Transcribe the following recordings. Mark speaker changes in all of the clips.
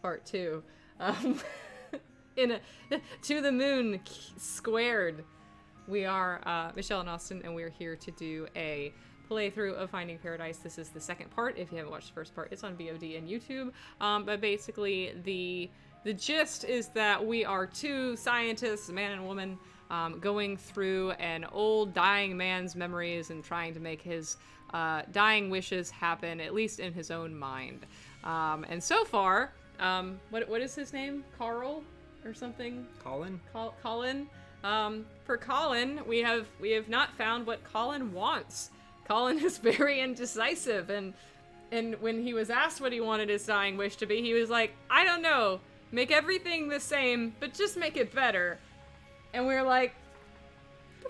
Speaker 1: part 2. In a to the moon squared. We are Michelle and Austin, and we're here to do a playthrough of Finding Paradise. This is the second part. If you haven't watched the first part, it's on VOD and YouTube. But basically, the gist is that we are two scientists, a man and a woman, going through an old dying man's memories and trying to make his dying wishes happen, at least in his own mind. And so far, what is his name? Carl or something?
Speaker 2: Colin?
Speaker 1: Colin. For Colin, we have not found what Colin wants. Colin is very indecisive, and when he was asked what he wanted his dying wish to be, he was like, I don't know, make everything the same, but just make it better. And we're like,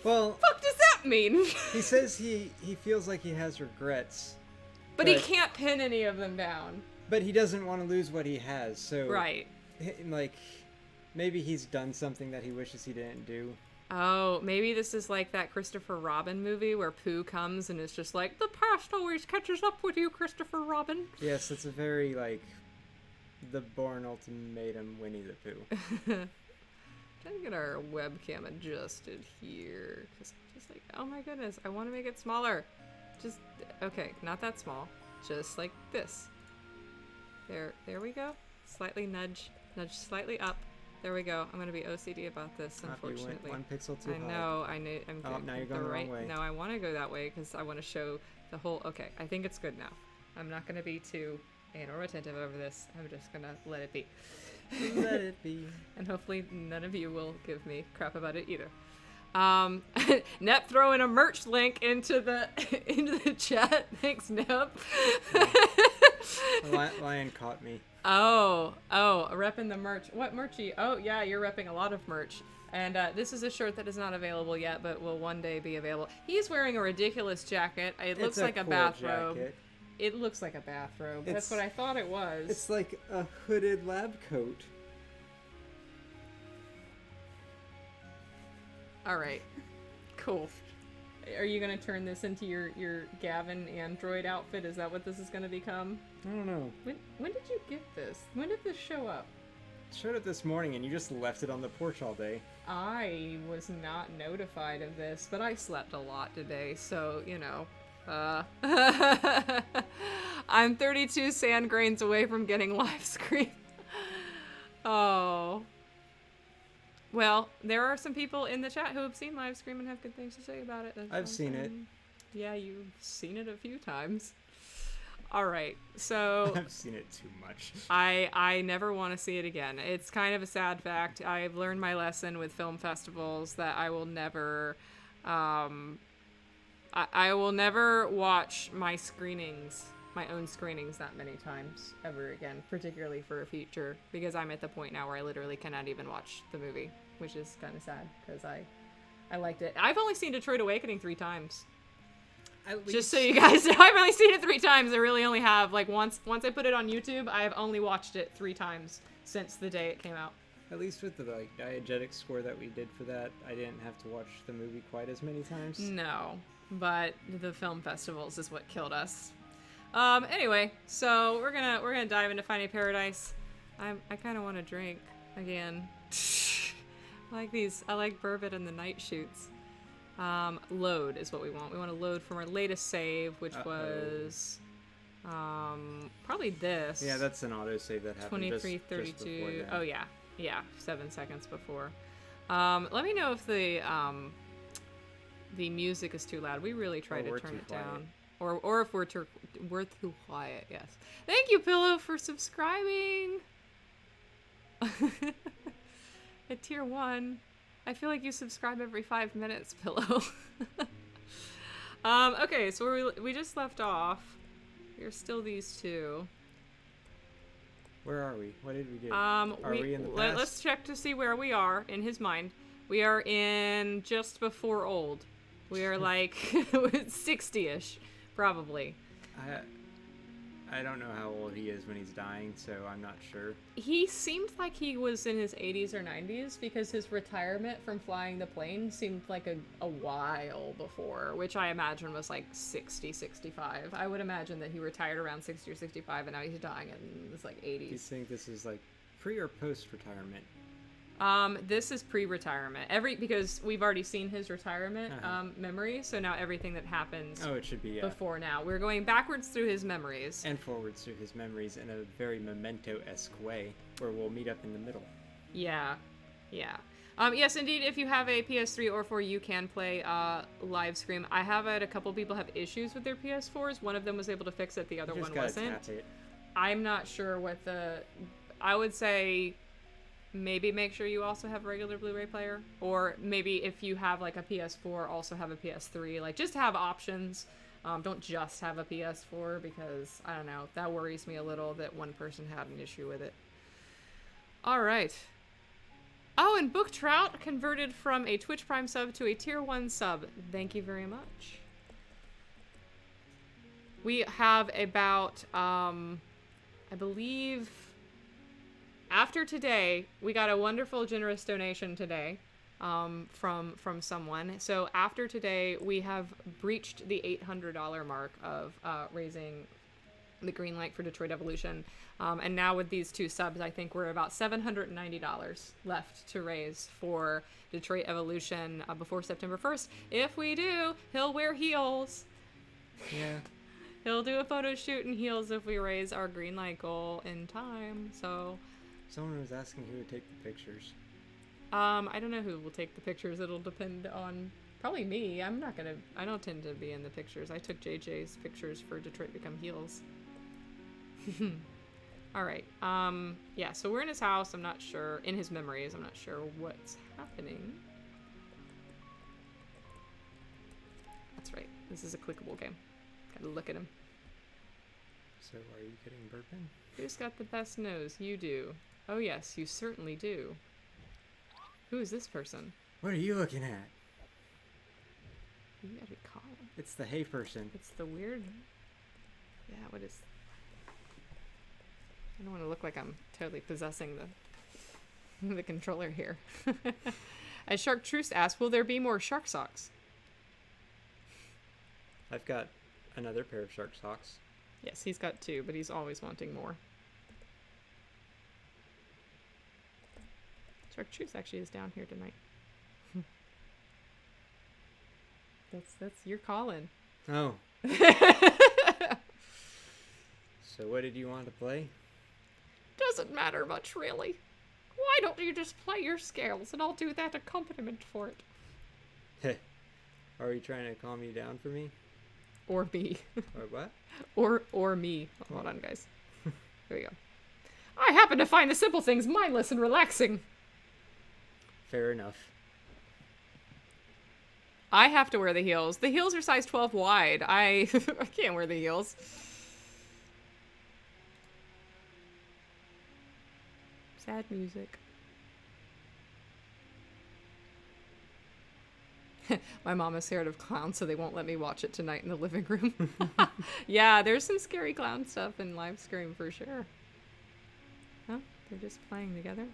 Speaker 1: well, what the fuck does that mean?
Speaker 2: He says he feels like he has regrets.
Speaker 1: But he can't pin any of them down.
Speaker 2: But he doesn't want to lose what he has, so...
Speaker 1: Right.
Speaker 2: Like, maybe he's done something that he wishes he didn't do.
Speaker 1: Oh, maybe this is like that Christopher Robin movie where Pooh comes and is just like, the past always catches up with you, Christopher Robin. Yes,
Speaker 2: it's a very, like, the Bourne Ultimatum Winnie the Pooh.
Speaker 1: Trying to get our webcam adjusted here. Just like, oh my goodness, I want to make it smaller. Just, okay, not that small. Just like this. There we go. Slightly nudge slightly up. There we go. I'm going to be OCD about this, unfortunately.
Speaker 2: You went 1 pixel too high.
Speaker 1: I know. I'm
Speaker 2: now you're going the wrong way.
Speaker 1: No, I want to go that way because I want to show the whole... Okay, I think it's good now. I'm not going to be too anal retentive over this. I'm just going to let it be.
Speaker 2: Let it be.
Speaker 1: And hopefully none of you will give me crap about it either. Nep throwing a merch link into the chat. Thanks, Nep.
Speaker 2: Lion caught me.
Speaker 1: Oh, repping the merch. What merchy? Oh, yeah, you're repping a lot of merch. And this is a shirt that is not available yet, but will one day be available. He's wearing a ridiculous jacket. It looks like a bathrobe. Jacket. It looks like a bathrobe. That's what I thought it was.
Speaker 2: It's like a hooded lab coat.
Speaker 1: All right, cool. Are you gonna turn this into your Gavin android outfit? Is that what this is gonna become?
Speaker 2: I don't know.
Speaker 1: When did you get this? When did this show up?
Speaker 2: It showed up this morning, and you just left it on the porch all day.
Speaker 1: I was not notified of this, but I slept a lot today, so you know. I'm 32 sand grains away from getting live screen. Oh. Well, there are some people in the chat who have seen live stream and have good things to say about it.
Speaker 2: I've seen it.
Speaker 1: Yeah, you've seen it a few times. All right, so...
Speaker 2: I've seen it too much.
Speaker 1: I never want to see it again. It's kind of a sad fact. I've learned my lesson with film festivals that I will never... I will never watch my own screenings that many times ever again, particularly for a feature, because I'm at the point now where I literally cannot even watch the movie, which is kind of sad, because I liked it. I've only seen Detroit Awakening 3 times. Just so you guys know, I've only seen it 3 times. I really only have, like, once I put it on YouTube, I have only watched it 3 times since the day it came out.
Speaker 2: At least with the, like, diegetic score that we did for that, I didn't have to watch the movie quite as many times.
Speaker 1: No, but the film festivals is what killed us. Anyway, so we're gonna dive into Finding Paradise. I kind of want to drink again. I like bourbon and the night shoots. Load is what we want. We want to load from our latest save, which was probably this.
Speaker 2: Yeah, that's an autosave that happened
Speaker 1: 23:32.
Speaker 2: Just before that.
Speaker 1: Oh yeah, 7 seconds before. Let me know if the music is too loud. We really try to turn it down. Or if we're too quiet, yes. Thank you, Pillow, for subscribing. At tier 1. I feel like you subscribe every 5 minutes, Pillow. Okay, so we just left off. We're still these two.
Speaker 2: Where are we? What did we do? Are we in the past?
Speaker 1: Let's check to see where we are in his mind. We are in just before old. We are like 60-ish. Probably.
Speaker 2: I don't know how old he is when he's dying, so I'm not sure.
Speaker 1: He seemed like he was in his 80s or 90s because his retirement from flying the plane seemed like a while before, which I imagine was like 60, 65. I would imagine that he retired around 60 or 65 and now he's dying in his like 80s.
Speaker 2: Do you think this is like pre or post retirement?
Speaker 1: This is pre-retirement. Because we've already seen his retirement memory, so now everything that happens
Speaker 2: it should be
Speaker 1: before now. We're going backwards through his memories.
Speaker 2: And forwards through his memories in a very Memento-esque way, where we'll meet up in the middle.
Speaker 1: Yeah. Yeah. Yes, indeed, if you have a PS3 or 4, you can play live stream. I have had a couple people have issues with their PS4s. One of them was able to fix it, the other one wasn't.
Speaker 2: Tap it.
Speaker 1: I'm not sure what I would say maybe make sure you also have a regular Blu-ray player, or maybe if you have like a PS4, also have a PS3. Like, just have options. Don't just have a PS4, because I don't know, that worries me a little that one person had an issue with it. All right. Oh, and Book Trout converted from a Twitch Prime sub to a Tier 1 sub. Thank you very much. We have about I believe after today, we got a wonderful, generous donation today from someone. So after today, we have breached the $800 mark of raising the green light for Detroit Evolution. And now with these 2 subs, I think we're about $790 left to raise for Detroit Evolution before September 1st. If we do, he'll wear heels.
Speaker 2: Yeah.
Speaker 1: He'll do a photo shoot in heels if we raise our green light goal in time. So...
Speaker 2: Someone was asking who would take the pictures.
Speaker 1: I don't know who will take the pictures. It'll depend on probably me. I don't tend to be in the pictures. I took JJ's pictures for Detroit Become Heels. All right. Yeah, so we're in his house. I'm not sure. In his memories, I'm not sure what's happening. That's right. This is a clickable game. Gotta look at him.
Speaker 2: So are you getting bourbon?
Speaker 1: Who's got the best nose? You do. Oh yes, you certainly do. Who is this person?
Speaker 2: What are you looking at?
Speaker 1: You gotta be calling.
Speaker 2: It's the hay person.
Speaker 1: It's the weird... Yeah, what is... I don't want to look like I'm totally possessing the controller here. As Shark Truce asks, will there be more shark socks?
Speaker 2: I've got another pair of shark socks.
Speaker 1: Yes, he's got 2, but he's always wanting more. Shark Truce actually is down here tonight. That's your calling.
Speaker 2: Oh. So what did you want to play?
Speaker 1: Doesn't matter much, really. Why don't you just play your scales and I'll do that accompaniment for it?
Speaker 2: Heh. Are you trying to calm you down for me?
Speaker 1: Or me.
Speaker 2: Or what?
Speaker 1: Or me. Hold on, guys. There we go. I happen to find the simple things mindless and relaxing.
Speaker 2: Fair enough.
Speaker 1: I have to wear the heels. The heels are size 12 wide. I can't wear the heels. Sad music. My mom is scared of clowns, so they won't let me watch it tonight in the living room. Yeah, there's some scary clown stuff in live stream for sure. Huh? They're just playing together.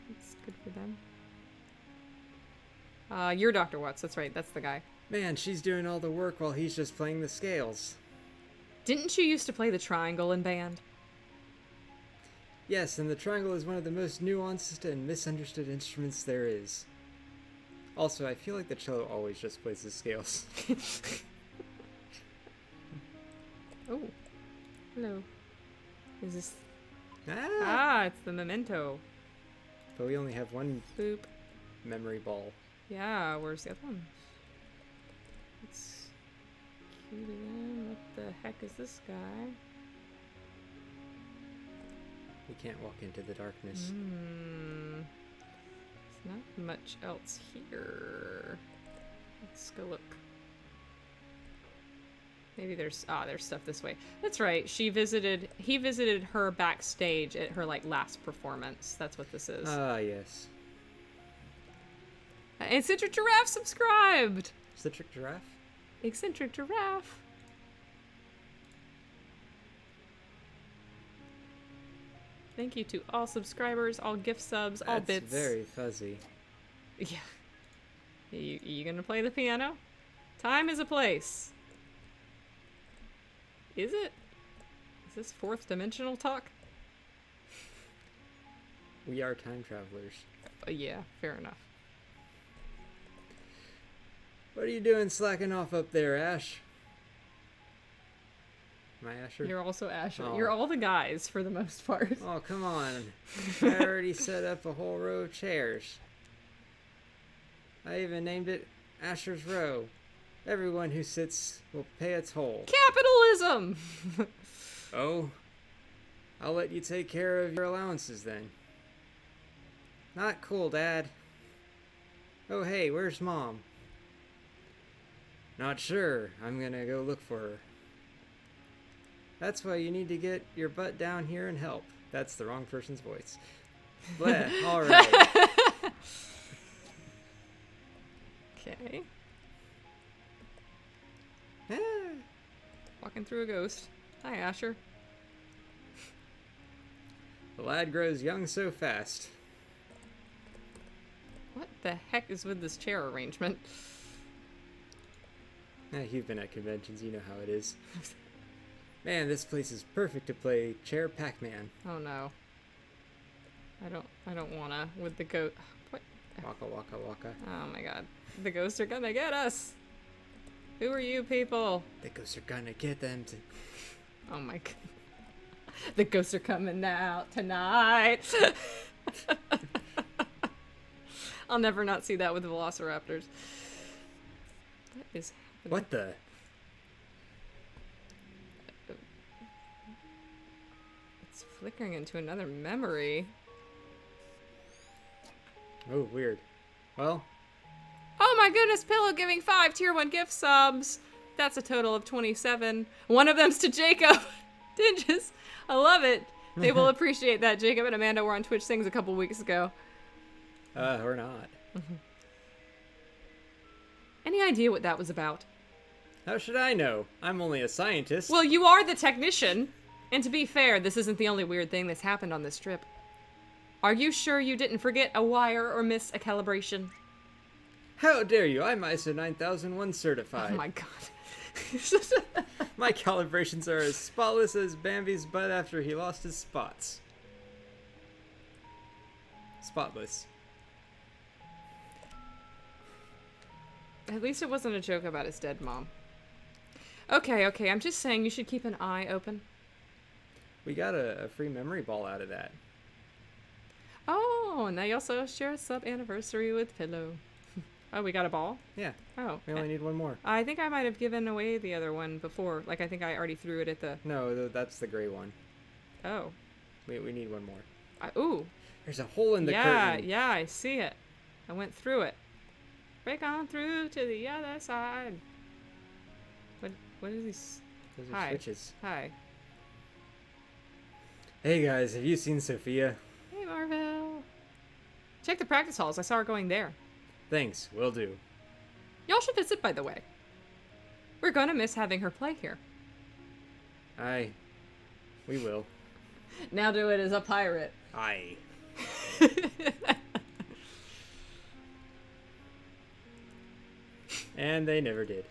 Speaker 1: That's good for them. You're Dr. Watts. That's right. That's the guy.
Speaker 2: Man, she's doing all the work while he's just playing the scales.
Speaker 1: Didn't you used to play the triangle in band?
Speaker 2: Yes, and the triangle is one of the most nuanced and misunderstood instruments there is. Also, I feel like the cello always just plays the scales.
Speaker 1: Oh. Hello. Is this...
Speaker 2: Ah!
Speaker 1: it's the memento.
Speaker 2: But we only have one
Speaker 1: Boop.
Speaker 2: memory ball.
Speaker 1: Yeah, where's the other one? Let's cue it in. What the heck is this guy?
Speaker 2: We can't walk into the darkness.
Speaker 1: There's not much else here. Let's go look. Maybe there's stuff this way. That's right. He visited her backstage at her last performance. That's what this is.
Speaker 2: Ah, yes.
Speaker 1: Eccentric Giraffe subscribed.
Speaker 2: Eccentric Giraffe?
Speaker 1: Eccentric Giraffe. Thank you to all subscribers, all gift subs, all bits.
Speaker 2: That's very fuzzy.
Speaker 1: Yeah. You gonna play the piano? Time is a place. Is it? Is this fourth dimensional talk?
Speaker 2: We are time travelers.
Speaker 1: Yeah, fair enough.
Speaker 2: What are you doing slacking off up there, Ash? Am I Asher?
Speaker 1: You're also Asher.
Speaker 2: Oh.
Speaker 1: You're all the guys for the most part.
Speaker 2: Oh, come on. I already set up a whole row of chairs. I even named it Asher's Row. Everyone who sits will pay a toll.
Speaker 1: Capitalism!
Speaker 2: Oh, I'll let you take care of your allowances then. Not cool, Dad. Oh, hey, where's Mom? Not sure. I'm gonna go look for her. That's why you need to get your butt down here and help. That's the wrong person's voice. Bleh, alright.
Speaker 1: Okay.
Speaker 2: Ah.
Speaker 1: Walking through a ghost. Hi, Asher.
Speaker 2: The lad grows young so fast.
Speaker 1: What the heck is with this chair arrangement?
Speaker 2: You've been at conventions, you know how it is. Man, this place is perfect to play Chair Pac-Man.
Speaker 1: Oh no. I don't wanna with the goat. What?
Speaker 2: Waka waka waka.
Speaker 1: Oh my god. The ghosts are gonna get us. Who are you people?
Speaker 2: The ghosts are gonna get them to...
Speaker 1: Oh my god. The ghosts are coming out tonight. I'll never not see that with the velociraptors. What is happening?
Speaker 2: What the?
Speaker 1: It's flickering into another memory.
Speaker 2: Oh, weird. Well,
Speaker 1: Oh my goodness, Pillow giving 5 tier 1 gift subs. That's a total of 27. One of them's to Jacob. Dinges. I love it. They will appreciate that. Jacob and Amanda were on Twitch Sings a couple weeks ago.
Speaker 2: or not.
Speaker 1: Any idea what that was about?
Speaker 2: How should I know? I'm only a scientist.
Speaker 1: Well, you are the technician. And to be fair, this isn't the only weird thing that's happened on this trip. Are you sure you didn't forget a wire or miss a calibration?
Speaker 2: How dare you? I'm ISO 9001 certified.
Speaker 1: Oh my god.
Speaker 2: My calibrations are as spotless as Bambi's butt after he lost his spots. Spotless.
Speaker 1: At least it wasn't a joke about his dead mom. Okay, I'm just saying you should keep an eye open.
Speaker 2: We got a free memory ball out of that.
Speaker 1: Oh, and they also share a sub-anniversary with Pillow. Oh, we got a ball?
Speaker 2: Yeah.
Speaker 1: Oh.
Speaker 2: We only need one more.
Speaker 1: I think I might have given away the other one before. Like, I think I already threw it at the...
Speaker 2: No, that's the gray one.
Speaker 1: Oh.
Speaker 2: We need one more.
Speaker 1: Ooh.
Speaker 2: There's a hole in the curtain.
Speaker 1: Yeah, I see it. I went through it. Break on through to the other side. What are these?
Speaker 2: Those are
Speaker 1: Hi.
Speaker 2: switches.
Speaker 1: Hi.
Speaker 2: Hey guys, have you seen Sophia?
Speaker 1: Hey, Marvel. Check the practice halls. I saw her going there.
Speaker 2: Thanks, will do.
Speaker 1: Y'all should visit, by the way. We're gonna miss having her play here.
Speaker 2: We will.
Speaker 1: Now do it as a pirate.
Speaker 2: Aye. And they never did.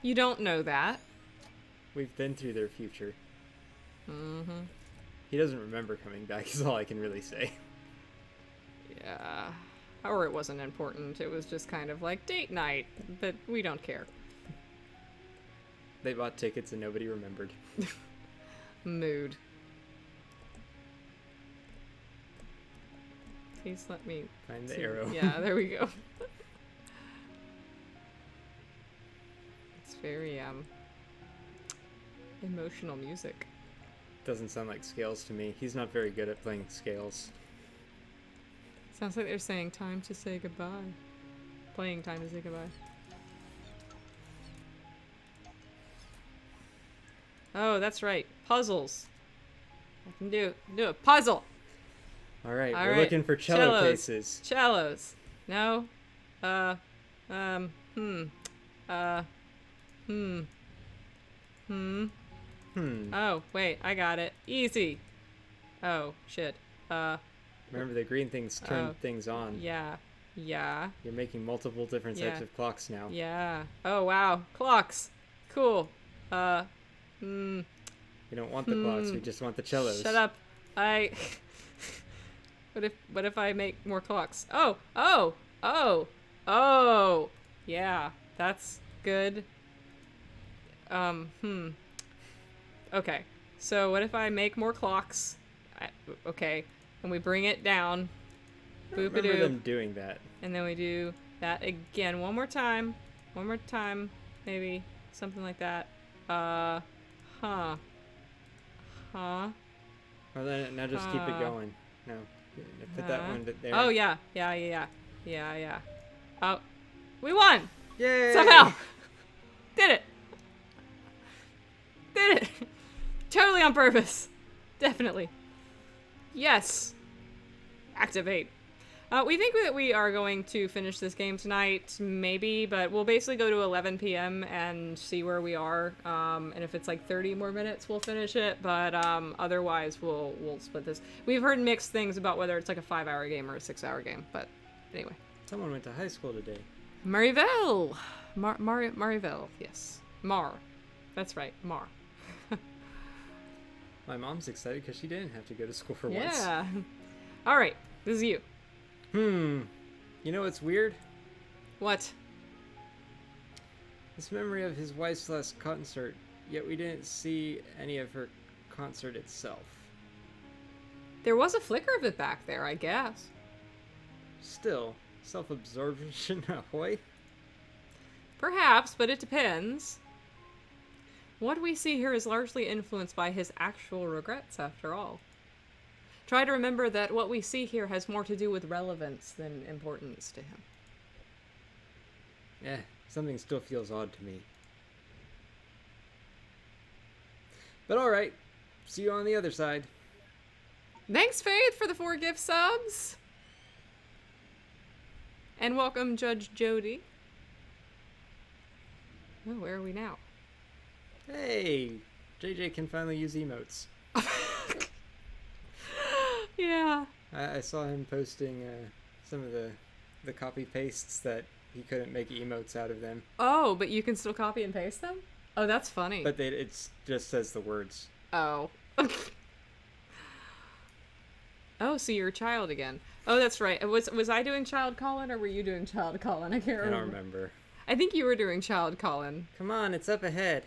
Speaker 1: You don't know that.
Speaker 2: We've been through their future.
Speaker 1: Mm-hmm.
Speaker 2: He doesn't remember coming back is all I can really say.
Speaker 1: Yeah. Or it wasn't important. It was just kind of like date night, but we don't care.
Speaker 2: They bought tickets and nobody remembered.
Speaker 1: Mood. Please let me
Speaker 2: Find the
Speaker 1: see.
Speaker 2: arrow.
Speaker 1: Yeah, there we go. It's very emotional music.
Speaker 2: Doesn't sound like scales to me. He's not very good at playing scales.
Speaker 1: Sounds like they're saying time to say goodbye. Playing time to say goodbye. Oh, that's right. Puzzles. I can do a puzzle.
Speaker 2: Alright,
Speaker 1: All
Speaker 2: we're
Speaker 1: right.
Speaker 2: looking for cello
Speaker 1: Cellos.
Speaker 2: cases.
Speaker 1: Cellos. No. Oh, wait, I got it. Easy. Oh, shit.
Speaker 2: Remember, the green things turn things on.
Speaker 1: Yeah. Yeah.
Speaker 2: You're making multiple different types of clocks now.
Speaker 1: Yeah. Oh, wow. Clocks. Cool.
Speaker 2: We don't want the clocks, we just want the cellos.
Speaker 1: Shut up. What if I make more clocks? Oh. Yeah, that's good. Okay. So what if I make more clocks? Okay. And we bring it down.
Speaker 2: I don't remember them doing that.
Speaker 1: And then we do that again one more time. One more time, maybe. Something like that.
Speaker 2: Well, then, now just keep it going. No. Put that one there.
Speaker 1: Oh, yeah. Oh, we won!
Speaker 2: Yay!
Speaker 1: Somehow! Did it! Totally on purpose. Definitely. Yes. Activate. We think that we are going to finish this game tonight, maybe, but we'll basically go to 11 p.m. and see where we are. And if it's like 30 more minutes, we'll finish it. But otherwise, we'll split this. We've heard mixed things about whether it's like a 5-hour game or a 6-hour game. But anyway.
Speaker 2: Someone went to high school today.
Speaker 1: Marivelle. Marivelle, yes. Mar. That's right, Mar.
Speaker 2: My mom's excited because she didn't have to go to school for once.
Speaker 1: Yeah. All right, this is you.
Speaker 2: You know what's weird?
Speaker 1: What?
Speaker 2: This memory of his wife's last concert, yet we didn't see any of her concert itself.
Speaker 1: There was a flicker of it back there, I guess.
Speaker 2: Still, self-absorption ahoy?
Speaker 1: Perhaps, but it depends. What we see here is largely influenced by his actual regrets, after all. Try to remember that what we see here has more to do with relevance than importance to him.
Speaker 2: Something still feels odd to me. But alright, see you on the other side.
Speaker 1: Thanks, Faith, for the 4 gift subs! And welcome, Judge Jody. Oh, where are we now?
Speaker 2: Hey! JJ can finally use emotes.
Speaker 1: Yeah.
Speaker 2: I saw him posting some of the copy pastes that he couldn't make emotes out of them.
Speaker 1: Oh, but you can still copy and paste them? Oh, that's funny.
Speaker 2: But it just says the words.
Speaker 1: Oh. Oh, so you're a child again. Oh, that's right. Was I doing child Colin or were you doing child Colin? I can't remember.
Speaker 2: I don't remember.
Speaker 1: I think you were doing child Colin.
Speaker 2: Come on, it's up ahead.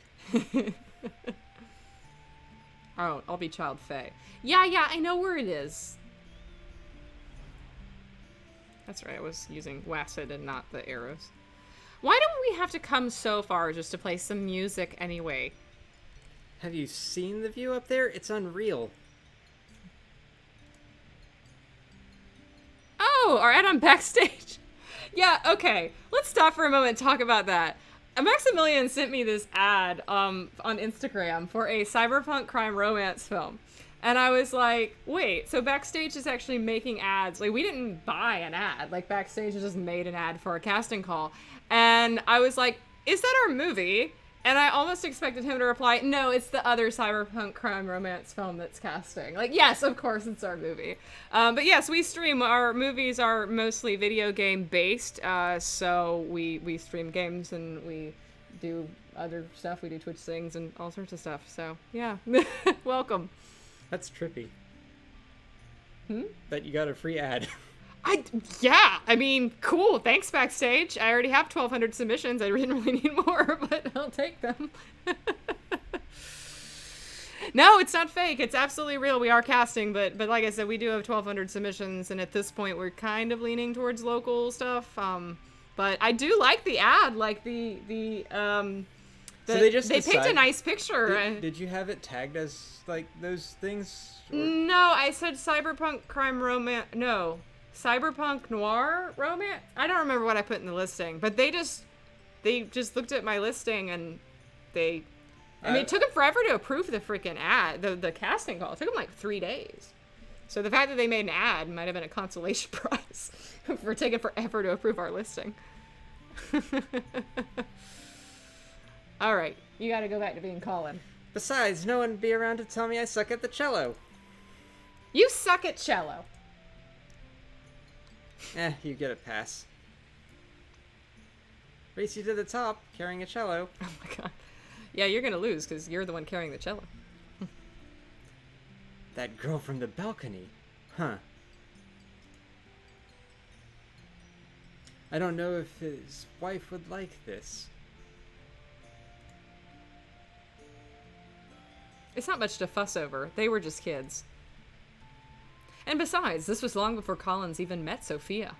Speaker 1: Oh, I'll be child Faye. Yeah, I know where it is. That's right, I was using WASD and not the arrows. Why don't we have to come so far just to play some music anyway?
Speaker 2: Have you seen the view up there? It's unreal.
Speaker 1: Oh, are Ed on backstage? Yeah, okay. Let's stop for a moment and talk about that. Maximilian sent me this ad on Instagram for a cyberpunk crime romance film. And I was like, wait, so Backstage is actually making ads. Like, we didn't buy an ad. Like, Backstage just made an ad for a casting call. And I was like, is that our movie? And I almost expected him to reply, no, it's the other cyberpunk crime romance film that's casting. Like, yes, of course it's our movie. But yes, we stream. Our movies are mostly video game based. So we stream games and we do other stuff. We do Twitch things and all sorts of stuff. So, yeah. Welcome.
Speaker 2: That's trippy. That you got a free ad.
Speaker 1: Yeah, I mean, cool. Thanks, Backstage. I already have 1,200 submissions. I didn't really need more, but I'll take them. No, it's not fake. It's absolutely real. We are casting, but like I said, we do have 1,200 submissions, and at this point, we're kind of leaning towards local stuff. But I do like the ad, like
Speaker 2: so they
Speaker 1: picked a nice picture.
Speaker 2: Did you have it tagged as like those things? Or?
Speaker 1: No, I said cyberpunk crime romance. No. Cyberpunk noir romance? I don't remember what I put in the listing, but they just looked at my listing and I mean, it took them forever to approve the freaking ad, the casting call. It took them like 3 days. So the fact that they made an ad might have been a consolation prize for taking forever to approve our listing. All right, you got to go back to being Colin.
Speaker 2: Besides, no one would be around to tell me I suck at the cello.
Speaker 1: You suck at cello.
Speaker 2: You get a pass. Race you to the top, carrying a cello.
Speaker 1: Oh my god. Yeah, you're gonna lose because you're the one carrying the cello.
Speaker 2: That girl from the balcony. Huh. I don't know if his wife would like this.
Speaker 1: It's not much to fuss over. They were just kids. And besides, this was long before Collins even met Sophia.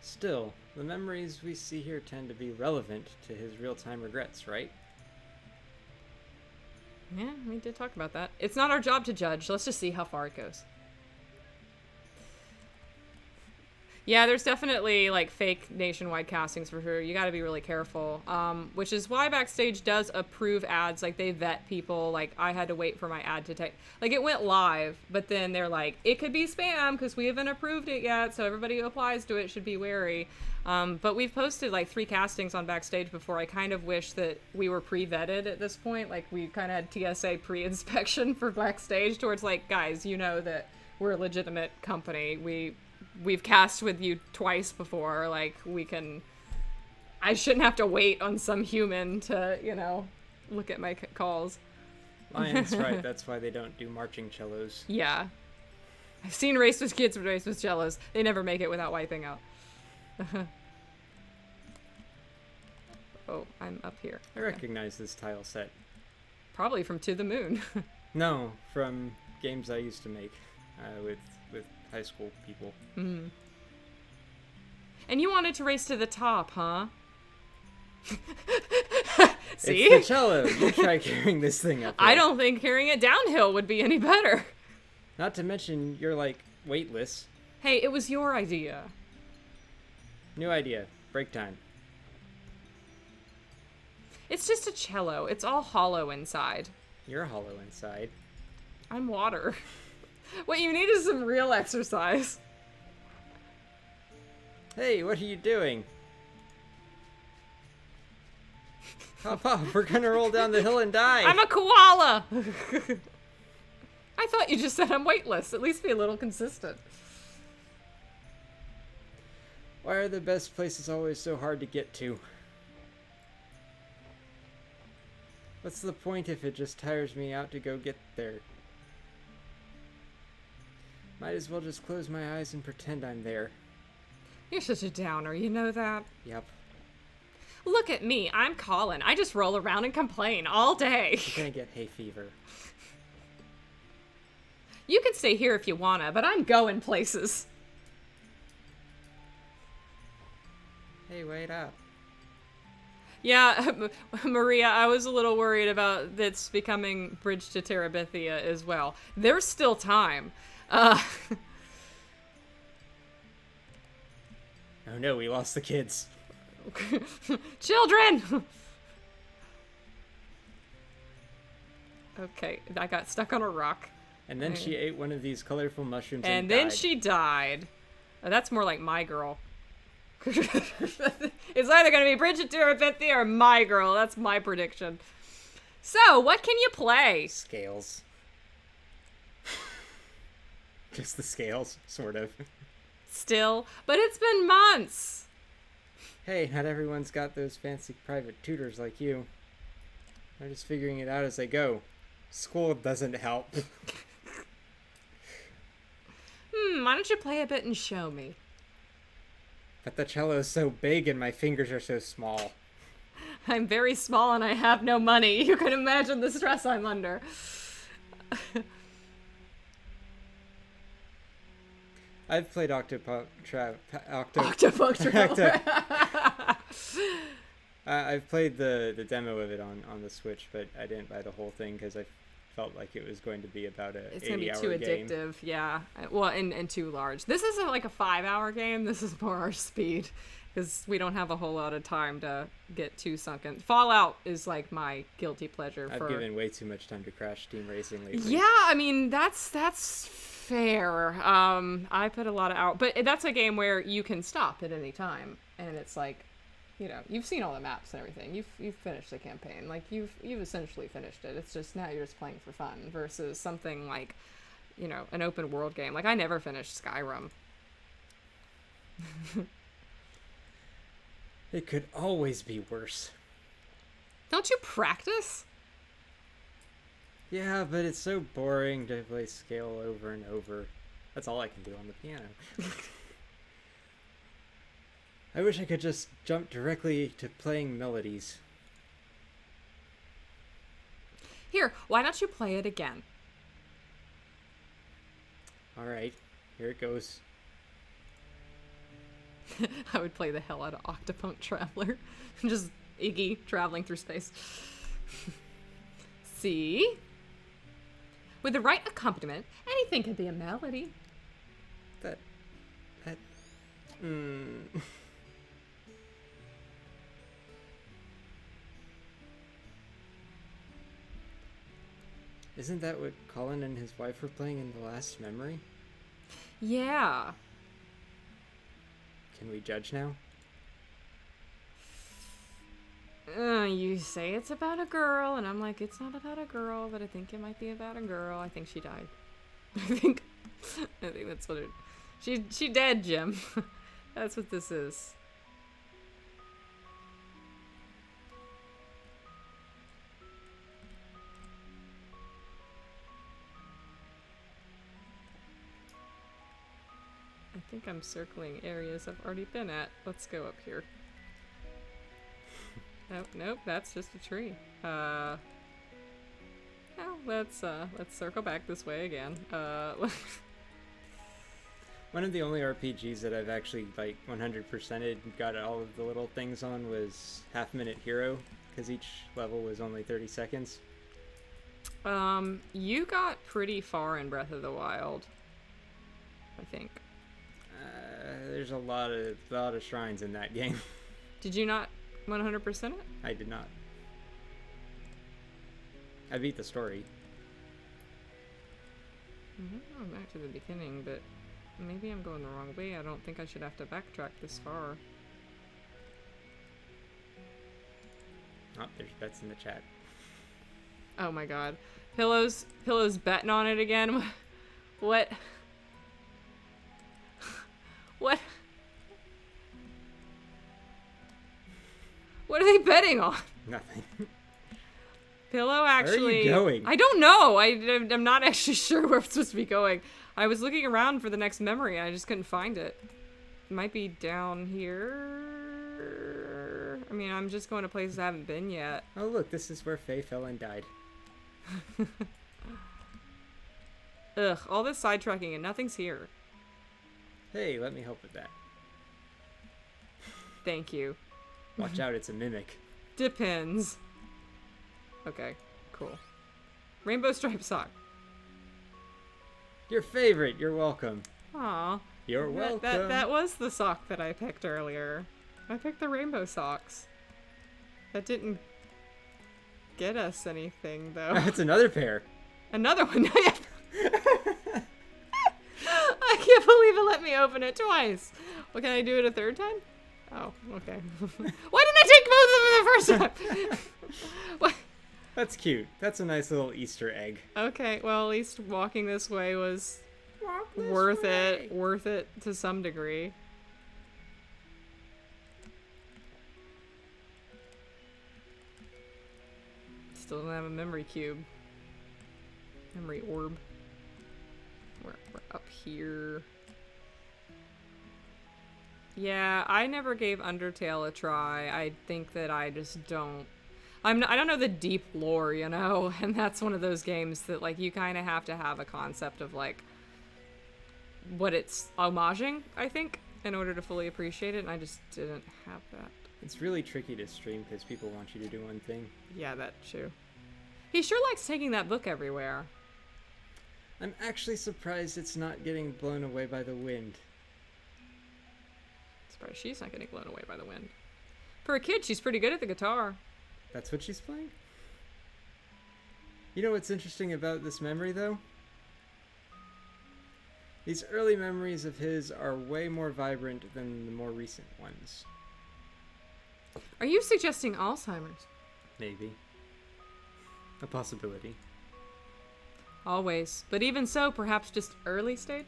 Speaker 2: Still, the memories we see here tend to be relevant to his real-time regrets, right?
Speaker 1: Yeah, we did talk about that. It's not our job to judge. Let's just see how far it goes. Yeah, there's definitely, like, fake nationwide castings for sure. You gotta be really careful. Which is why Backstage does approve ads. Like, they vet people. Like, I had to wait for my ad to take... Like, it went live, but then they're like, it could be spam because we haven't approved it yet, so everybody who applies to it should be wary. But we've posted, like, 3 castings on Backstage before. I kind of wish that we were pre-vetted at this point. Like, we kind of had TSA pre-inspection for Backstage towards, like, guys, you know that we're a legitimate company. We've cast with you twice before, like, I shouldn't have to wait on some human to, you know, look at my calls.
Speaker 2: Lion's right, that's why they don't do marching cellos.
Speaker 1: Yeah. I've seen Race with Kids race with cellos. They never make it without wiping out. Oh, I'm up here.
Speaker 2: I recognize this tile set.
Speaker 1: Probably from To the Moon.
Speaker 2: No, from games I used to make with high school people.
Speaker 1: Mm. And you wanted to race to the top, huh? See?
Speaker 2: It's the cello. You try carrying this thing up.
Speaker 1: I don't think carrying it downhill would be any better.
Speaker 2: Not to mention, you're, like, weightless.
Speaker 1: Hey, it was your idea.
Speaker 2: New idea. Break time.
Speaker 1: It's just a cello. It's all hollow inside.
Speaker 2: You're hollow inside.
Speaker 1: I'm water. What you need is some real exercise.
Speaker 2: Hey, what are you doing? Hop off, we're gonna roll down the hill and die.
Speaker 1: I'm a koala! I thought you just said I'm weightless. At least be a little consistent.
Speaker 2: Why are the best places always so hard to get to? What's the point if it just tires me out to go get there? Might as well just close my eyes and pretend I'm there.
Speaker 1: You're such a downer, you know that?
Speaker 2: Yep.
Speaker 1: Look at me, I'm Colin. I just roll around and complain all day.
Speaker 2: You're gonna get hay fever.
Speaker 1: You can stay here if you wanna, but I'm going places.
Speaker 2: Hey, wait up.
Speaker 1: Yeah, Maria, I was a little worried about this becoming Bridge to Terabithia as well. There's still time.
Speaker 2: Oh no, we lost the kids.
Speaker 1: Children! Okay, I got stuck on a rock.
Speaker 2: And then she ate one of these colorful mushrooms
Speaker 1: and then she died. That's more like My Girl. It's either going to be Bridget Terabithia or My Girl. That's my prediction. So, what can you play?
Speaker 2: Scales. Just the scales, sort of.
Speaker 1: Still, but it's been months.
Speaker 2: Hey, not everyone's got those fancy private tutors like you. They're just figuring it out as they go. School doesn't help.
Speaker 1: Why don't you play a bit and show me?
Speaker 2: But the cello is so big and my fingers are so small.
Speaker 1: I'm very small and I have no money. You can imagine the stress I'm under.
Speaker 2: I've played Octopunk I've played the demo of it on the Switch, but I didn't buy the whole thing because I felt like it was going to be about a 80-hour game.
Speaker 1: It's going to be too addictive, yeah. Well, and too large. This isn't like a 5-hour game. This is more our speed because we don't have a whole lot of time to get too sunken. Fallout is like my guilty pleasure.
Speaker 2: I've given way too much time to Crash Team Racing lately.
Speaker 1: Yeah, I mean, that's fair. I put a lot of hours, but that's a game where you can stop at any time, and it's like, you know, you've seen all the maps and everything. You've finished the campaign. Like you've essentially finished it. It's just now you're just playing for fun versus something like you know, an open world game. Like, I never finished Skyrim.
Speaker 2: It could always be worse.
Speaker 1: Don't you practice?
Speaker 2: Yeah, but it's so boring to play scale over and over. That's all I can do on the piano. I wish I could just jump directly to playing melodies.
Speaker 1: Here, why don't you play it again?
Speaker 2: Alright, here it goes.
Speaker 1: I would play the hell out of Octopunk Traveler. Just Iggy traveling through space. See? With the right accompaniment, anything can be a melody.
Speaker 2: Isn't that what Colin and his wife were playing in the last memory?
Speaker 1: Yeah.
Speaker 2: Can we judge now?
Speaker 1: You say it's about a girl, and I'm like, it's not about a girl, but I think it might be about a girl. I think she died. I think that's what it... She dead, Jim. That's what this is. I think I'm circling areas I've already been at. Let's go up here. Nope, that's just a tree. Well, let's circle back this way again.
Speaker 2: One of the only RPGs that I've actually, like, 100%ed and got all of the little things on was Half Minute Hero, because each level was only 30 seconds.
Speaker 1: You got pretty far in Breath of the Wild, I think.
Speaker 2: There's a lot of shrines in that game.
Speaker 1: Did you not 100% it?
Speaker 2: I did not. I beat the story.
Speaker 1: I'm back to the beginning, but maybe I'm going the wrong way. I don't think I should have to backtrack this far.
Speaker 2: Oh, there's bets in the chat.
Speaker 1: Oh my god. Pillow's betting on it again. What? What? What are they betting on?
Speaker 2: Nothing.
Speaker 1: Pillow actually...
Speaker 2: Where are you going?
Speaker 1: I don't know. I'm not actually sure where I'm supposed to be going. I was looking around for the next memory and I just couldn't find it. It might be down here. I mean, I'm just going to places I haven't been yet.
Speaker 2: Oh look, this is where Faye fell and died.
Speaker 1: Ugh, all this sidetracking and nothing's here.
Speaker 2: Hey, let me help with that.
Speaker 1: Thank you.
Speaker 2: Watch out, it's a mimic.
Speaker 1: Depends. Okay, cool. Rainbow stripe sock.
Speaker 2: Your favorite, you're welcome.
Speaker 1: Aw.
Speaker 2: You're welcome.
Speaker 1: That was the sock that I picked earlier. I picked the rainbow socks. That didn't get us anything, though.
Speaker 2: It's another pair.
Speaker 1: Another one. I can't believe it let me open it twice. Well, can I do it a third time? Oh, okay. Why didn't I take both of them the first time? What?
Speaker 2: That's cute. That's a nice little Easter egg.
Speaker 1: Okay, well, at least walking this way was worth it to some degree. Still don't have a memory cube. Memory orb. We're up here. Yeah, I never gave Undertale a try. I think that I just don't. I don't know the deep lore, you know? And that's one of those games that, like, you kind of have to have a concept of, like, what it's homaging, I think, in order to fully appreciate it, and I just didn't have that.
Speaker 2: It's really tricky to stream because people want you to do one thing.
Speaker 1: Yeah, that's true. He sure likes taking that book everywhere.
Speaker 2: I'm actually surprised it's not getting blown away by the wind.
Speaker 1: Surprised she's not getting blown away by the wind. For a kid, she's pretty good at the guitar.
Speaker 2: That's what she's playing? You know what's interesting about this memory, though? These early memories of his are way more vibrant than the more recent ones.
Speaker 1: Are you suggesting Alzheimer's?
Speaker 2: Maybe. A possibility.
Speaker 1: Always. But even so, perhaps just early stage?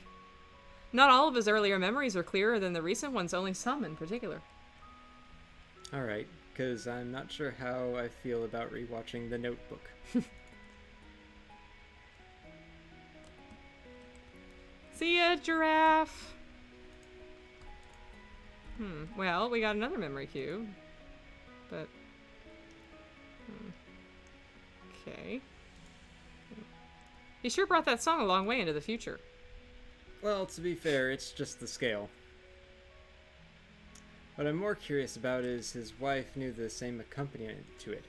Speaker 1: Not all of his earlier memories are clearer than the recent ones, only some in particular.
Speaker 2: Alright, because I'm not sure how I feel about rewatching The Notebook.
Speaker 1: See ya, giraffe! Well, we got another memory cube. But... Okay. He sure brought that song a long way into the future.
Speaker 2: Well, to be fair, it's just the scale. What I'm more curious about is his wife knew the same accompaniment to it.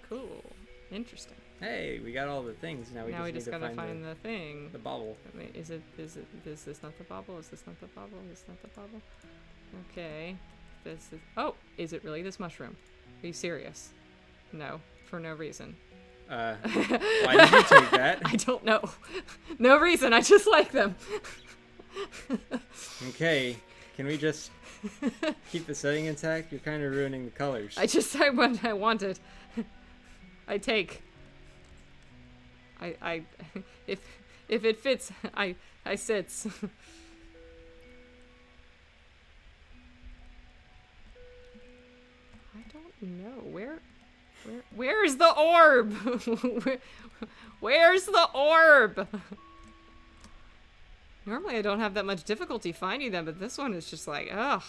Speaker 1: Cool. Interesting.
Speaker 2: Hey, we got all the things. Now we just
Speaker 1: gotta
Speaker 2: need to
Speaker 1: find the thing.
Speaker 2: the bauble.
Speaker 1: Wait, is this not the bauble? Is this not the bauble? Is this not the bauble? Okay. This is... Oh! Is it really this mushroom? Are you serious? No. For no reason.
Speaker 2: Why did you take that?
Speaker 1: I don't know. No reason. I just like them.
Speaker 2: Okay. Can we just keep the setting intact? You're kind of ruining the colors.
Speaker 1: I want I wanted. I take. If it fits, I sits. I don't know. Where's the orb? Where's the orb? Normally I don't have that much difficulty finding them, but this one is just like, ugh.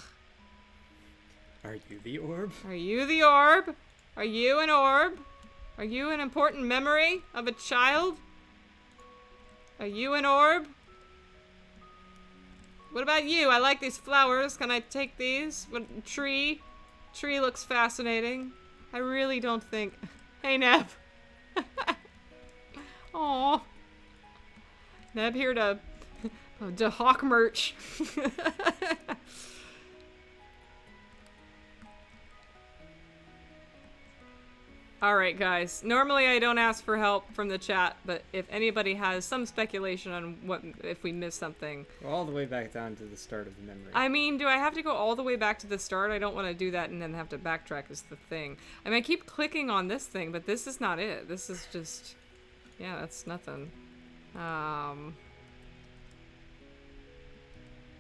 Speaker 2: Are you the orb?
Speaker 1: Are you the orb? Are you an orb? Are you an important memory of a child? Are you an orb? What about you? I like these flowers. Can I take these? What tree? Tree looks fascinating. I really don't think... Hey, Neb. Aw. Neb here to hawk merch. Alright, guys. Normally I don't ask for help from the chat, but if anybody has some speculation on if we missed something...
Speaker 2: Go all the way back down to the start of the memory.
Speaker 1: I mean, do I have to go all the way back to the start? I don't want to do that and then have to backtrack is the thing. I mean, I keep clicking on this thing, but this is not it. This is just... Yeah, that's nothing.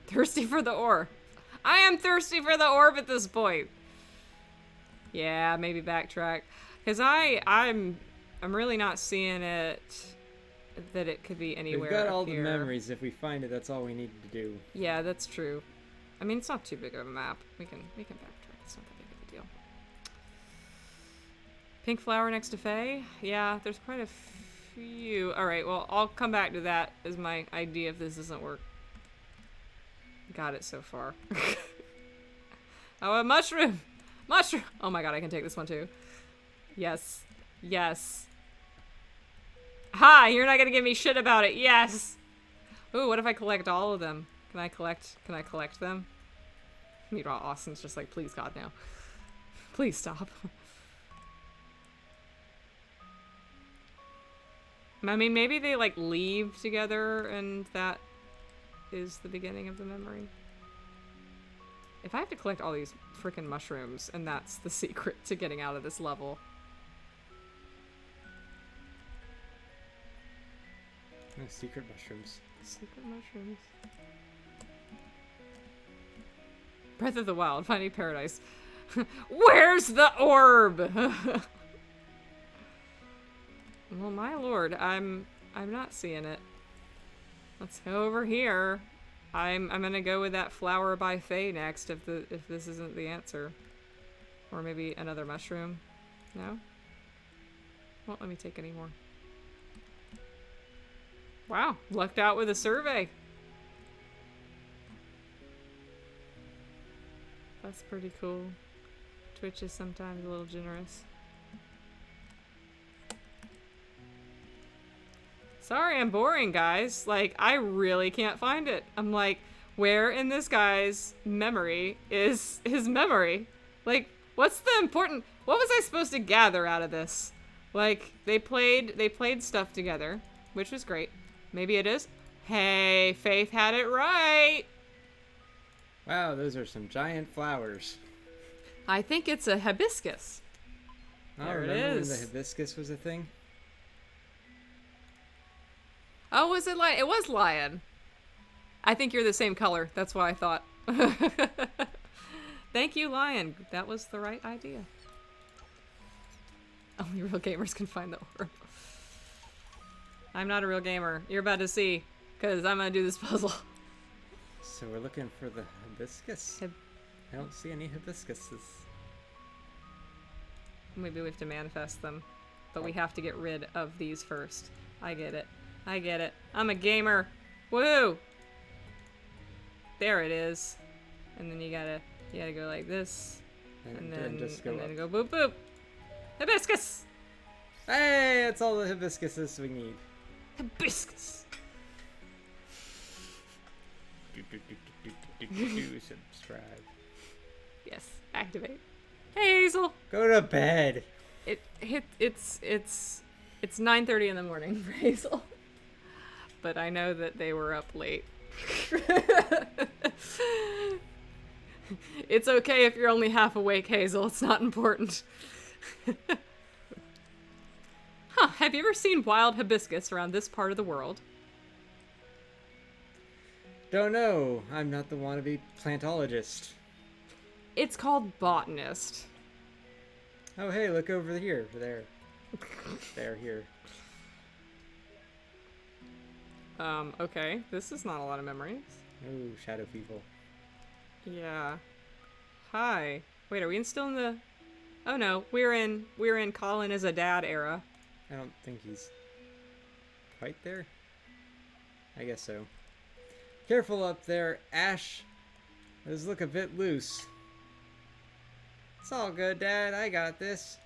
Speaker 1: Thirsty for the orb. I am thirsty for the orb at this point. Yeah, maybe backtrack. Because I'm really not seeing it, that it could be anywhere.
Speaker 2: We've got all
Speaker 1: here.
Speaker 2: the memories. If we find it, that's all we need to do.
Speaker 1: Yeah, that's true. I mean, it's not too big of a map. We can backtrack. It's not that big of a deal. Pink flower next to Faye? Yeah, there's quite a few. Alright, well, I'll come back to that as my idea if this doesn't work. Got it so far. Oh, a mushroom! Mushroom! Oh my god, I can take this one too. Yes. Yes. Ha! You're not gonna give me shit about it. Yes! Ooh, what if I collect all of them? Can I collect them? Meanwhile, Austin's just like, please God, now. Please stop. I mean, maybe they like leave together and that is the beginning of the memory. If I have to collect all these freaking mushrooms and that's the secret to getting out of this level.
Speaker 2: No, secret mushrooms.
Speaker 1: Secret mushrooms. Breath of the Wild, Finding Paradise. Where's the orb? Well, my lord, I'm not seeing it. Let's go over here. I'm gonna go with that flower by Faye next if this isn't the answer. Or maybe another mushroom. No? Won't let me take any more. Wow, lucked out with a survey. That's pretty cool. Twitch is sometimes a little generous. Sorry, I'm boring, guys. Like, I really can't find it. I'm like, where in this guy's memory is his memory? Like, what's the important... What was I supposed to gather out of this? Like, they played stuff together, which was great. Maybe it is. Hey, Faith had it right.
Speaker 2: Wow, those are some giant flowers.
Speaker 1: I think it's a hibiscus.
Speaker 2: I
Speaker 1: There it
Speaker 2: remember
Speaker 1: is.
Speaker 2: when the hibiscus was a thing.
Speaker 1: Oh, was it lion? It was lion. I think you're the same color. That's what I thought. Thank you, lion. That was the right idea. Only real gamers can find the orb. I'm not a real gamer. You're about to see, because I'm going to do this puzzle.
Speaker 2: So we're looking for the hibiscus. I don't see any hibiscuses.
Speaker 1: Maybe we have to manifest them. But we have to get rid of these first. I get it. I get it. I'm a gamer. Woo! There it is. And then you gotta go like this. And then go boop boop. Hibiscus!
Speaker 2: Hey, that's all the hibiscuses we need.
Speaker 1: Hibiscus!
Speaker 2: Subscribe.
Speaker 1: Yes, activate. Hey, Hazel!
Speaker 2: Go to bed.
Speaker 1: It's 9:30 in the morning for Hazel. But I know that they were up late. It's okay if you're only half awake, Hazel. It's not important. Huh, have you ever seen wild hibiscus around this part of the world?
Speaker 2: Don't know. I'm not the wannabe plantologist.
Speaker 1: It's called botanist.
Speaker 2: Oh, hey, look over here. There. There, here.
Speaker 1: Okay. This is not a lot of memories.
Speaker 2: Ooh, shadow people.
Speaker 1: Yeah. Hi. Wait, are we still in the... Oh no, we're in Colin as a dad era.
Speaker 2: I don't think he's quite there. I guess so. Careful up there, Ash. Those look a bit loose. It's all good, Dad. I got this.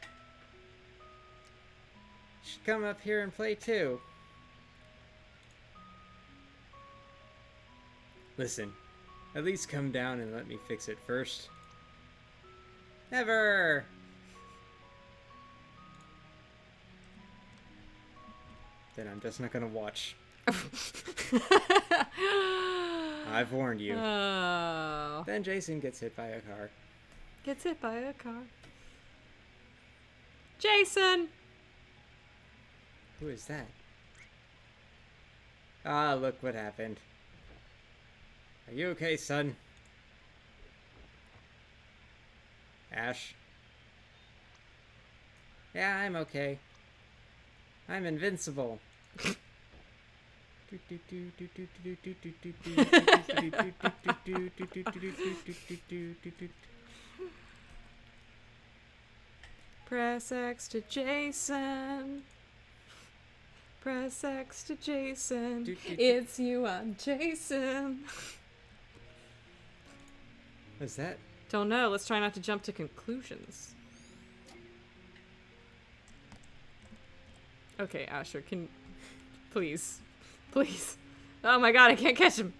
Speaker 2: You should come up here and play too. Listen, at least come down and let me fix it first. Never! Then I'm just not gonna watch. I've warned you.
Speaker 1: Oh.
Speaker 2: Then Jason gets hit by a car.
Speaker 1: Gets hit by a car. Jason!
Speaker 2: Who is that? Ah, look what happened. Are you okay, son? Ash? Yeah, I'm okay. I'm invincible.
Speaker 1: Press X to Jason. Press X to Jason. It's you, I'm Jason.
Speaker 2: What's that?
Speaker 1: Don't know. Let's try not to jump to conclusions. Okay, Asher, can... Please. Please. Oh my god, I can't catch him.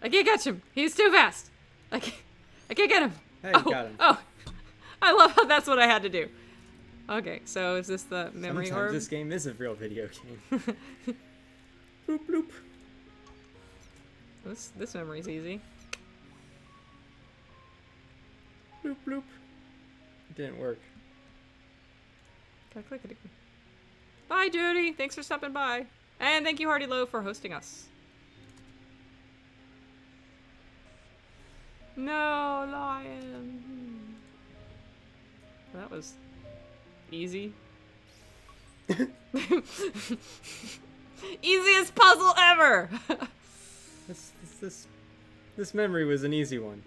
Speaker 1: I can't catch him. He's too fast. I can't get him.
Speaker 2: Hey,
Speaker 1: oh,
Speaker 2: you got him.
Speaker 1: Oh, I love how that's what I had to do. Okay, so is this the memory
Speaker 2: Sometimes
Speaker 1: orb?
Speaker 2: this game is a real video game. Bloop, bloop.
Speaker 1: This memory's easy.
Speaker 2: Bloop, bloop. It didn't work.
Speaker 1: Gotta click it again. Bye, Judy. Thanks for stopping by. And thank you, Hardy Low, for hosting us. No, lion. That was easy. Easiest puzzle ever!
Speaker 2: This memory was an easy one.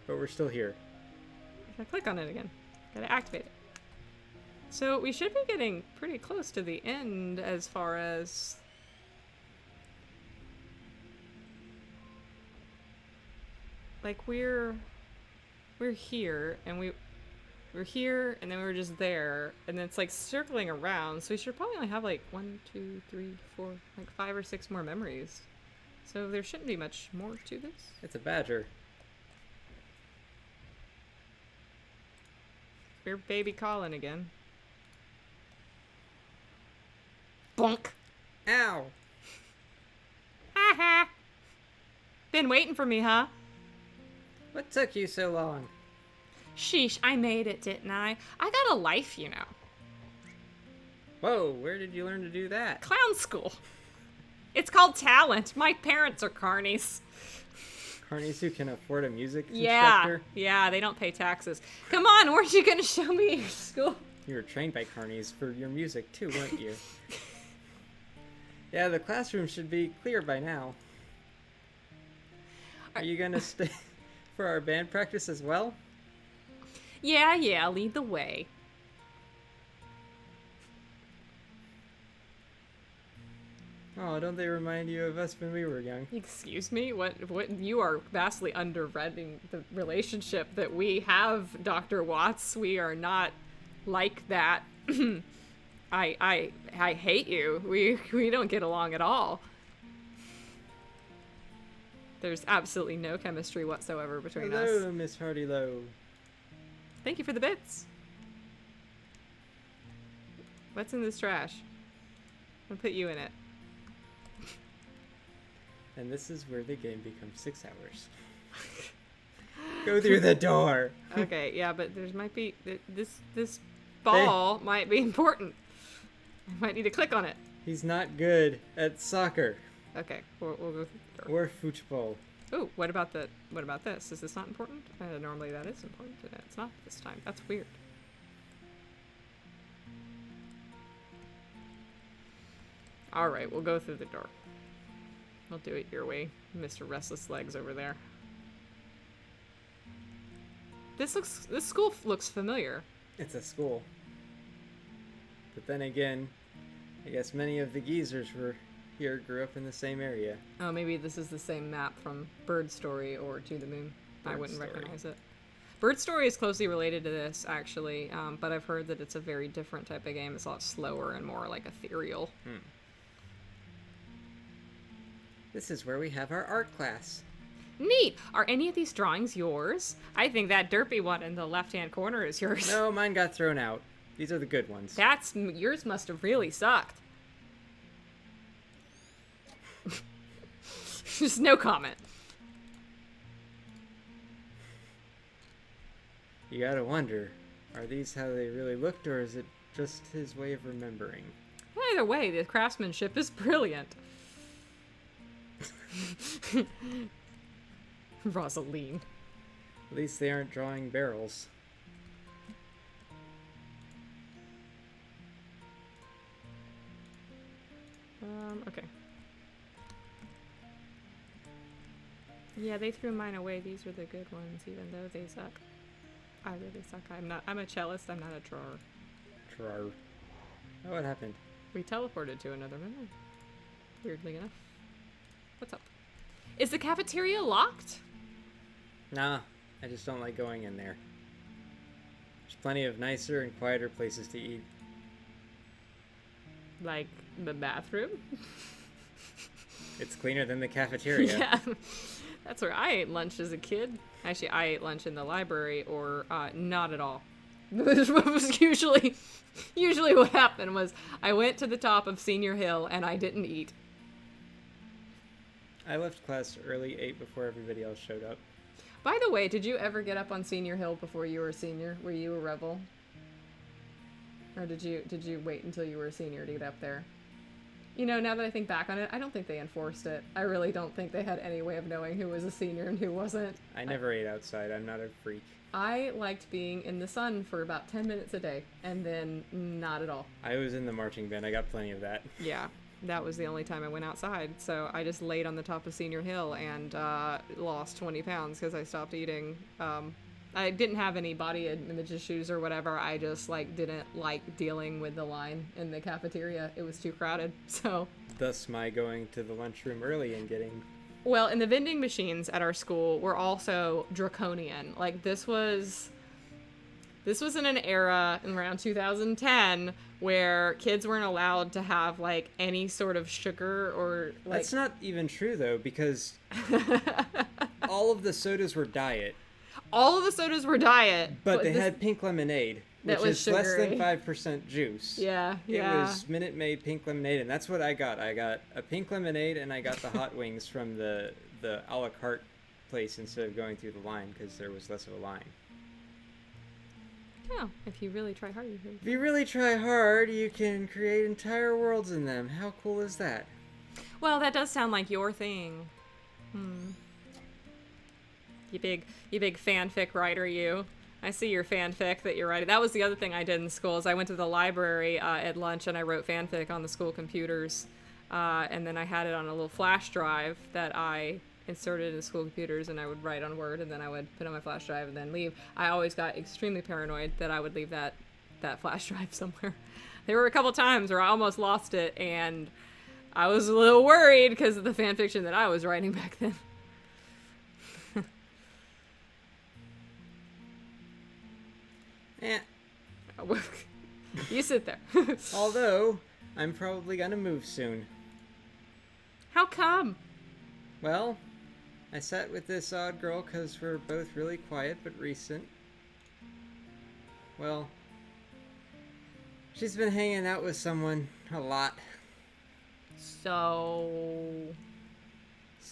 Speaker 2: But we're still here.
Speaker 1: Gotta click on it again. Gotta activate it. So we should be getting pretty close to the end as far as... Like we're here and we're here and then we're just there and then it's like circling around, so we should probably only have like 1, 2, 3, 4, like 5 or 6 more memories. So there shouldn't be much more to this.
Speaker 2: It's a badger.
Speaker 1: We're baby Colin again. Bonk.
Speaker 2: Ow!
Speaker 1: Ha ha! Been waiting for me, huh?
Speaker 2: What took you so long?
Speaker 1: Sheesh, I made it, didn't I? I got a life, you know.
Speaker 2: Whoa, where did you learn to do that?
Speaker 1: Clown school. It's called talent. My parents are carnies.
Speaker 2: Carnies who can afford a music
Speaker 1: Yeah.
Speaker 2: instructor?
Speaker 1: Yeah, they don't pay taxes. Come on, weren't you going to show me your school?
Speaker 2: You were trained by carnies for your music too, weren't you? Yeah, the classroom should be clear by now. Are you gonna stay for our band practice as well?
Speaker 1: Yeah, lead the way.
Speaker 2: Oh, don't they remind you of us when we were young?
Speaker 1: Excuse me? What you are vastly underreading the relationship that we have, Dr. Watts. We are not like that. I hate you. We don't get along at all. There's absolutely no chemistry whatsoever between us.
Speaker 2: Hello, Miss Hardylow.
Speaker 1: Thank you for the bits. What's in this trash? I'll put you in it.
Speaker 2: And this is where the game becomes 6 hours. Go through the door.
Speaker 1: Okay, yeah, but there's might be this ball might be important. I might need to click on it.
Speaker 2: He's not good at soccer
Speaker 1: Okay, we'll go through the door.
Speaker 2: or football.
Speaker 1: Ooh, what about this? Is this not important? Normally that is important. It's not this time. That's weird. All right, we'll go through the door. We'll do it your way, Mr. Restless Legs over there. This school looks familiar.
Speaker 2: It's a school. But then again, I guess many of the geezers here grew up in the same area.
Speaker 1: Oh, maybe this is the same map from Bird Story or To the Moon. I wouldn't recognize it. Bird Story is closely related to this, actually, but I've heard that it's a very different type of game. It's a lot slower and more like ethereal.
Speaker 2: This is where we have our art class.
Speaker 1: Neat! Are any of these drawings yours? I think that derpy one in the left-hand corner is yours.
Speaker 2: No, mine got thrown out. These are the good ones.
Speaker 1: Yours must have really sucked. Just no comment.
Speaker 2: You gotta wonder, are these how they really looked, or is it just his way of remembering?
Speaker 1: Either way, the craftsmanship is brilliant. Rosaline.
Speaker 2: At least they aren't drawing barrels.
Speaker 1: Okay. Yeah, they threw mine away. These are the good ones, even though they suck. I really suck. I'm a cellist, I'm not a drawer.
Speaker 2: Oh, what happened?
Speaker 1: We teleported to another memory. Weirdly enough. What's up? Is the cafeteria locked?
Speaker 2: Nah, I just don't like going in there. There's plenty of nicer and quieter places to eat.
Speaker 1: Like the bathroom?
Speaker 2: It's cleaner than the cafeteria.
Speaker 1: Yeah. That's where I ate lunch as a kid. Actually, I ate lunch in the library or not at all. This was usually what happened was I went to the top of Senior Hill and I didn't eat.
Speaker 2: I left class early, ate before everybody else showed up.
Speaker 1: By the way, did you ever get up on Senior Hill before you were a senior? Were you a rebel? Or did you wait until you were a senior to get up there? You know, now that I think back on it, I don't think they enforced it. I really don't think they had any way of knowing who was a senior and who wasn't.
Speaker 2: I never ate outside. I'm not a freak.
Speaker 1: I liked being in the sun for about 10 minutes a day, and then not at all.
Speaker 2: I was in the marching band. I got plenty of that.
Speaker 1: Yeah, that was the only time I went outside. So I just laid on the top of Senior Hill and lost 20 pounds because I stopped eating. I didn't have any body image issues or whatever. I just didn't like dealing with the line in the cafeteria. It was too crowded. So
Speaker 2: Thus my going to the lunchroom early and getting...
Speaker 1: Well, and the vending machines at our school were also draconian. Like this was in an era in around 2010 where kids weren't allowed to have like any sort of sugar or like...
Speaker 2: That's not even true though, because all of the sodas were diet.
Speaker 1: All of the sodas were diet.
Speaker 2: But they had pink lemonade, which is
Speaker 1: sugary.
Speaker 2: less than 5% juice.
Speaker 1: Yeah.
Speaker 2: It was Minute Maid pink lemonade, and that's what I got. I got a pink lemonade, and I got the hot wings from the a la carte place instead of going through the line, because there was less of a line.
Speaker 1: Yeah, if you really try hard, you can.
Speaker 2: If you really try hard, you can create entire worlds in them. How cool is that?
Speaker 1: Well, that does sound like your thing. You big fanfic writer, you. I see your fanfic that you're writing. That was the other thing I did in school is I went to the library at lunch and I wrote fanfic on the school computers. And then I had it on a little flash drive that I inserted in school computers, and I would write on Word, and then I would put on my flash drive and then leave. I always got extremely paranoid that I would leave that flash drive somewhere. There were a couple times where I almost lost it, and I was a little worried because of the fan fiction that I was writing back then.
Speaker 2: Eh.
Speaker 1: You sit there.
Speaker 2: Although, I'm probably gonna move soon.
Speaker 1: How come?
Speaker 2: Well, I sat with this odd girl because we're both really quiet but recent. Well, she's been hanging out with someone a lot.
Speaker 1: So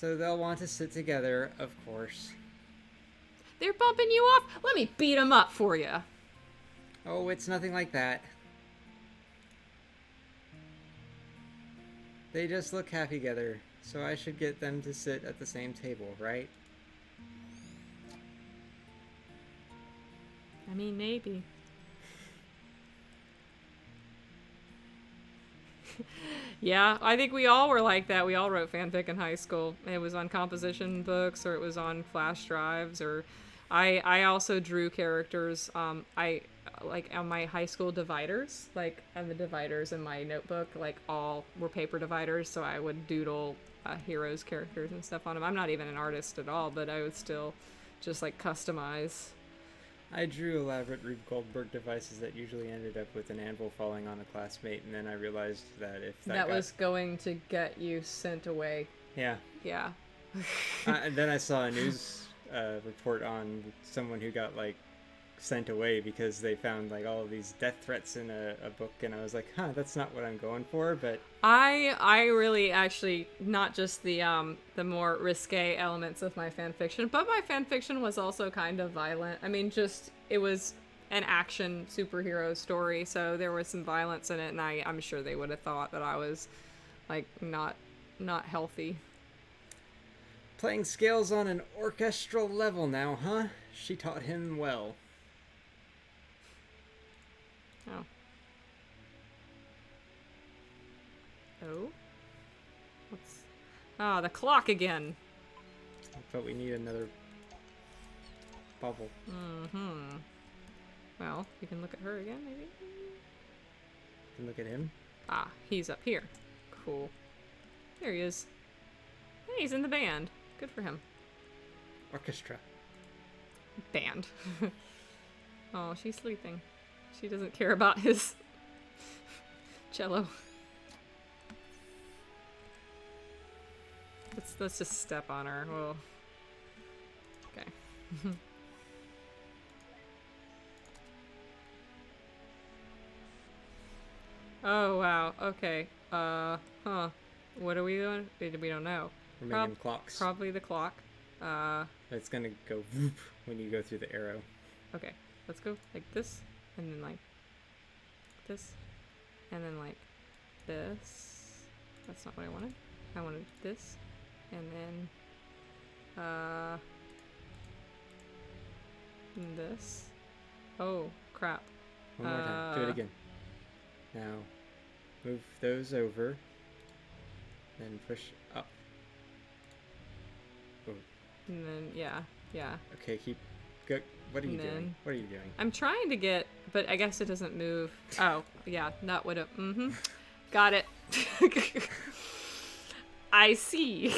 Speaker 2: they'll want to sit together, of course.
Speaker 1: They're bumping you off? Let me beat them up for you.
Speaker 2: Oh, it's nothing like that. They just look happy together, so I should get them to sit at the same table, right?
Speaker 1: I mean, maybe. Yeah, I think we all were like that. We all wrote fanfic in high school. It was on composition books, or it was on flash drives, or I also drew characters. I like on my high school dividers, like on the dividers in my notebook, like all were paper dividers, so I would doodle heroes, characters, and stuff on them. I'm not even an artist at all, but I would still just like customize.
Speaker 2: I drew elaborate Rube Goldberg devices that usually ended up with an anvil falling on a classmate, and then I realized that if that
Speaker 1: was going to get you sent away.
Speaker 2: Yeah.
Speaker 1: Yeah.
Speaker 2: And then I saw a news report on someone who got like sent away because they found like all of these death threats in a book, and I was like, that's not what I'm going for. But
Speaker 1: I really actually, not just the more risque elements of my fan fiction, but my fan fiction was also kind of violent. I mean, just it was an action superhero story, so there was some violence in it, and I'm sure they would have thought that I was like not healthy.
Speaker 2: Playing scales on an orchestral level now, huh? She taught him well.
Speaker 1: Oh. Oh? What's... Ah, the clock again.
Speaker 2: But we need another bubble.
Speaker 1: Mm-hmm. Well, you can look at her again, maybe?
Speaker 2: You can look at him.
Speaker 1: Ah, he's up here. Cool. There he is. Hey, he's in the band. Good for him.
Speaker 2: Orchestra.
Speaker 1: Band. Oh, she's sleeping. She doesn't care about his cello. Let's just step on her. Whoa. Okay. Oh wow. Okay. Huh. What are we doing? We don't know.
Speaker 2: We're making clocks.
Speaker 1: Probably the clock.
Speaker 2: It's gonna go whoop when you go through the arrow.
Speaker 1: Okay. Let's go like this, and then like this, and then like this. That's not what I wanted. I wanted this, and then this. Oh crap.
Speaker 2: One more time. Do it again. Now, move those over. Then push up. Oh.
Speaker 1: And then yeah.
Speaker 2: Okay, keep. Go. What are you
Speaker 1: And then-
Speaker 2: doing? What are you doing?
Speaker 1: I'm trying to get, but I guess it doesn't move. Oh yeah, that would have. Got it. I see.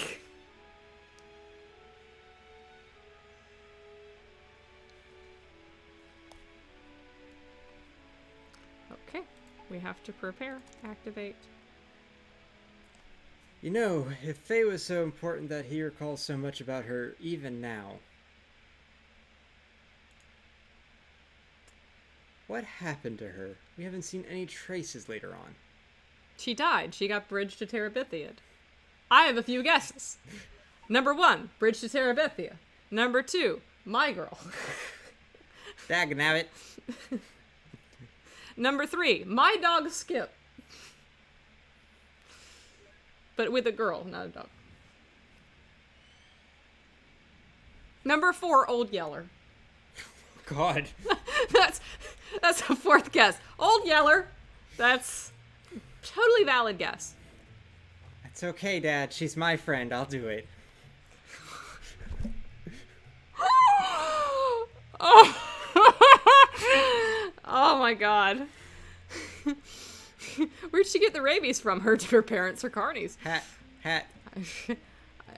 Speaker 1: Okay, we have to prepare. Activate.
Speaker 2: You know, if Faye was so important that he recalls so much about her even now, what happened to her? We haven't seen any traces later on.
Speaker 1: She died. She got bridged to Terabithia. I have a few guesses. Number 1, bridge to Terabithia. Number 2, my girl.
Speaker 2: Dagnabbit.
Speaker 1: Number 3, my dog Skip. but with a girl, not a dog. Number 4, Old Yeller.
Speaker 2: God.
Speaker 1: That's a 4th guess. Old Yeller. That's totally valid guess.
Speaker 2: It's okay, Dad. She's my friend. I'll do it.
Speaker 1: Oh. Oh my god. Where'd she get the rabies from? Her parents are carnies.
Speaker 2: Hat.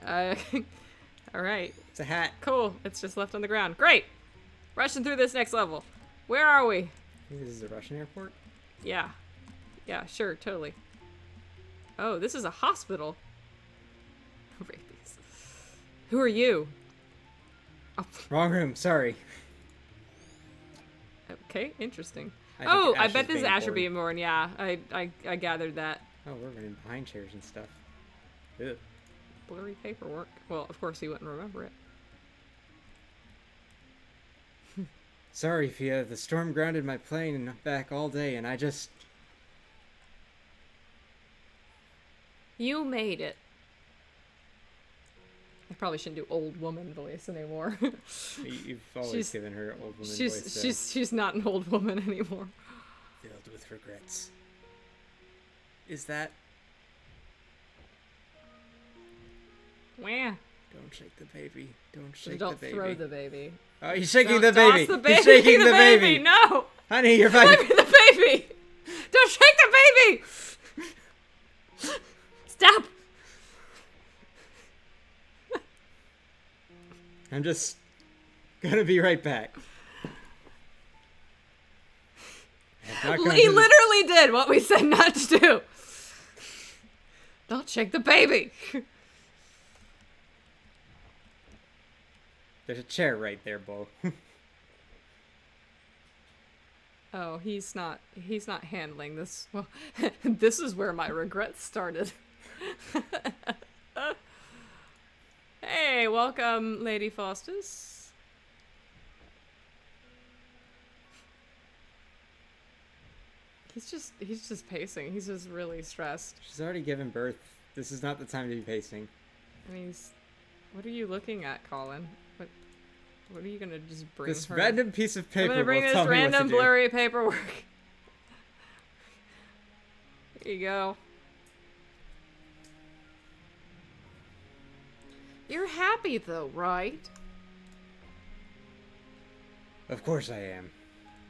Speaker 1: All right.
Speaker 2: It's a hat.
Speaker 1: Cool. It's just left on the ground. Great. Rushing through this next level. Where are we?
Speaker 2: This is a Russian airport?
Speaker 1: Yeah. Yeah, sure, totally. Oh, this is a hospital. Rabies. Who are you? Oh.
Speaker 2: Wrong room. Sorry.
Speaker 1: Okay, interesting.
Speaker 2: I
Speaker 1: bet this is Asher being born. Yeah, I gathered that.
Speaker 2: Oh, we're running behind chairs and stuff. Ugh.
Speaker 1: Blurry paperwork. Well, of course he wouldn't remember it.
Speaker 2: Sorry, Fia. The storm grounded my plane and back all day, and I just...
Speaker 1: You made it. I probably shouldn't do old woman voice anymore.
Speaker 2: You've always given her old woman voice.
Speaker 1: She's not an old woman anymore.
Speaker 2: Filled with regrets. Is that...
Speaker 1: Wah.
Speaker 2: Don't shake the baby. Don't shake
Speaker 1: Don't
Speaker 2: the baby.
Speaker 1: throw the baby.
Speaker 2: Oh, he's shaking
Speaker 1: Don't
Speaker 2: the baby.
Speaker 1: toss the baby.
Speaker 2: He's shaking the baby.
Speaker 1: No.
Speaker 2: Honey, you're fine.
Speaker 1: Give me the baby. Don't shake the baby. Stop.
Speaker 2: I'm just gonna be right back.
Speaker 1: He literally did what we said not to do. Don't shake the baby.
Speaker 2: There's a chair right there, Bo.
Speaker 1: Oh, he's not handling this. Well, this is where my regrets started. Hey, welcome, Lady Faustus. He's just pacing. He's just really stressed.
Speaker 2: She's already given birth. This is not the time to be pacing.
Speaker 1: And what are you looking at, Colin? What are you gonna just bring
Speaker 2: This
Speaker 1: her?
Speaker 2: random piece of paper
Speaker 1: I'm gonna bring
Speaker 2: will
Speaker 1: this
Speaker 2: tell me what to
Speaker 1: random
Speaker 2: do.
Speaker 1: blurry paperwork. Here you go. You're happy though, right?
Speaker 2: Of course I am.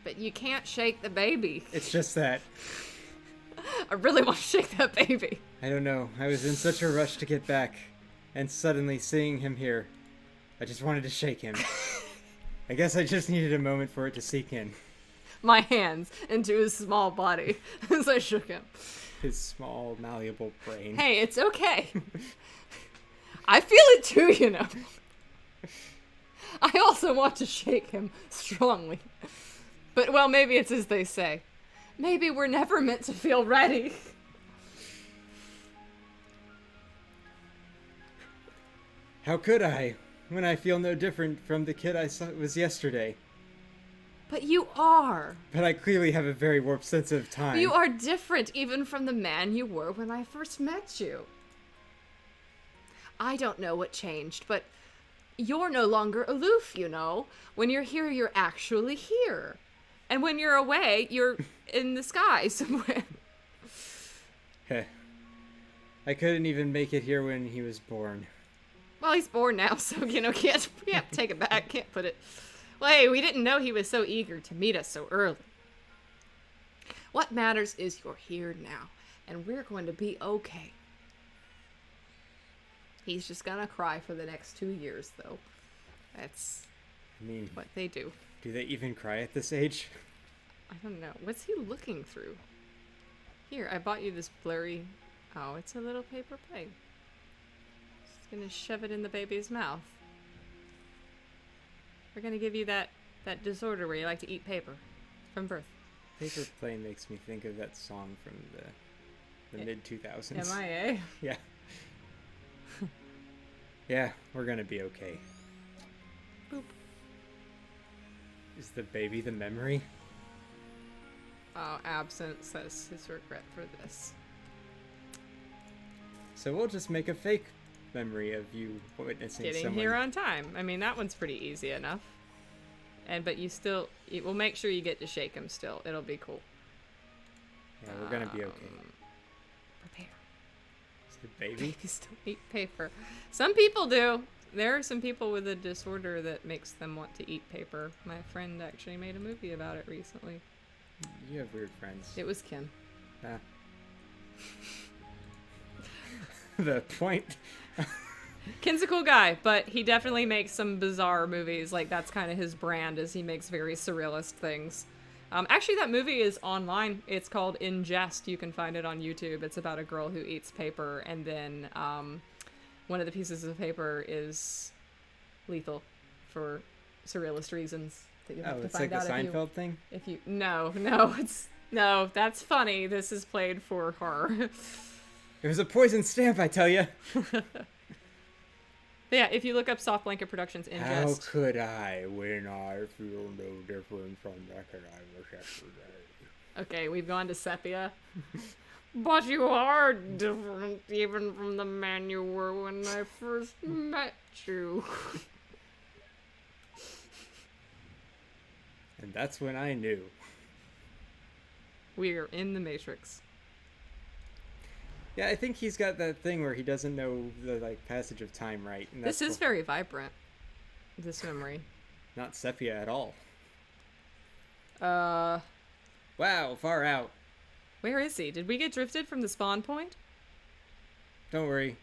Speaker 1: But you can't shake the baby.
Speaker 2: It's just that.
Speaker 1: I really want to shake that baby.
Speaker 2: I don't know. I was in such a rush to get back. And suddenly seeing him here, I just wanted to shake him. I guess I just needed a moment for it to sink in.
Speaker 1: My hands into his small body as I shook him.
Speaker 2: His small, malleable brain.
Speaker 1: Hey, it's okay. I feel it too, you know. I also want to shake him strongly. But, well, maybe it's as they say. Maybe we're never meant to feel ready.
Speaker 2: How could I, when I feel no different from the kid I was yesterday?
Speaker 1: But you are.
Speaker 2: But I clearly have a very warped sense of time.
Speaker 1: You are different even from the man you were when I first met you. I don't know what changed, but you're no longer aloof, you know. When you're here, you're actually here. And when you're away, you're in the sky somewhere.
Speaker 2: Heh. I couldn't even make it here when he was born.
Speaker 1: Well, he's born now, so, you know, can't take it back, can't put it. Well, hey, we didn't know he was so eager to meet us so early. What matters is you're here now, and we're going to be okay. He's just gonna cry for the next 2 years, though. That's what they do.
Speaker 2: Do they even cry at this age?
Speaker 1: I don't know. What's he looking through? Here, I bought you this blurry... Oh, it's a little paper plate. Just gonna shove it in the baby's mouth. We're gonna give you that disorder where you like to eat paper. From birth.
Speaker 2: Paper plane makes me think of that song from the mid-2000s.
Speaker 1: MIA?
Speaker 2: Yeah. Yeah, we're gonna be okay.
Speaker 1: Boop.
Speaker 2: Is the baby the memory?
Speaker 1: Oh, absent says his regret for this.
Speaker 2: So we'll just make a fake memory of you witnessing
Speaker 1: Getting
Speaker 2: someone.
Speaker 1: here on time. I mean, that one's pretty easy enough. But we'll make sure you get to shake him still. It'll be cool.
Speaker 2: Yeah, we're gonna be okay.
Speaker 1: Prepare.
Speaker 2: Is it baby?
Speaker 1: Babies don't eat paper. Some people do. There are some people with a disorder that makes them want to eat paper. My friend actually made a movie about it recently.
Speaker 2: You have weird friends.
Speaker 1: It was Kim.
Speaker 2: Ah. The point.
Speaker 1: Ken's a cool guy, but he definitely makes some bizarre movies. Like, that's kind of his brand, is he makes very surrealist things. Actually, that movie is online. It's called In Jest. You can find it on YouTube. It's about a girl who eats paper, and then one of the pieces of paper is lethal for surrealist reasons that you have to
Speaker 2: It's
Speaker 1: find
Speaker 2: like
Speaker 1: out
Speaker 2: a Seinfeld thing?
Speaker 1: if you no, that's funny. This is played for horror.
Speaker 2: It was a poison stamp, I tell you.
Speaker 1: But yeah, if you look up Soft Blanket Productions In
Speaker 2: How
Speaker 1: Jest.
Speaker 2: could I when I feel no different from back when I was yesterday?
Speaker 1: Okay, we've gone to Sepia. But you are different even from the man you were when I first met you.
Speaker 2: And that's when I knew.
Speaker 1: We are in the Matrix.
Speaker 2: Yeah, I think he's got that thing where he doesn't know the passage of time right. And
Speaker 1: This is very vibrant, this memory.
Speaker 2: not Sophia at all.
Speaker 1: Where
Speaker 2: Wow, far out.
Speaker 1: is he? Did we get drifted from the spawn point?
Speaker 2: Don't worry,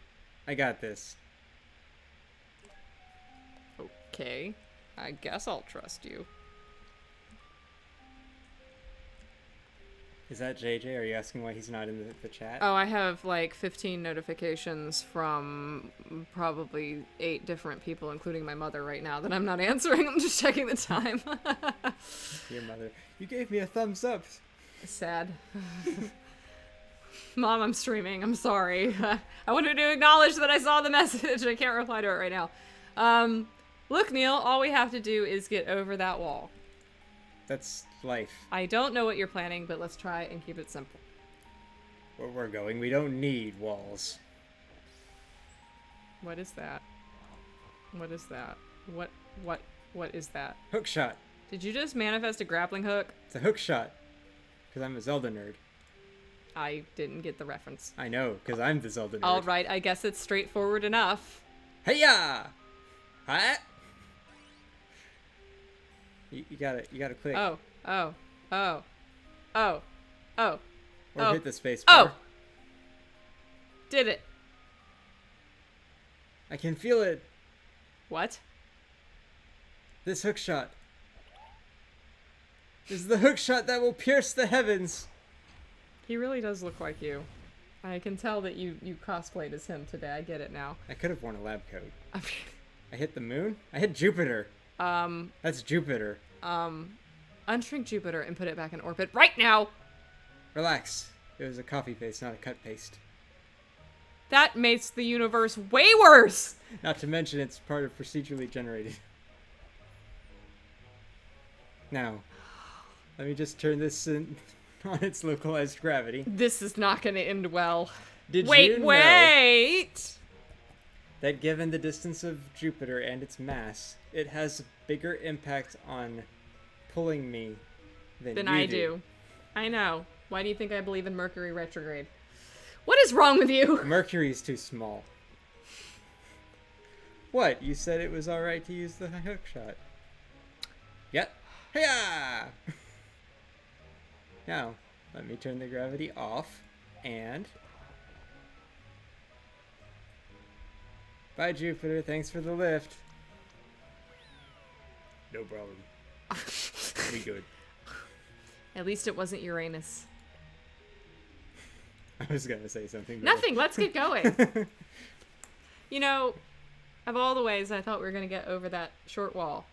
Speaker 2: I got this.
Speaker 1: Okay, I guess I'll trust you.
Speaker 2: Is that JJ? Are you asking why he's not in the chat?
Speaker 1: Oh, I have like 15 notifications from probably 8 different people, including my mother right now, that I'm not answering. I'm just checking the time.
Speaker 2: Dear mother, you gave me a thumbs up.
Speaker 1: Sad. Mom, I'm streaming. I'm sorry. I wanted to acknowledge that I saw the message. I can't reply to it right now. Look, Neil, all we have to do is get over that wall.
Speaker 2: That's life.
Speaker 1: I don't know what you're planning, but let's try and keep it simple.
Speaker 2: Where we're going, we don't need walls.
Speaker 1: What is that? What is that? What is that?
Speaker 2: Hook shot.
Speaker 1: Did you just manifest a grappling hook?
Speaker 2: It's a hook shot. Because I'm a Zelda nerd.
Speaker 1: I didn't get the reference.
Speaker 2: I know, because I'm the Zelda nerd.
Speaker 1: All right, I guess it's straightforward enough.
Speaker 2: Hey-ya! Huh? You gotta click.
Speaker 1: Oh.
Speaker 2: Or
Speaker 1: oh.
Speaker 2: hit the space
Speaker 1: Oh!
Speaker 2: bar.
Speaker 1: Did it.
Speaker 2: I can feel it.
Speaker 1: What?
Speaker 2: This hook shot. This is the hook shot that will pierce the heavens.
Speaker 1: He really does look like you. I can tell that you cosplayed as him today. I get it now.
Speaker 2: I could have worn a lab coat. I hit the moon? I hit Jupiter. That's Jupiter.
Speaker 1: Unshrink Jupiter and put it back in orbit right now!
Speaker 2: Relax. It was a coffee paste, not a cut paste.
Speaker 1: That makes the universe way worse!
Speaker 2: Not to mention it's part of procedurally generated. Now, let me just turn this in on its localized gravity.
Speaker 1: This is not gonna end well.
Speaker 2: Did
Speaker 1: Wait,
Speaker 2: you know
Speaker 1: wait!
Speaker 2: that given the distance of Jupiter and its mass, it has a bigger impact on pulling me than
Speaker 1: I do. I know. Why do you think I believe in Mercury retrograde? What is wrong with you?
Speaker 2: Mercury's too small. What? You said it was alright to use the hook shot. Yep. Hiya! Now, let me turn the gravity off, and... Bye, Jupiter. Thanks for the lift. No problem. We good.
Speaker 1: At least it wasn't Uranus.
Speaker 2: I was gonna say something. But...
Speaker 1: Nothing. Let's get going. You know, of all the ways I thought we were going to get over that short wall,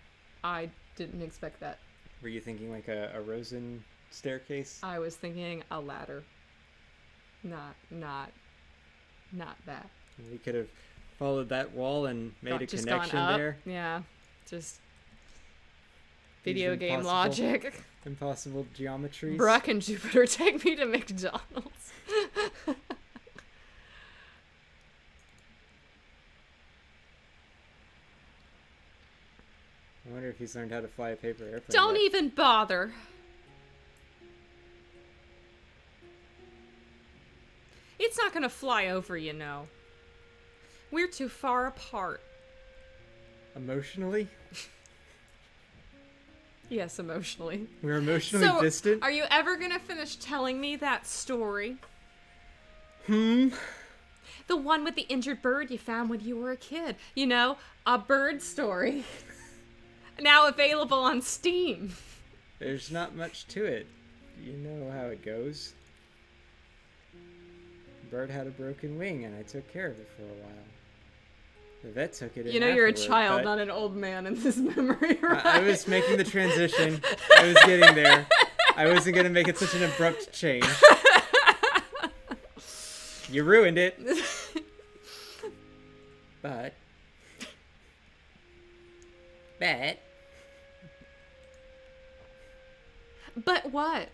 Speaker 1: I didn't expect that.
Speaker 2: Were you thinking like a Rosen staircase?
Speaker 1: I was thinking a ladder. Not that.
Speaker 2: We could have followed that wall and made a
Speaker 1: Just
Speaker 2: connection
Speaker 1: gone up.
Speaker 2: there.
Speaker 1: Yeah. Just
Speaker 2: These
Speaker 1: video game logic.
Speaker 2: Impossible geometries.
Speaker 1: Brock and Jupiter, take me to McDonald's.
Speaker 2: I wonder if he's learned how to fly a paper airplane.
Speaker 1: Don't
Speaker 2: yet.
Speaker 1: even bother. It's not gonna fly over, you know. We're too far apart.
Speaker 2: Emotionally?
Speaker 1: Yes, emotionally.
Speaker 2: We're emotionally distant?
Speaker 1: Are you ever gonna finish telling me that story?
Speaker 2: The
Speaker 1: one with the injured bird you found when you were a kid. You know, a bird story. Now available on Steam.
Speaker 2: There's not much to it. You know how it goes. The bird had a broken wing, and I took care of it for a while. The vet took it in
Speaker 1: You know you're a
Speaker 2: afterward,
Speaker 1: child,
Speaker 2: but
Speaker 1: not an old man in this memory, right?
Speaker 2: I was making the transition. I was getting there. I wasn't going to make it such an abrupt change. You ruined it. But
Speaker 1: But what?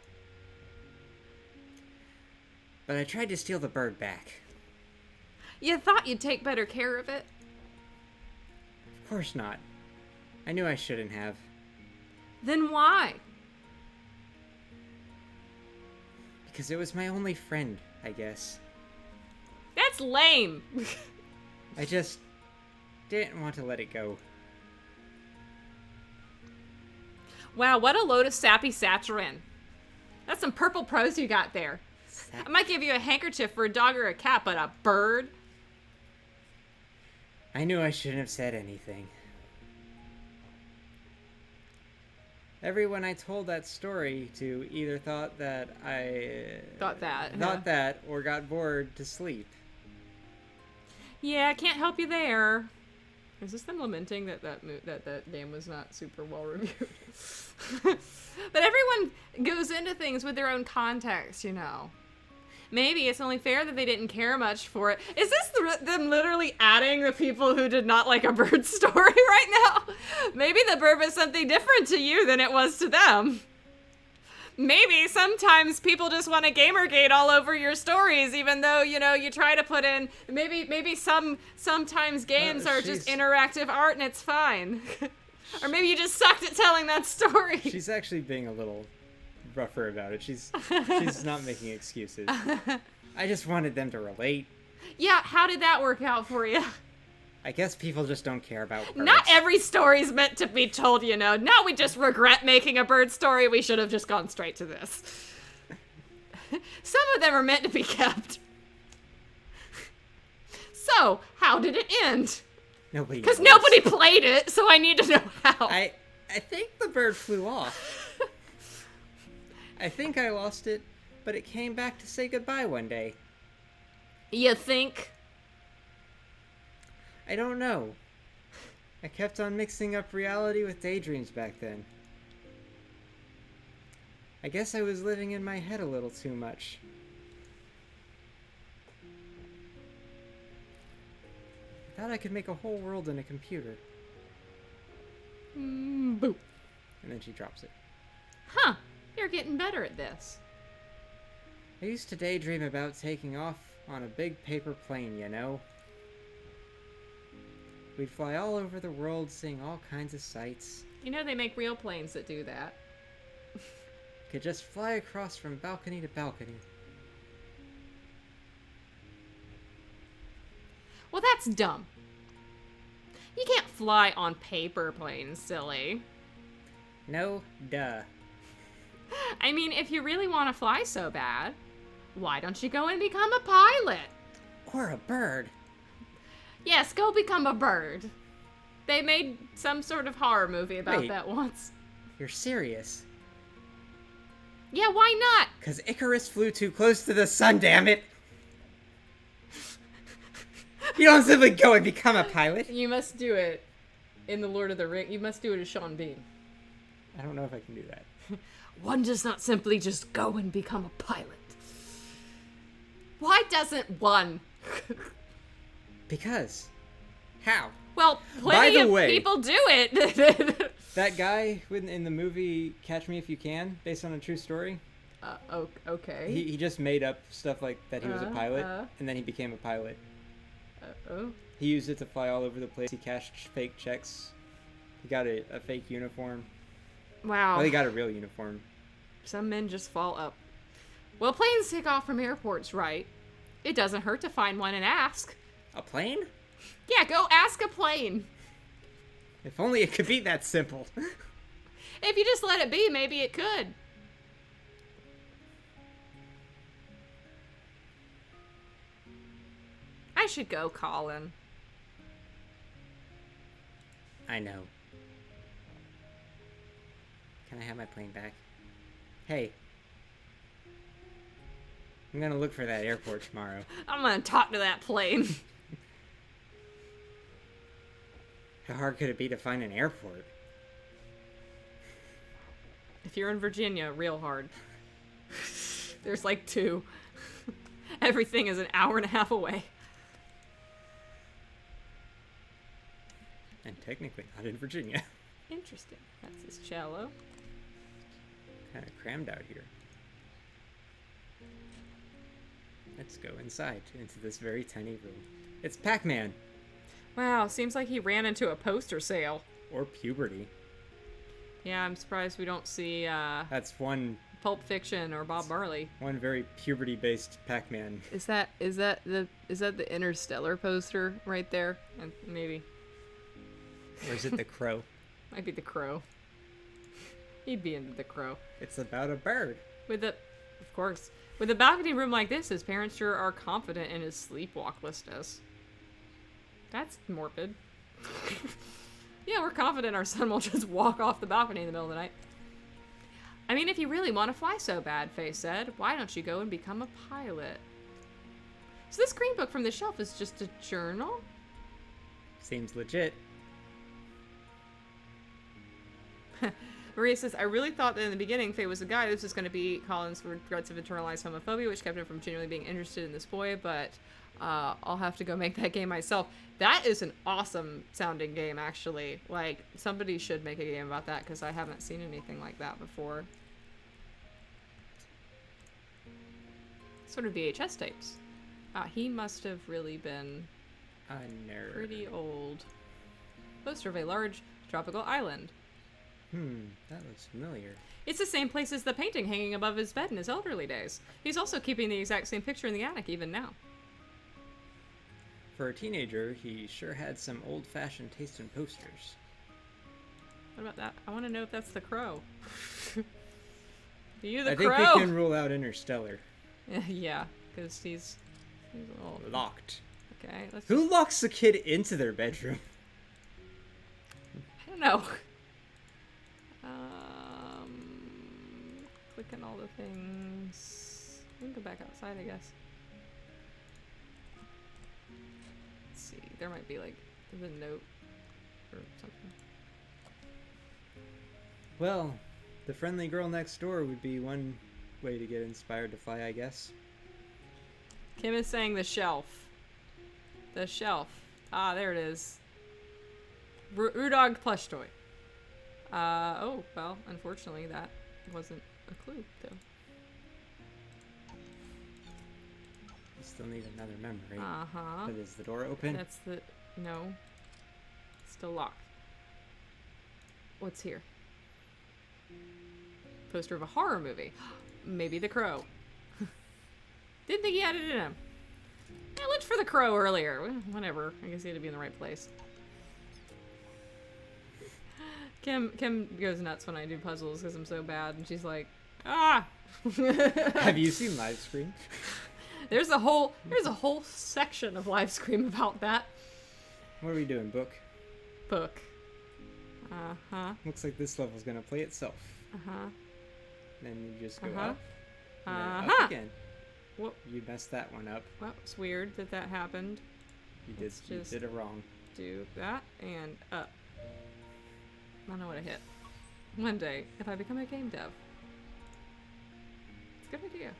Speaker 2: But I tried to steal the bird back.
Speaker 1: You thought you'd take better care of it?
Speaker 2: Of course not. I knew I shouldn't have.
Speaker 1: Then why?
Speaker 2: Because it was my only friend, I guess.
Speaker 1: That's lame.
Speaker 2: I just didn't want to let it go.
Speaker 1: Wow, what a load of sappy saturin. That's some purple prose you got there. I might give you a handkerchief for a dog or a cat, but a bird?
Speaker 2: I knew I shouldn't have said anything. Everyone I told that story to either thought that I...
Speaker 1: Thought
Speaker 2: that, or got bored to sleep.
Speaker 1: Yeah, I can't help you there. Is this them lamenting that game was not super well reviewed? But everyone goes into things with their own context, you know. Maybe it's only fair that they didn't care much for it. Is this them literally adding the people who did not like a bird story right now? Maybe the bird was something different to you than it was to them. Maybe sometimes people just want to Gamergate all over your stories, even though, you know, you try to put in, maybe sometimes games are just interactive art and it's fine. Or maybe you just sucked at telling that story.
Speaker 2: She's actually being a little rougher about it. She's not making excuses. I just wanted them to relate.
Speaker 1: Yeah, how did that work out for you?
Speaker 2: I guess people just don't care about birds.
Speaker 1: Not every story's meant to be told, you know. Now we just regret making a bird story. We should have just gone straight to this. Some of them are meant to be kept. So, how did it end?
Speaker 2: Nobody
Speaker 1: Because
Speaker 2: knows.
Speaker 1: nobody played it, so I need to know how.
Speaker 2: I think the bird flew off. I think I lost it, but it came back to say goodbye one day.
Speaker 1: You think?
Speaker 2: I don't know. I kept on mixing up reality with daydreams back then. I guess I was living in my head a little too much. I thought I could make a whole world in a computer.
Speaker 1: Boo.
Speaker 2: And then she drops it.
Speaker 1: Huh. You're getting better at this.
Speaker 2: I used to daydream about taking off on a big paper plane, you know? We'd fly all over the world, seeing all kinds of sights.
Speaker 1: You know they make real planes that do that.
Speaker 2: Could just fly across from balcony to balcony.
Speaker 1: Well, that's dumb. You can't fly on paper planes, silly.
Speaker 2: No, duh.
Speaker 1: I mean, if you really want to fly so bad, why don't you go and become a pilot?
Speaker 2: Or a bird.
Speaker 1: Yes, go become a bird. They made some sort of horror movie about
Speaker 2: Wait.
Speaker 1: that once.
Speaker 2: You're serious?
Speaker 1: Yeah, why not?
Speaker 2: 'Cause Icarus flew too close to the sun, damn it! You don't simply go and become a pilot.
Speaker 1: You must do it in the Lord of the Rings. You must do it as Sean Bean.
Speaker 2: I don't know if I can do that.
Speaker 1: One does not simply just go and become a pilot. Why doesn't one?
Speaker 2: Because. How?
Speaker 1: Well, plenty
Speaker 2: By the
Speaker 1: of
Speaker 2: way-
Speaker 1: people do it.
Speaker 2: That guy in the movie Catch Me If You Can, based on a true story,
Speaker 1: Okay.
Speaker 2: he just made up stuff like that he was a pilot,
Speaker 1: uh.
Speaker 2: and then he became a pilot.
Speaker 1: Oh.
Speaker 2: He used it to fly all over the place. He cashed fake checks. He got a fake uniform.
Speaker 1: Wow.
Speaker 2: Well, he got a real uniform.
Speaker 1: Some men just fall up. Well, planes take off from airports, right? It doesn't hurt to find one and ask.
Speaker 2: A plane?
Speaker 1: Yeah, go ask a plane.
Speaker 2: If only it could be that simple.
Speaker 1: If you just let it be, maybe it could. I should go, Colin.
Speaker 2: I know. Can I have my plane back? Hey. I'm gonna look for that airport tomorrow.
Speaker 1: I'm gonna talk to that plane.
Speaker 2: How hard could it be to find an airport?
Speaker 1: If you're in Virginia, real hard. There's like 2. Everything is an hour and a half away.
Speaker 2: And technically not in Virginia.
Speaker 1: Interesting. That's his cello.
Speaker 2: Kind of crammed out here. Let's go inside into this very tiny room. It's Pac-Man!
Speaker 1: Wow, seems like he ran into a poster sale.
Speaker 2: Or puberty.
Speaker 1: Yeah, I'm surprised we don't see
Speaker 2: That's one
Speaker 1: Pulp Fiction or Bob Marley.
Speaker 2: one very puberty-based Pac-Man.
Speaker 1: Is that the Interstellar poster right there? And maybe.
Speaker 2: Or is it the Crow?
Speaker 1: Might be the Crow. He'd be into the Crow.
Speaker 2: It's about a bird.
Speaker 1: Of course. With a balcony room like this, his parents sure are confident in his sleepwalklessness. That's morbid. Yeah, we're confident our son will just walk off the balcony in the middle of the night. I mean, if you really want to fly so bad, Faye said, why don't you go and become a pilot? So this green book from the shelf is just a journal?
Speaker 2: Seems legit.
Speaker 1: Maria says, I really thought that in the beginning Faye was a guy. This was going to be Colin's regrets of internalized homophobia, which kept him from genuinely being interested in this boy, but I'll have to go make that game myself. That is an awesome sounding game, actually. Like, somebody should make a game about that, because I haven't seen anything like that before. Sort of VHS tapes. He must have really been
Speaker 2: A nerd.
Speaker 1: pretty old. Poster of a large tropical island.
Speaker 2: That looks familiar.
Speaker 1: It's the same place as the painting hanging above his bed in his elderly days. He's also keeping the exact same picture in the attic even now.
Speaker 2: For a teenager, he sure had some old-fashioned taste in posters.
Speaker 1: What about that? I want to know if that's the Crow. Are you the
Speaker 2: I think
Speaker 1: Crow?
Speaker 2: we can rule out Interstellar.
Speaker 1: Yeah, because he's old.
Speaker 2: Locked.
Speaker 1: Okay, let's
Speaker 2: Who locks the kid into their bedroom?
Speaker 1: I don't know. Clicking all the things. We can go back outside, I guess. Let's see. There might be like a note or something.
Speaker 2: Well, the friendly girl next door would be one way to get inspired to fly, I guess.
Speaker 1: Kim is saying the shelf. The shelf. Ah, there it is. Rudog plush toy. Oh, well, unfortunately that wasn't a clue, though.
Speaker 2: You still need another memory.
Speaker 1: Uh-huh.
Speaker 2: But is the door open?
Speaker 1: That's the... No. It's still locked. What's here? Poster of a horror movie. Maybe The Crow. Didn't think he had it in him. I looked for The Crow earlier. Whatever. I guess he had to be in the right place. Kim goes nuts when I do puzzles because I'm so bad, and she's like, ah!
Speaker 2: Have you seen live screen?
Speaker 1: There's a whole section of live stream about that
Speaker 2: What are we doing, book?
Speaker 1: book. Uh-huh.
Speaker 2: Looks like this level's gonna play itself.
Speaker 1: Uh-huh.
Speaker 2: Then you just go
Speaker 1: Uh-huh.
Speaker 2: up. And then
Speaker 1: Uh-huh.
Speaker 2: up again.
Speaker 1: What?
Speaker 2: You messed that one up.
Speaker 1: Well, it's weird that happened.
Speaker 2: You
Speaker 1: Let's just-
Speaker 2: did it wrong.
Speaker 1: Do that and up. I don't know what I hit. One day, if I become a game dev. It's a good idea.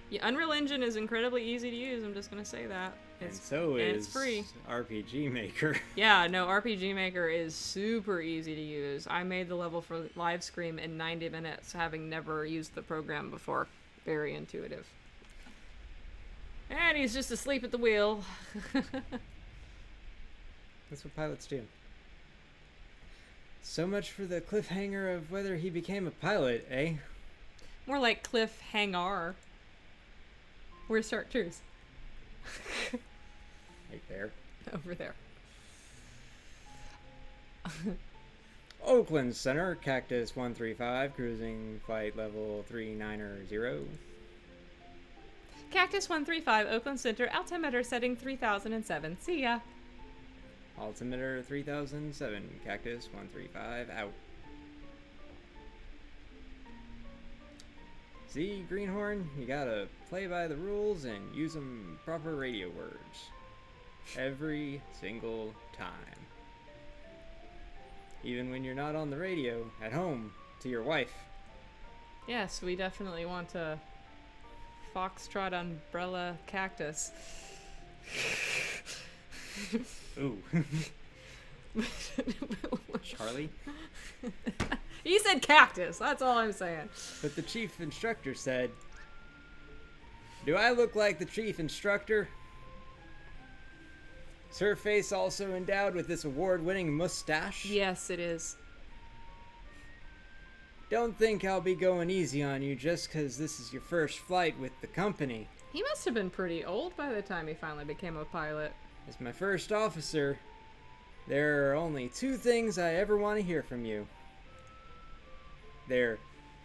Speaker 1: Yeah, Unreal Engine is incredibly easy to use. I'm just gonna say that.
Speaker 2: And so
Speaker 1: and
Speaker 2: is
Speaker 1: it's free.
Speaker 2: RPG Maker.
Speaker 1: Yeah, no, RPG Maker is super easy to use. I made the level for live stream in 90 minutes, having never used the program before. Very intuitive. And he's just asleep at the wheel.
Speaker 2: That's what pilots do. So much for the cliffhanger of whether he became a pilot, eh?
Speaker 1: More like cliffhanger. Where's Chartreuse?
Speaker 2: Right there.
Speaker 1: Over there.
Speaker 2: Oakland Center, Cactus 135, cruising flight level 390.
Speaker 1: Cactus 135, Oakland Center, altimeter setting 3007. See ya.
Speaker 2: Altimeter 3007, Cactus 135, out. See, Greenhorn, you gotta play by the rules and use them proper radio words. Every single time. Even when you're not on the radio, at home, to your wife.
Speaker 1: Yes, we definitely want a foxtrot umbrella cactus.
Speaker 2: Ooh. Charlie?
Speaker 1: You said cactus, that's all I'm saying.
Speaker 2: But the chief instructor said, "Do I look like the chief instructor? Is her face also endowed with this award-winning mustache?"
Speaker 1: Yes, it is.
Speaker 2: "Don't think I'll be going easy on you just because this is your first flight with the company.
Speaker 1: He must have been pretty old by the time he finally became a pilot.
Speaker 2: As my first officer, there are only two things I ever want to hear from you. They're,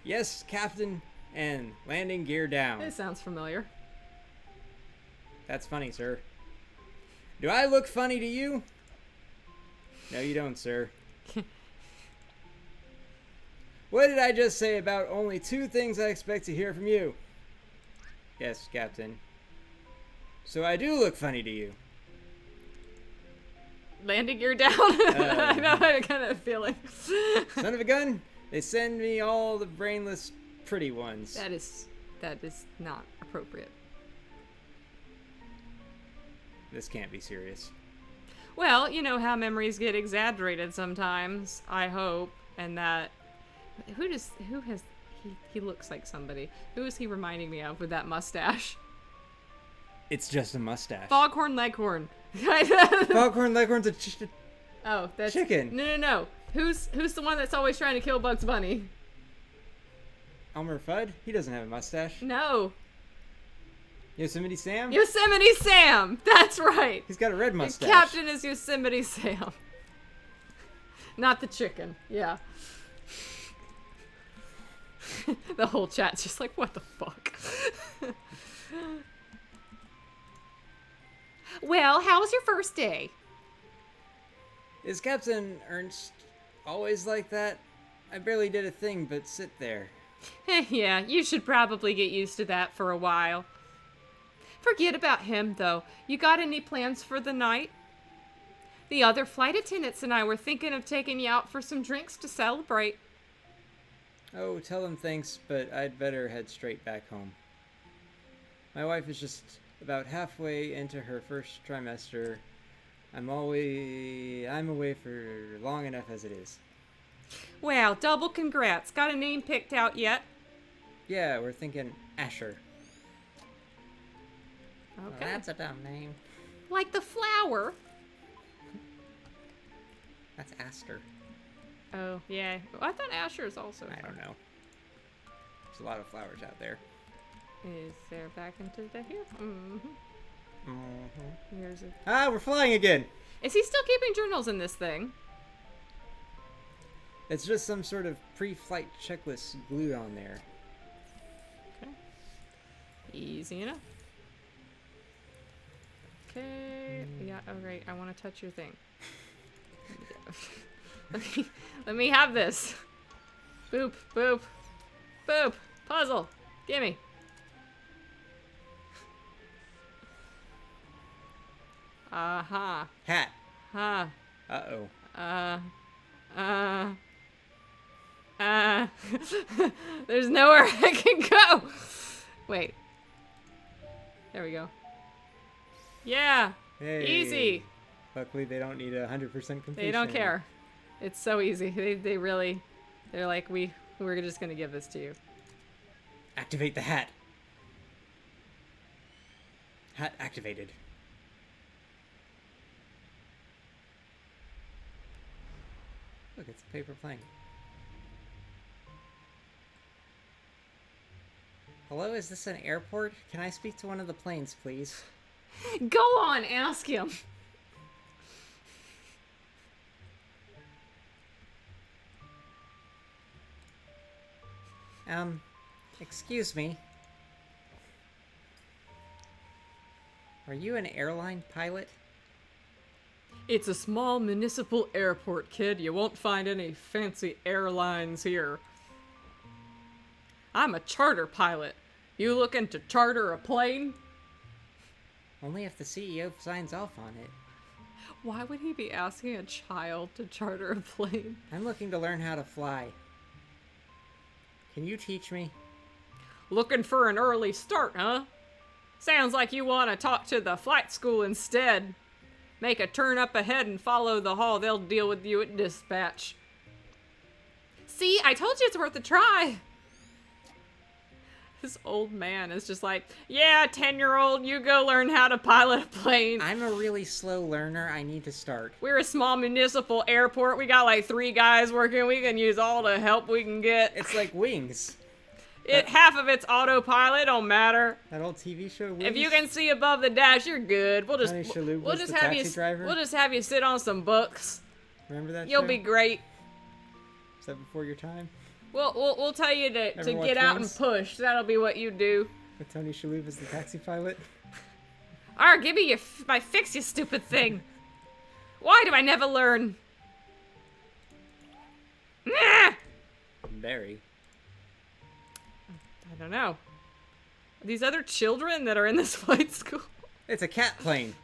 Speaker 2: 'Yes, Captain,' and 'landing gear down.'"
Speaker 1: It sounds familiar.
Speaker 2: "That's funny, sir." "Do I look funny to you?" "No, you don't, sir." "What did I just say about only two things I expect to hear from you?" "Yes, Captain." "So I do look funny to you."
Speaker 1: Landing gear down? I know, I kind of feeling.
Speaker 2: "Son of a gun, they send me all the brainless pretty ones."
Speaker 1: That is not appropriate.
Speaker 2: This can't be serious.
Speaker 1: Well, you know how memories get exaggerated sometimes, I hope, and that he looks like somebody. Who is he reminding me of with that mustache?
Speaker 2: It's just a mustache.
Speaker 1: Foghorn Leghorn.
Speaker 2: Foghorn Leghorn's a
Speaker 1: Oh, that's
Speaker 2: chicken.
Speaker 1: No. Who's the one that's always trying to kill Bugs Bunny?
Speaker 2: Elmer Fudd? He doesn't have a mustache.
Speaker 1: No.
Speaker 2: Yosemite Sam?
Speaker 1: Yosemite Sam! That's right!
Speaker 2: He's got a red mustache.
Speaker 1: The captain is Yosemite Sam. Not the chicken. Yeah. The whole chat's just like, what the fuck? Well, how was your first day?
Speaker 2: Is Captain Ernst always like that? I barely did a thing but sit there.
Speaker 1: Yeah, you should probably get used to that for a while. Forget about him, though. You got any plans for the night? The other flight attendants and I were thinking of taking you out for some drinks to celebrate.
Speaker 2: Oh, tell them thanks, but I'd better head straight back home. My wife is just about halfway into her first trimester. I'm away for long enough as it is.
Speaker 1: Well, double congrats. Got a name picked out yet?
Speaker 2: Yeah, we're thinking Asher.
Speaker 1: Okay.
Speaker 2: Well, that's a dumb name.
Speaker 1: Like the flower.
Speaker 2: That's Aster.
Speaker 1: Oh, yeah. I thought Asher's also.
Speaker 2: I don't know. There's a lot of flowers out there.
Speaker 1: Is there back into the here? Mm-hmm.
Speaker 2: Mm-hmm.
Speaker 1: Here's a...
Speaker 2: Ah, we're flying again!
Speaker 1: Is he still keeping journals in this thing?
Speaker 2: It's just some sort of pre-flight checklist glued on there.
Speaker 1: Okay. Easy enough. Okay. Yeah, alright. I want to touch your thing. Let me have this. Boop, boop, boop. Puzzle. Gimme. Uh-huh.
Speaker 2: Hat.
Speaker 1: Huh.
Speaker 2: Uh-oh.
Speaker 1: There's nowhere I can go. Wait. There we go. Yeah.
Speaker 2: Hey.
Speaker 1: Easy.
Speaker 2: Luckily, they don't need 100% completion.
Speaker 1: They don't care. It's so easy. They're like, we're just gonna give this to you.
Speaker 2: Activate the hat. Hat activated. Look, it's a paper plane. Hello, is this an airport? Can I speak to one of the planes, please?
Speaker 1: Go on, ask him.
Speaker 2: Excuse me. Are you an airline pilot?
Speaker 1: It's a small municipal airport, kid. You won't find any fancy airlines here. I'm a charter pilot. You looking to charter a plane?
Speaker 2: Only if the CEO signs off on it.
Speaker 1: Why would he be asking a child to charter a plane?
Speaker 2: I'm looking to learn how to fly. Can you teach me?
Speaker 1: Looking for an early start, huh? Sounds like you want to talk to the flight school instead. Make a turn up ahead and follow the hall. They'll deal with you at dispatch. See, I told you it's worth a try. This old man is just like, yeah, 10-year-old, you go learn how to pilot a plane.
Speaker 2: I'm a really slow learner. I need to start.
Speaker 1: We're a small municipal airport. We got like 3 guys working. We can use all the help we can get.
Speaker 2: It's like Wings.
Speaker 1: Half of it's autopilot, don't matter.
Speaker 2: That old TV show Wings?
Speaker 1: If you can see above the dash, you're good. We'll just
Speaker 2: have
Speaker 1: you
Speaker 2: driver?
Speaker 1: we'll just have you sit on some books.
Speaker 2: Remember that
Speaker 1: You'll
Speaker 2: show?
Speaker 1: be great.
Speaker 2: Is that before your time?
Speaker 1: We'll tell you to
Speaker 2: Ever watch
Speaker 1: get out and
Speaker 2: Wings?
Speaker 1: push. That'll be what you do.
Speaker 2: With Tony Shalhoub as the taxi pilot?
Speaker 1: Alright, give me my fix, you stupid thing. Why do I never learn? Nah!
Speaker 2: Very.
Speaker 1: I don't know. Are these other children that are in this flight school?
Speaker 2: It's a cat plane.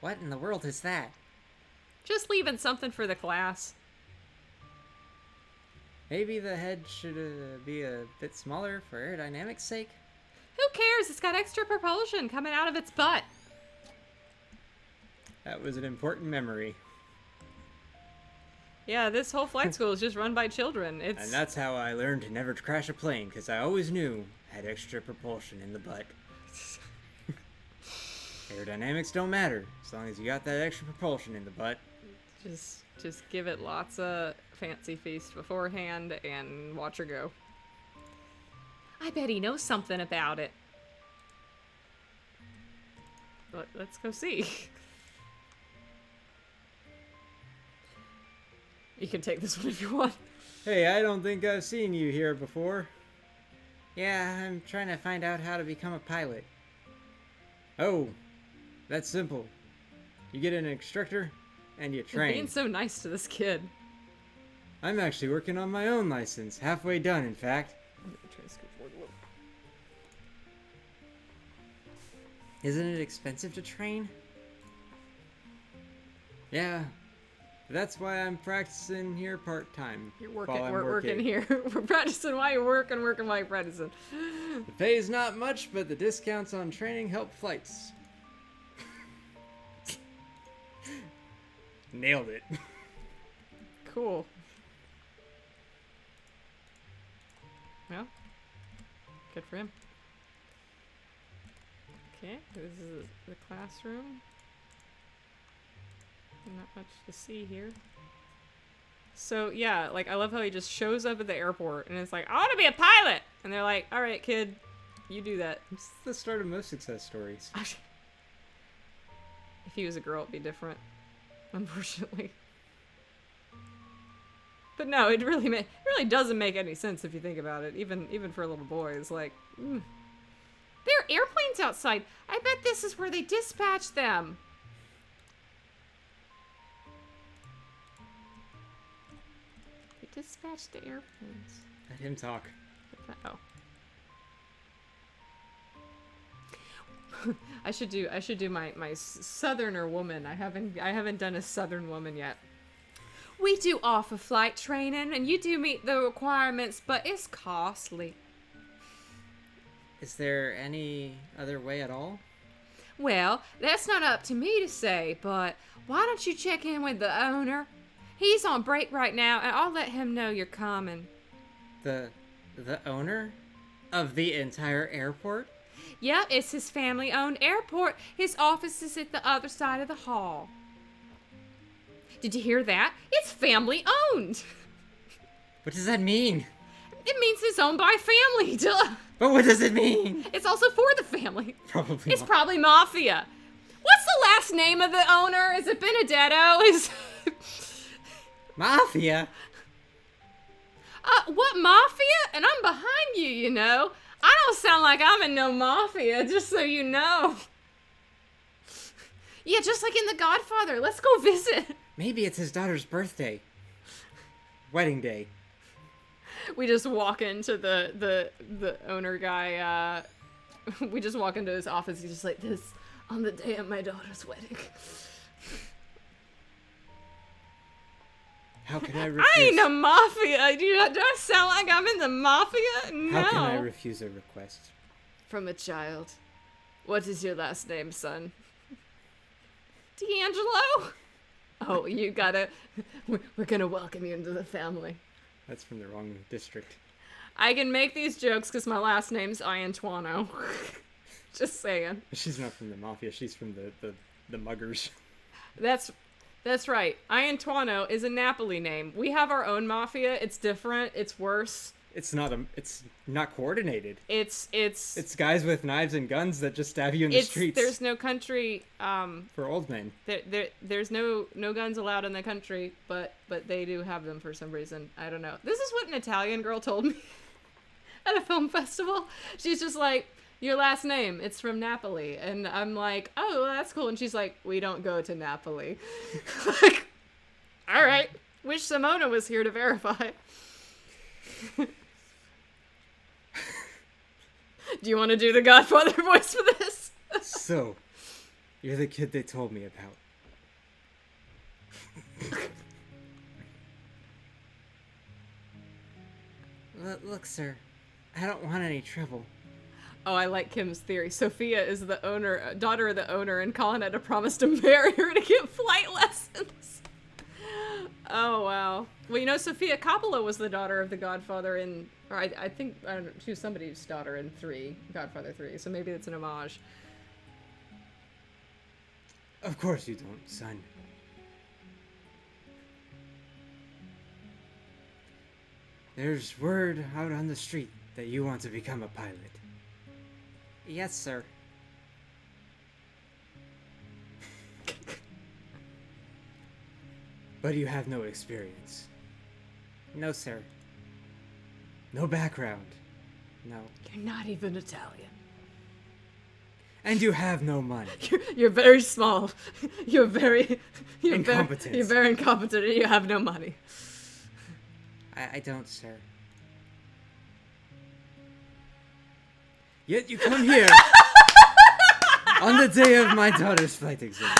Speaker 2: What in the world is that?
Speaker 1: Just leaving something for the class.
Speaker 2: Maybe the head should be a bit smaller for aerodynamics' sake?
Speaker 1: Who cares? It's got extra propulsion coming out of its butt.
Speaker 2: That was an important memory.
Speaker 1: Yeah, this whole flight school is just run by children.
Speaker 2: And that's how I learned to never crash a plane, because I always knew I had extra propulsion in the butt. Aerodynamics don't matter, as long as you got that extra propulsion in the butt.
Speaker 1: Just give it lots of fancy feast beforehand and watch her go. I bet he knows something about it. Let's go see. You can take this one if you want.
Speaker 2: Hey, I don't think I've seen you here before. Yeah, I'm trying to find out how to become a pilot. Oh, that's simple. You get an instructor, and you train.
Speaker 1: You're being so nice to this kid.
Speaker 2: I'm actually working on my own license. Halfway done, in fact.
Speaker 1: I'm gonna try to scoot forward a little.
Speaker 2: Isn't it expensive to train? Yeah. That's why I'm practicing here part-time.
Speaker 1: You're working here. We're practicing while you're working while you're practicing.
Speaker 2: The pay's not much, but the discounts on training help flights. Nailed it.
Speaker 1: Cool. Well, good for him. Okay, this is the classroom. Not much to see here. So yeah, like I love how he just shows up at the airport and it's like, I want to be a pilot, and they're like, all right, kid, you do that.
Speaker 2: It's the start of most success stories.
Speaker 1: If he was a girl, it'd be different, unfortunately. But no, it really doesn't make any sense if you think about it. Even for a little boy, it's like, there are airplanes outside. I bet this is where they dispatch them. They dispatch the airplanes.
Speaker 2: Let him talk.
Speaker 1: Oh. I should do my southerner woman. I haven't done a southern woman yet. We do offer flight training, and you do meet the requirements, but it's costly.
Speaker 2: Is there any other way at all?
Speaker 1: Well, that's not up to me to say, but why don't you check in with the owner? He's on break right now, and I'll let him know you're coming.
Speaker 2: The owner of the entire airport?
Speaker 1: Yeah, it's his family-owned airport. His office is at the other side of the hall. Did you hear that? It's family owned.
Speaker 2: What does that mean?
Speaker 1: It means it's owned by family, duh.
Speaker 2: But what does it mean?
Speaker 1: It's also for the family.
Speaker 2: Probably
Speaker 1: It's
Speaker 2: not.
Speaker 1: probably mafia. What's the last name of the owner? Is it Benedetto?
Speaker 2: Mafia?
Speaker 1: What mafia? And I'm behind you, you know. I don't sound like I'm in no mafia, just so you know. Yeah, just like in The Godfather. Let's go visit.
Speaker 2: Maybe it's his daughter's birthday. Wedding day.
Speaker 1: We just walk into the owner guy, we just walk into his office. He's just like, this on the day of my daughter's wedding.
Speaker 2: How can I refuse?
Speaker 1: I ain't a mafia. Do I sound like I'm in the mafia? No.
Speaker 2: How can I refuse a request?
Speaker 1: From a child. What is your last name, son? D'Angelo? Oh, you gotta... We're gonna welcome you into the family.
Speaker 2: That's from the wrong district.
Speaker 1: I can make these jokes because my last name's Iantuano. Just saying.
Speaker 2: She's not from the mafia. She's from the muggers.
Speaker 1: That's right. Iantuano is a Napoli name. We have our own mafia. It's different. It's worse.
Speaker 2: It's not coordinated.
Speaker 1: It's
Speaker 2: guys with knives and guns that just stab you in the streets.
Speaker 1: There's no country.
Speaker 2: For old men.
Speaker 1: There's no guns allowed in the country, but they do have them for some reason. I don't know. This is what an Italian girl told me at a film festival. She's just like, your last name, it's from Napoli. And I'm like, oh, well, that's cool. And she's like, we don't go to Napoli. Like, all right. Wish Simona was here to verify. Do you want to do the Godfather voice for this?
Speaker 2: So, you're the kid they told me about. Look, sir. I don't want any trouble.
Speaker 1: Oh, I like Kim's theory. Sophia is the daughter of the owner, and Colin had to promise to marry her to get flight lessons. Oh, wow. Well, you know, Sophia Coppola was the daughter of the Godfather I think, I don't know, she was somebody's daughter in Godfather 3, so maybe it's an homage.
Speaker 2: Of course you don't, son. There's word out on the street that you want to become a pilot. Yes, sir. But you have no experience. No, sir. No background. No.
Speaker 1: You're not even Italian.
Speaker 2: And you have no money.
Speaker 1: You're very small. You're
Speaker 2: incompetent.
Speaker 1: You're very incompetent, and you have no money.
Speaker 2: I don't, sir. Yet you come here on the day of my daughter's flight exam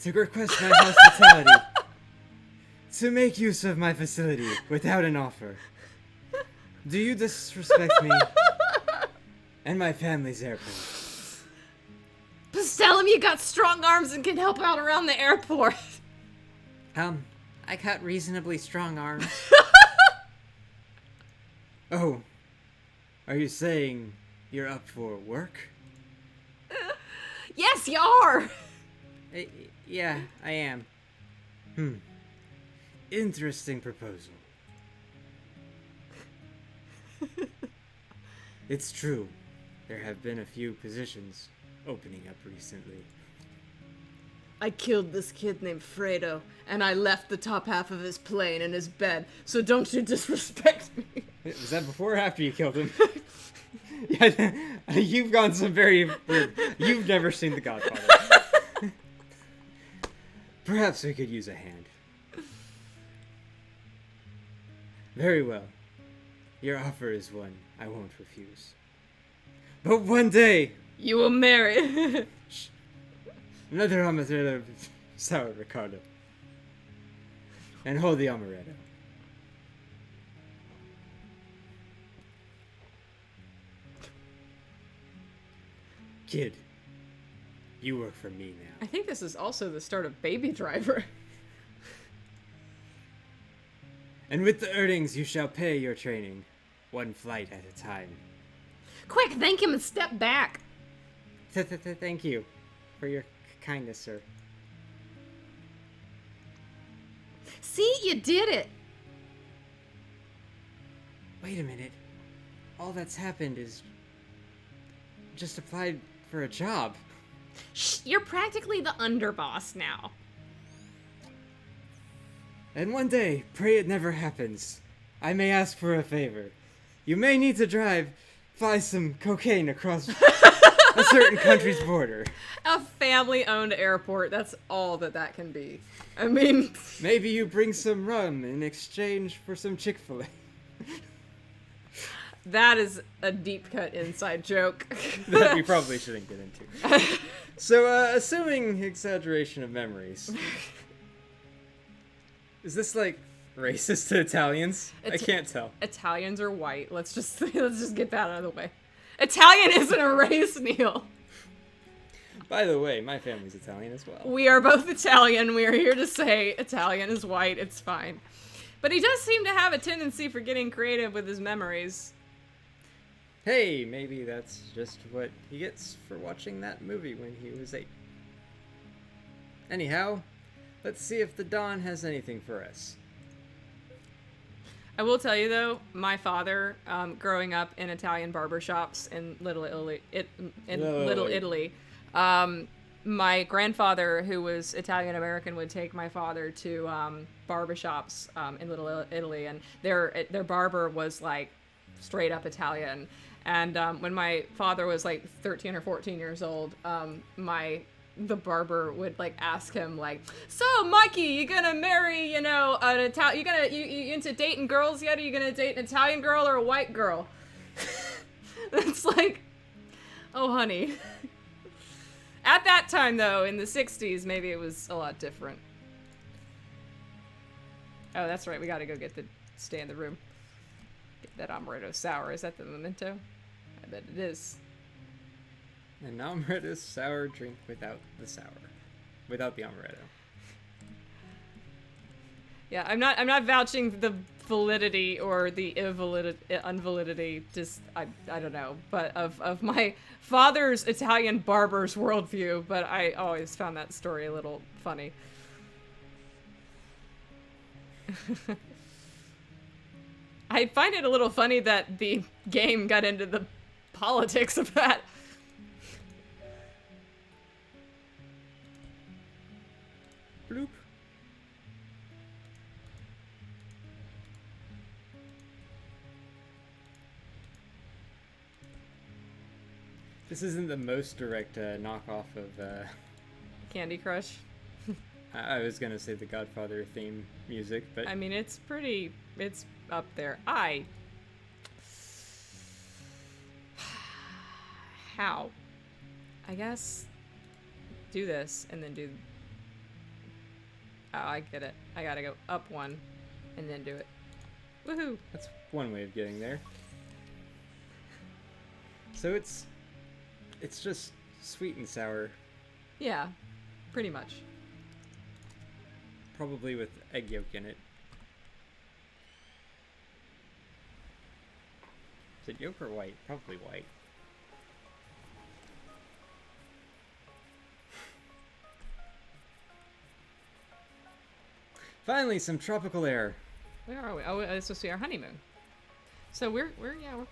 Speaker 2: to request my hospitality, to make use of my facility without an offer. Do you disrespect me and my family's airport?
Speaker 1: Just tell him you got strong arms and can help out around the airport.
Speaker 2: I got reasonably strong arms. Oh, are you saying you're up for work?
Speaker 1: Yes, you are.
Speaker 2: Yeah, I am. Interesting proposal. It's true. There have been a few positions opening up recently.
Speaker 1: I killed this kid named Fredo, and I left the top half of his plane in his bed, so don't you disrespect me.
Speaker 2: Was that before or after you killed him? Yeah, you've gone some very weird... You've never seen The Godfather. Perhaps we could use a hand. Very well. Your offer is one I won't refuse. But one day...
Speaker 1: You will marry.
Speaker 2: Another amaretto sour Ricardo. And hold the amaretto. Kid, you work for me now.
Speaker 1: I think this is also the start of Baby Driver.
Speaker 2: And with the earnings you shall pay your training, one flight at a time.
Speaker 1: Quick, thank him and step back.
Speaker 2: Thank you for your kindness, sir.
Speaker 1: See, you did it.
Speaker 2: Wait a minute. All that's happened is just applied for a job.
Speaker 1: Shh, you're practically the underboss now.
Speaker 2: And one day, pray it never happens, I may ask for a favor. You may need to fly some cocaine across a certain country's border.
Speaker 1: A family-owned airport, that's all that can be. I mean...
Speaker 2: Maybe you bring some rum in exchange for some Chick-fil-A.
Speaker 1: That is a deep-cut inside joke.
Speaker 2: That we probably shouldn't get into. So, assuming exaggeration of memories. Is this, like, racist to Italians? I can't tell.
Speaker 1: Italians are white. Let's just get that out of the way. Italian isn't a race, Neil.
Speaker 2: By the way, my family's Italian as well.
Speaker 1: We are both Italian. We are here to say Italian is white. It's fine. But he does seem to have a tendency for getting creative with his memories.
Speaker 2: Hey, maybe that's just what he gets for watching that movie when he was 8. Anyhow, let's see if the Dawn has anything for us.
Speaker 1: I will tell you though, my father, growing up in Italian barbershops in Little Italy, my grandfather, who was Italian American, would take my father to barbershops in Little Italy, and their barber was like straight up Italian. And when my father was like 13 or 14 years old, the barber would like ask him like, "So Mikey, you gonna marry, an Italian? You into dating girls yet? Are you gonna date an Italian girl or a white girl?" It's like, oh honey. At that time though, in the 60s, maybe it was a lot different. Oh, that's right. We gotta go stay in the room. Get that amaretto sour. Is that the memento? I bet it is.
Speaker 2: An amaretto sour drink without the amaretto.
Speaker 1: Yeah, I'm not vouching the validity or the unvalidity. Just I don't know, but of my father's Italian barber's worldview. But I always found that story a little funny. I find it a little funny that the game got into the politics of that.
Speaker 2: Bloop. This isn't the most direct knockoff of
Speaker 1: Candy Crush.
Speaker 2: I was gonna say the Godfather theme music, but
Speaker 1: I mean, it's up there. How? I guess do this and then do. Oh, I get it. I gotta go up one and then do it. Woohoo!
Speaker 2: That's one way of getting there. So it's just sweet and sour.
Speaker 1: Yeah, pretty much.
Speaker 2: Probably with egg yolk in it. Is it yolk or white? Probably white. Finally, some tropical air.
Speaker 1: Where are we? Oh, it's supposed to be our honeymoon. So we're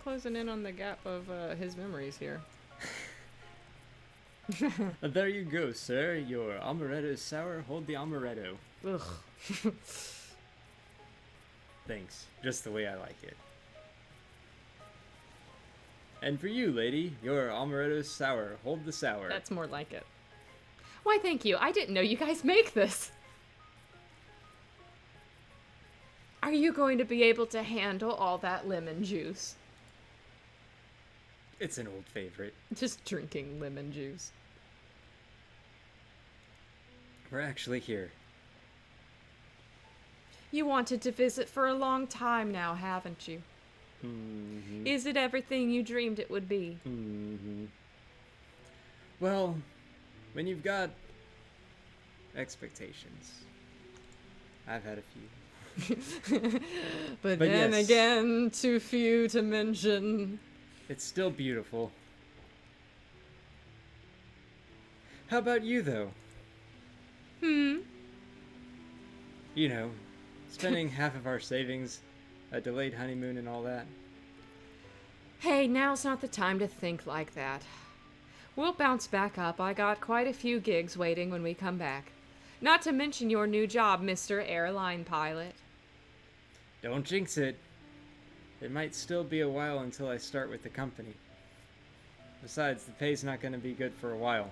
Speaker 1: closing in on the gap of his memories here.
Speaker 2: There you go, sir. Your amaretto is sour. Hold the amaretto.
Speaker 1: Ugh.
Speaker 2: Thanks. Just the way I like it. And for you, lady, your amaretto is sour. Hold the sour.
Speaker 1: That's more like it. Why, thank you. I didn't know you guys make this. Are you going to be able to handle all that lemon juice?
Speaker 2: It's an old favorite.
Speaker 1: Just drinking lemon juice.
Speaker 2: We're actually here.
Speaker 1: You wanted to visit for a long time now, haven't you?
Speaker 2: Mm-hmm.
Speaker 1: Is it everything you dreamed it would be?
Speaker 2: Mm-hmm. Well, when you've got expectations, I've had a few.
Speaker 1: but then
Speaker 2: yes,
Speaker 1: again, too few to mention.
Speaker 2: It's still beautiful. How about you, though?
Speaker 1: Hmm?
Speaker 2: You know, spending half of our savings, a delayed honeymoon and all that.
Speaker 1: Hey, now's not the time to think like that. We'll bounce back up. I got quite a few gigs waiting when we come back. Not to mention your new job, Mr. Airline Pilot.
Speaker 2: Don't jinx it. It might still be a while until I start with the company. Besides, the pay's not going to be good for a while.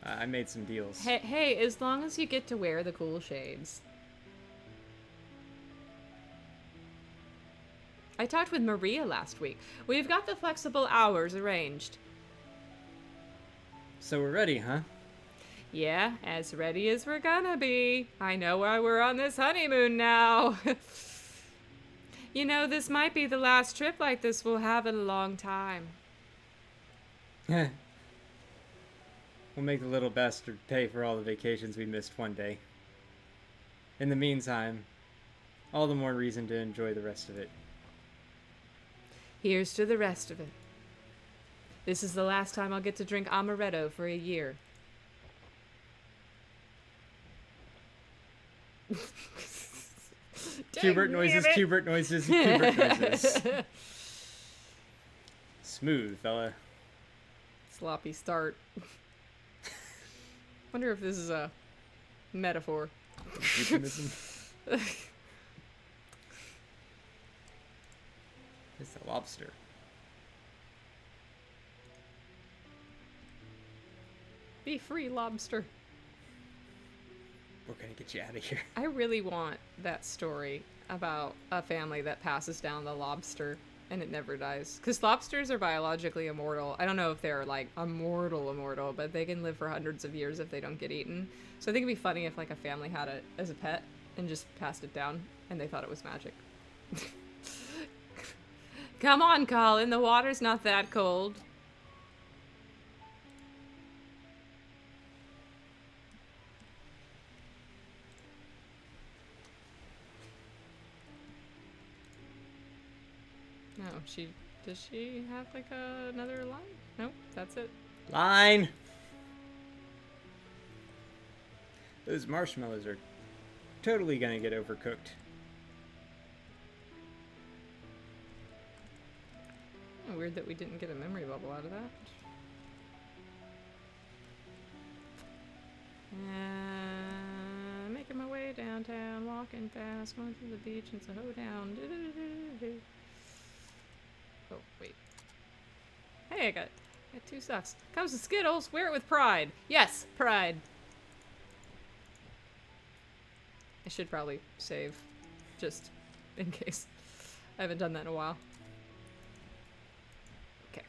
Speaker 2: I made some deals.
Speaker 1: Hey, as long as you get to wear the cool shades. I talked with Maria last week. We've got the flexible hours arranged.
Speaker 2: So we're ready, huh?
Speaker 1: Yeah, as ready as we're gonna be. I know why we're on this honeymoon now. You know, this might be the last trip like this we'll have in a long time.
Speaker 2: We'll make the little bastard pay for all the vacations we missed one day. In the meantime, all the more reason to enjoy the rest of it.
Speaker 1: Here's to the rest of it. This is the last time I'll get to drink amaretto for a year.
Speaker 2: Cubert noises, Cubert noises, Cubert noises. Smooth, fella.
Speaker 1: Sloppy start. Wonder if this is a metaphor.
Speaker 2: Euphemism. It's the lobster.
Speaker 1: Be free, lobster.
Speaker 2: We're gonna get you out of here.
Speaker 1: I really want that story about a family that passes down the lobster and it never dies. Because lobsters are biologically immortal. I don't know if they're like immortal, but they can live for hundreds of years if they don't get eaten. So I think it'd be funny if like a family had it as a pet and just passed it down and they thought it was magic. Come on, Colin, the water's not that cold. No, does she have like another line? Nope, that's it.
Speaker 2: Line! Those marshmallows are totally gonna get overcooked.
Speaker 1: Oh, weird that we didn't get a memory bubble out of that. Making my way downtown, walking fast, going through the beach, and it's a hoedown. Oh, wait. Hey, I got 2 socks. Comes to Skittles, wear it with pride. Yes, pride. I should probably save, just in case. I haven't done that in a while. Okay.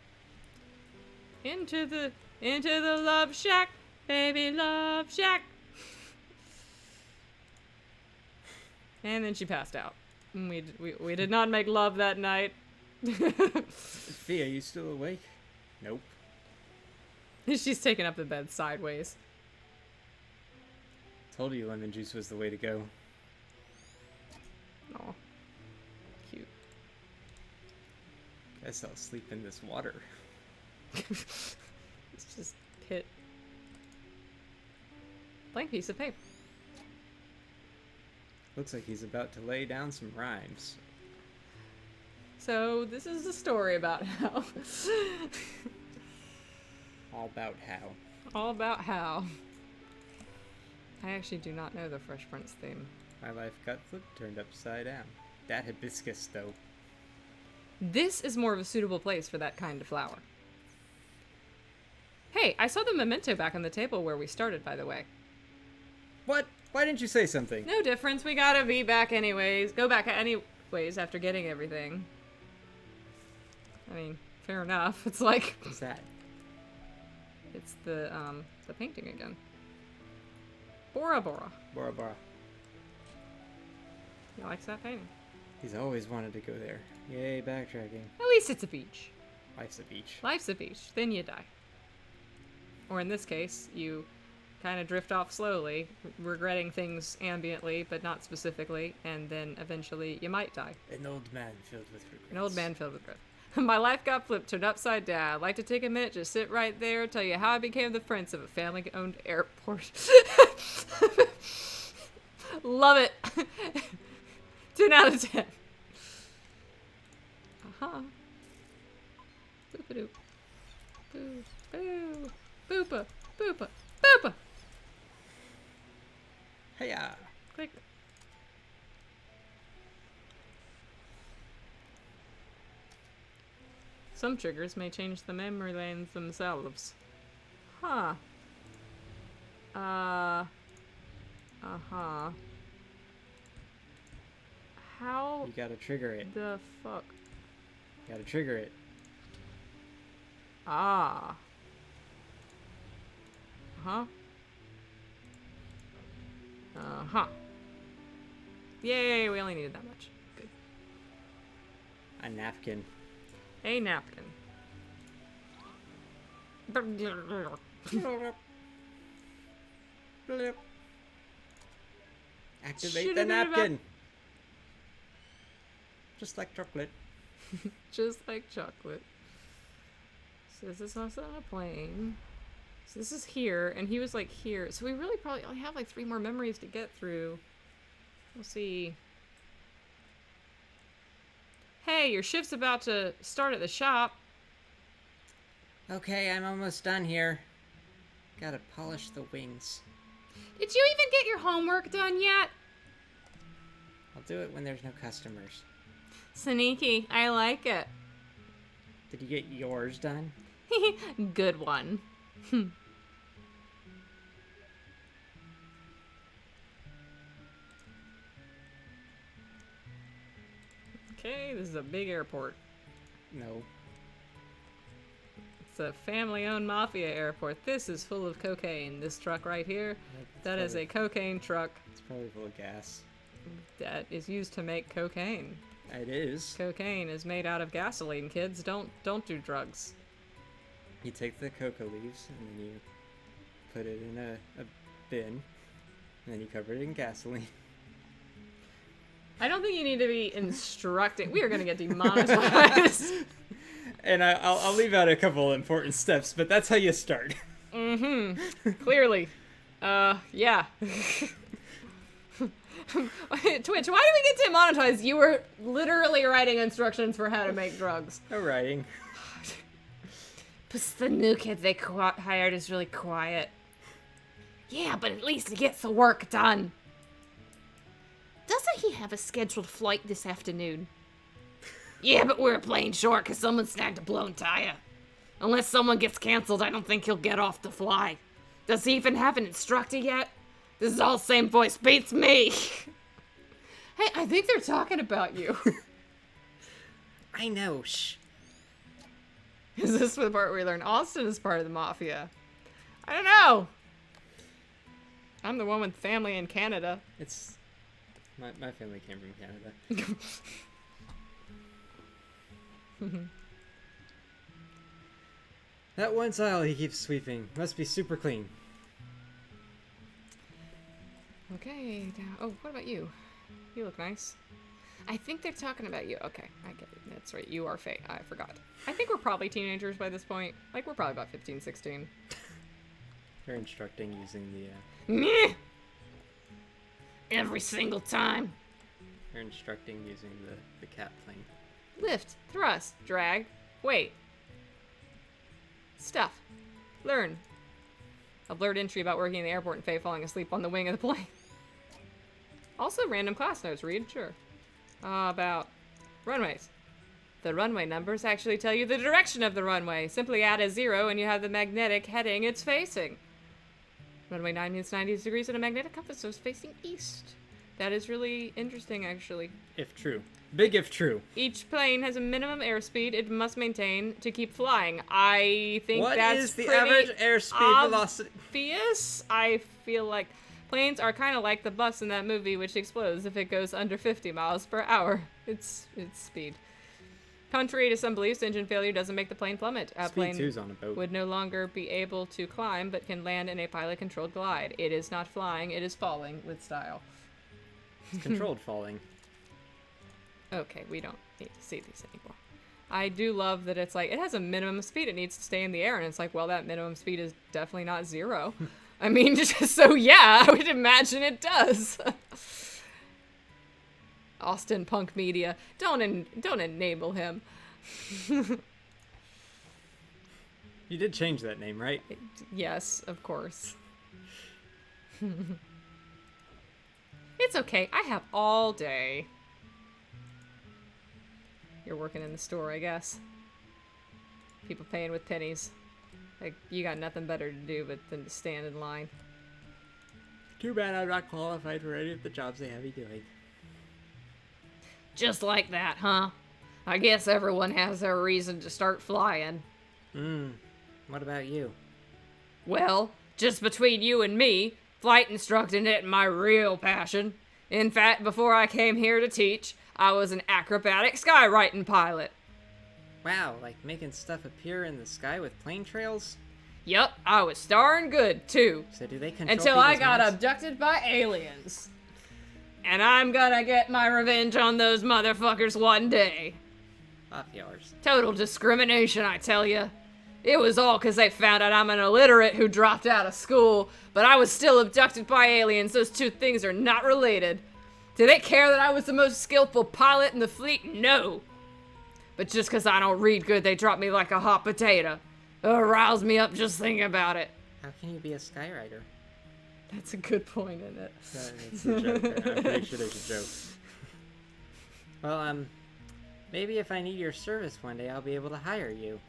Speaker 1: Into the love shack, baby love shack. And then she passed out. We did not make love that night.
Speaker 2: Sophia, you still awake? Nope.
Speaker 1: She's taking up the bed sideways.
Speaker 2: Told you lemon juice was the way to go.
Speaker 1: Aw. Cute.
Speaker 2: Guess I'll sleep in this water.
Speaker 1: It's just hit. Blank piece of paper.
Speaker 2: Looks like he's about to lay down some rhymes.
Speaker 1: So this is the story about how.
Speaker 2: All about how.
Speaker 1: All about how. I actually do not know the Fresh Prince theme.
Speaker 2: My life got flipped, turned upside down. That hibiscus, though.
Speaker 1: This is more of a suitable place for that kind of flower. Hey, I saw the memento back on the table where we started, by the way.
Speaker 2: What? Why didn't you say something?
Speaker 1: No difference. We gotta be back anyways. Go back anyways after getting everything. I mean, fair enough. It's like...
Speaker 2: What's that?
Speaker 1: It's the painting again. Bora Bora.
Speaker 2: Bora Bora.
Speaker 1: He likes that painting.
Speaker 2: He's always wanted to go there. Yay, backtracking.
Speaker 1: At least it's a beach.
Speaker 2: Life's a beach.
Speaker 1: Life's a beach. Then you die. Or in this case, you kind of drift off slowly, regretting things ambiently, but not specifically, and then eventually you might die.
Speaker 2: An old man filled with regrets.
Speaker 1: An old man filled with regret. My life got flipped, turned upside down. I'd like to take a minute, just sit right there, tell you how I became the prince of a family-owned airport. Love it. 10 out of 10. Uh-huh. Boop-a-doop. Boo. Boo. Boopa. Boopa. Boopa.
Speaker 2: Hiya.
Speaker 1: Click. Some triggers may change the memory lanes themselves. Huh. Uh-huh. How
Speaker 2: You gotta trigger it.
Speaker 1: the fuck?
Speaker 2: You gotta trigger it.
Speaker 1: Ah. Uh-huh. Uh-huh. Yay, we only needed that much. Good.
Speaker 2: A napkin.
Speaker 1: A napkin.
Speaker 2: Activate the napkin. Just like chocolate.
Speaker 1: Just like chocolate. So this is also on a plane. So this is here, and he was like here. So we really probably only have like 3 more memories to get through. We'll see. Hey, your shift's about to start at the shop.
Speaker 2: Okay, I'm almost done here. Gotta polish the wings.
Speaker 1: Did you even get your homework done yet?
Speaker 2: I'll do it when there's no customers.
Speaker 1: Sneaky. I like it.
Speaker 2: Did you get yours done?
Speaker 1: Good one. Okay, this is a big airport.
Speaker 2: No.
Speaker 1: It's a family-owned mafia airport. This is full of cocaine. This truck right here, that is a cocaine truck
Speaker 2: It's probably full of gas.
Speaker 1: that is used to make cocaine.
Speaker 2: It is.
Speaker 1: Cocaine is made out of gasoline, kids. Don't do drugs.
Speaker 2: You take the coca leaves and then you put it in a bin, and then you cover it in gasoline.
Speaker 1: I don't think you need to be instructing. We are going to get demonetized.
Speaker 2: And I'll leave out a couple important steps, but that's how you start.
Speaker 1: Mm-hmm. Clearly. Yeah. Twitch, why did we get demonetized? You were literally writing instructions for how to make drugs.
Speaker 2: No writing.
Speaker 1: Plus the new kid they hired is really quiet. Yeah, but at least he gets the work done. Doesn't he have a scheduled flight this afternoon? Yeah, but we're playing short because someone snagged a blown tire. Unless someone gets canceled, I don't think he'll get off the fly. Does he even have an instructor yet? This is all same voice. Beats me. Hey, I think they're talking about you.
Speaker 2: I know. Shh.
Speaker 1: Is this the part where we learn Austin is part of the mafia? I don't know. I'm the one with family in Canada.
Speaker 2: It's my family came from Canada. That one aisle he keeps sweeping must be super clean.
Speaker 1: Okay. Oh, what about you? You look nice. I think they're talking about you. Okay, I get it. That's right. You are Faye. I forgot. I think we're probably teenagers by this point. Like, we're probably about 15, 16.
Speaker 2: They're instructing using
Speaker 1: Meh! Every single time.
Speaker 2: they're instructing using the cat plane.
Speaker 1: Lift, thrust, drag, wait. Stuff. Learn. A blurred entry about working in the airport and Faye falling asleep on the wing of the plane. Also, random class notes. Read, sure. About runways. The runway numbers actually tell you the direction of the runway. Simply add a 0 and you have the magnetic heading it's facing. Runway 9 means 90 degrees and a magnetic compass, so it's facing east. That is really interesting, actually.
Speaker 2: If true. Big if true.
Speaker 1: Each plane has a minimum airspeed it must maintain to keep flying. I think
Speaker 2: What
Speaker 1: that's
Speaker 2: is the
Speaker 1: pretty
Speaker 2: average airspeed velocity?
Speaker 1: obvious. I feel like planes are kind of like the bus in that movie, which explodes if it goes under 50 miles per hour. It's speed. Contrary to some beliefs, engine failure doesn't make the plane plummet. A
Speaker 2: Speed
Speaker 1: plane
Speaker 2: 2's on a boat.
Speaker 1: would no longer be able to climb, but can land in a pilot-controlled glide. It is not flying; it is falling with style.
Speaker 2: It's controlled falling.
Speaker 1: Okay, we don't need to see these anymore. I do love that it's like, it has a minimum speed. It needs to stay in the air. And it's like, well, that minimum speed is definitely not 0. I mean, just so yeah, I would imagine it does. Austin Punk Media. Don't enable him.
Speaker 2: You did change that name, right?
Speaker 1: Yes, of course. It's okay. I have all day. You're working in the store, I guess. People paying with pennies. Like, you got nothing better to do than to stand in line.
Speaker 2: Too bad I'm not qualified for any of the jobs they have me doing.
Speaker 1: Just like that, huh? I guess everyone has their reason to start flying.
Speaker 2: What about you?
Speaker 1: Well, just between you and me, flight instructing isn't my real passion. In fact, before I came here to teach, I was an acrobatic skywriting pilot.
Speaker 2: Wow, like making stuff appear in the sky with plane trails?
Speaker 1: Yup, I was darn good, too.
Speaker 2: So do they control
Speaker 1: Until I got
Speaker 2: minds?
Speaker 1: abducted by aliens. And I'm gonna get my revenge on those motherfuckers one day.
Speaker 2: Off yours.
Speaker 1: Total discrimination, I tell ya. It was all because they found out I'm an illiterate who dropped out of school, but I was still abducted by aliens. Those two things are not related. Did they care that I was the most skillful pilot in the fleet? No. But just because I don't read good, they drop me like a hot potato. It'll rouse me up just thinking about it.
Speaker 2: How can you be a skywriter?
Speaker 1: That's a good point, isn't it?
Speaker 2: That's a joke. I'm pretty sure there's a joke. Well, maybe if I need your service one day, I'll be able to hire you.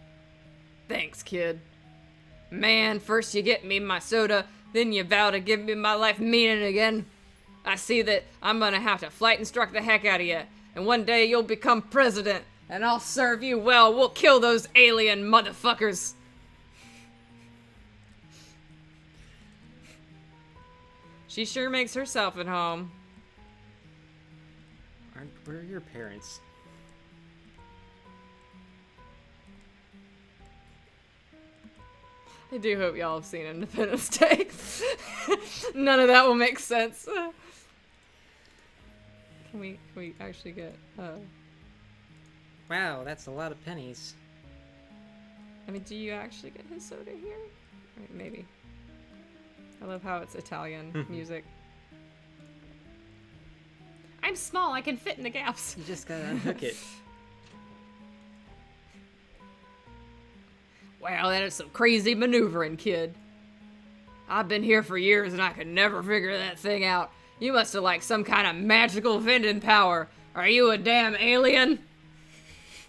Speaker 1: Thanks, kid. Man, first you get me my soda, then you vow to give me my life meaning again. I see that I'm gonna have to flight instruct the heck out of you, and one day you'll become president, and I'll serve you well. We'll kill those alien motherfuckers. She sure makes herself at home.
Speaker 2: Where are your parents?
Speaker 1: I do hope y'all have seen Independence Day. None of that will make sense. Can we actually get,
Speaker 2: Wow, that's a lot of pennies.
Speaker 1: I mean, do you actually get his soda here? Right, maybe. I love how it's Italian music. I'm small, I can fit in the gaps.
Speaker 2: You just gotta unhook it.
Speaker 1: Wow, that is some crazy maneuvering, kid. I've been here for years and I could never figure that thing out. You must have like some kind of magical vending power. Are you a damn alien?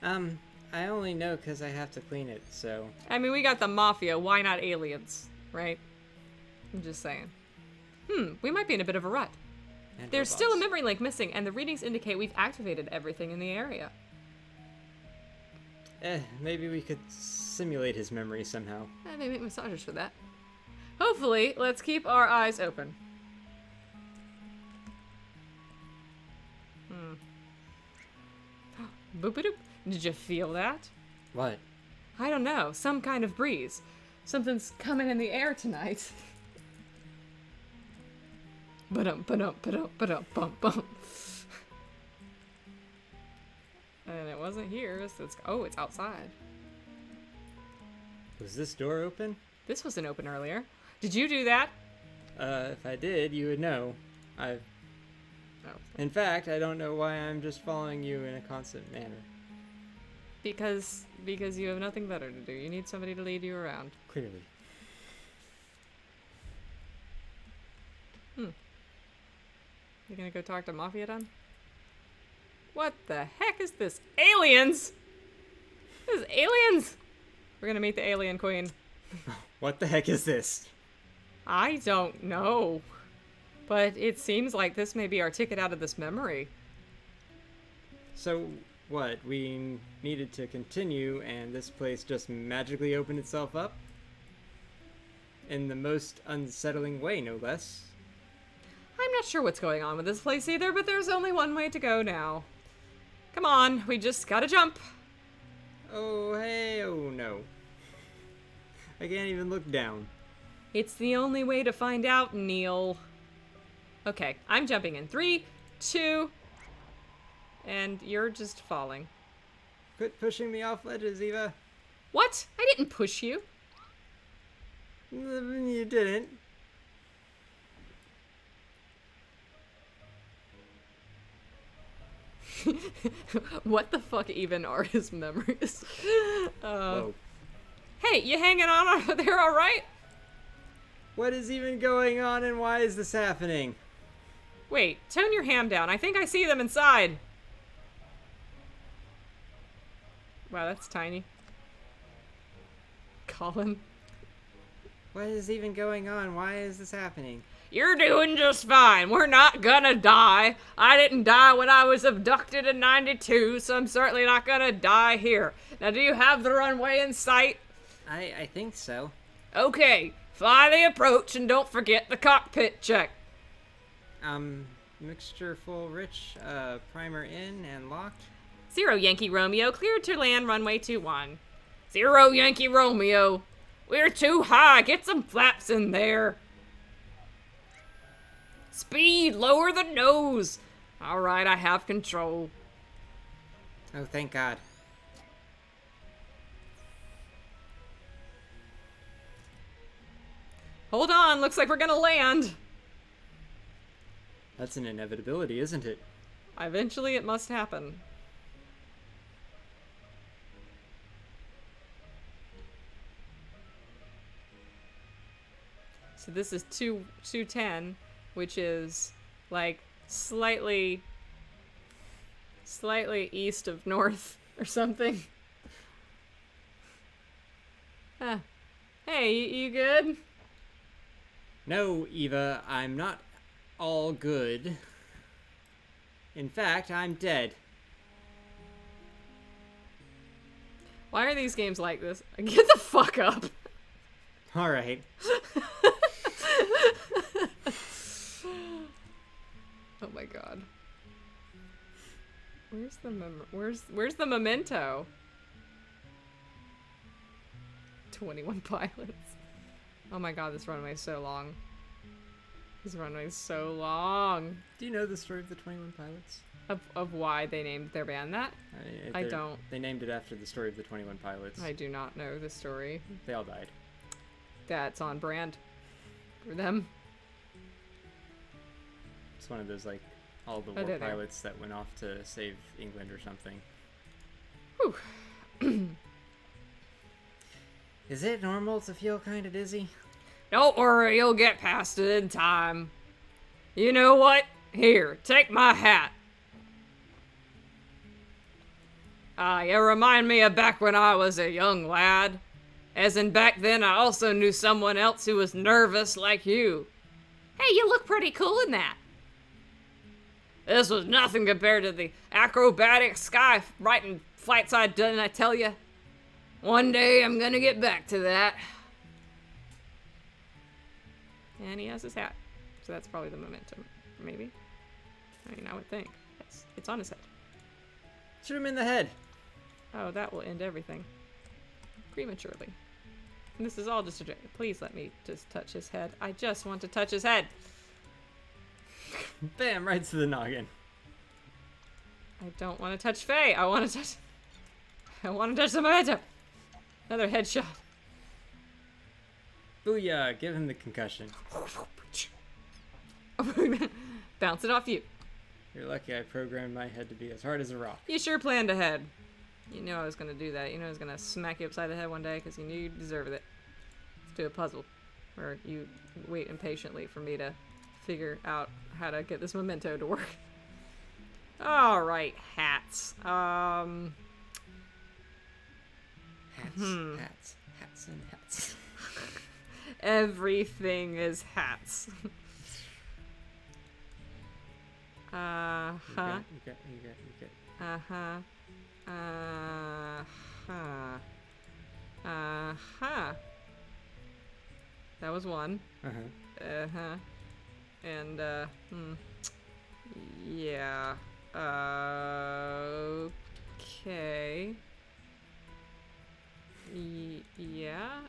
Speaker 2: I only know because I have to clean it, so...
Speaker 1: I mean, we got the mafia, why not aliens, right? I'm just saying. We might be in a bit of a rut.
Speaker 2: And
Speaker 1: There's
Speaker 2: robots.
Speaker 1: still a memory link missing, and the readings indicate we've activated everything in the area.
Speaker 2: Maybe we could simulate his memory somehow.
Speaker 1: They make massagers for that. Hopefully, let's keep our eyes open. Boop-a-doop. Did you feel that?
Speaker 2: What?
Speaker 1: I don't know. Some kind of breeze. Something's coming in the air tonight. Ba-dum-ba-dum-ba-dum-ba-dum-bum-bum. And it wasn't here, so it's outside.
Speaker 2: Was this door open?
Speaker 1: This wasn't open earlier. Did you do that?
Speaker 2: If I did, you would know.
Speaker 1: Oh.
Speaker 2: In fact, I don't know why I'm just following you in a constant manner.
Speaker 1: Because you have nothing better to do. You need somebody to lead you around.
Speaker 2: Clearly.
Speaker 1: You gonna go talk to Mafia then? What the heck is this? Aliens! This is aliens! We're gonna meet the alien queen.
Speaker 2: What the heck is this?
Speaker 1: I don't know. But it seems like this may be our ticket out of this memory.
Speaker 2: So, what? We needed to continue and this place just magically opened itself up? In the most unsettling way, no less.
Speaker 1: I'm not sure what's going on with this place either, but there's only one way to go now. Come on, we just gotta jump.
Speaker 2: Oh, hey, oh no. I can't even look down.
Speaker 1: It's the only way to find out, Neil. Okay, I'm jumping in 3, 2, and you're just falling.
Speaker 2: Quit pushing me off ledges, Eva.
Speaker 1: What? I didn't push you.
Speaker 2: You didn't.
Speaker 1: What the fuck even are his memories?
Speaker 2: Whoa.
Speaker 1: Hey, you hanging on over there all right?
Speaker 2: What is even going on and why is this happening?
Speaker 1: Wait, tone your ham down. I think I see them inside. Wow, that's tiny. Colin.
Speaker 2: What is even going on? Why is this happening?
Speaker 1: You're doing just fine. We're not gonna die. I didn't die when I was abducted in 92, so I'm certainly not gonna die here. Now, do you have the runway in sight?
Speaker 2: I think so.
Speaker 1: Okay, fly the approach and don't forget the cockpit check.
Speaker 2: Mixture full rich, primer in and locked.
Speaker 1: 0 Yankee Romeo, cleared to land runway 21. 0 Yankee Romeo. We're too high. Get some flaps in there. Speed, lower the nose. All right, I have control.
Speaker 2: Oh, thank God.
Speaker 1: Hold on, looks like we're gonna land.
Speaker 2: That's an inevitability, isn't it?
Speaker 1: Eventually it must happen. So this is 210, which is like slightly east of north or something. Huh. Hey, you good?
Speaker 2: No, Eva, I'm not all good. In fact, I'm dead.
Speaker 1: Why are these games like this? Get the fuck up.
Speaker 2: All right.
Speaker 1: Oh my god. Where's the memento? 21 pilots. Oh my god, this runway is so long. This runway is so long.
Speaker 2: Do you know the story of the 21 Pilots?
Speaker 1: Of why they named their band that? I don't.
Speaker 2: They named it after the story of the 21 Pilots.
Speaker 1: I do not know the story.
Speaker 2: They all died.
Speaker 1: That's on brand for them.
Speaker 2: It's one of those, like, all the war pilots that went off to save England or something.
Speaker 1: Whew.
Speaker 2: Is it normal to feel kind of dizzy?
Speaker 1: Don't worry, you'll get past it in time. You know what? Here, take my hat. You remind me of back when I was a young lad. As in back then, I also knew someone else who was nervous like you. Hey, you look pretty cool in that. This was nothing compared to the acrobatic sky writing flights I'd done, I tell you. One day I'm gonna get back to that. And he has his hat. So that's probably the momentum. Maybe? I mean, I would think. Yes, it's on his head.
Speaker 2: Shoot him in the head.
Speaker 1: Oh, that will end everything. Prematurely. And this is all just a joke. Please let me just touch his head. I just want to touch his head.
Speaker 2: Bam, right to the noggin.
Speaker 1: I don't want to touch Faye. I want to touch the momentum. Another headshot.
Speaker 2: Booyah, give him the concussion.
Speaker 1: Bounce it off you.
Speaker 2: You're lucky I programmed my head to be as hard as a rock.
Speaker 1: You sure planned ahead. You knew I was going to do that. You knew I was going to smack you upside the head one day because you knew you deserved it. Let's do a puzzle where you wait impatiently for me to figure out how to get this memento to work. Alright, hats. Hats
Speaker 2: and hats.
Speaker 1: Everything is hats. Uh-huh.
Speaker 2: You get.
Speaker 1: Uh-huh. Uh-huh. Uh-huh. That was one.
Speaker 2: Uh-huh.
Speaker 1: Uh-huh. And, yeah. Okay. Yeah.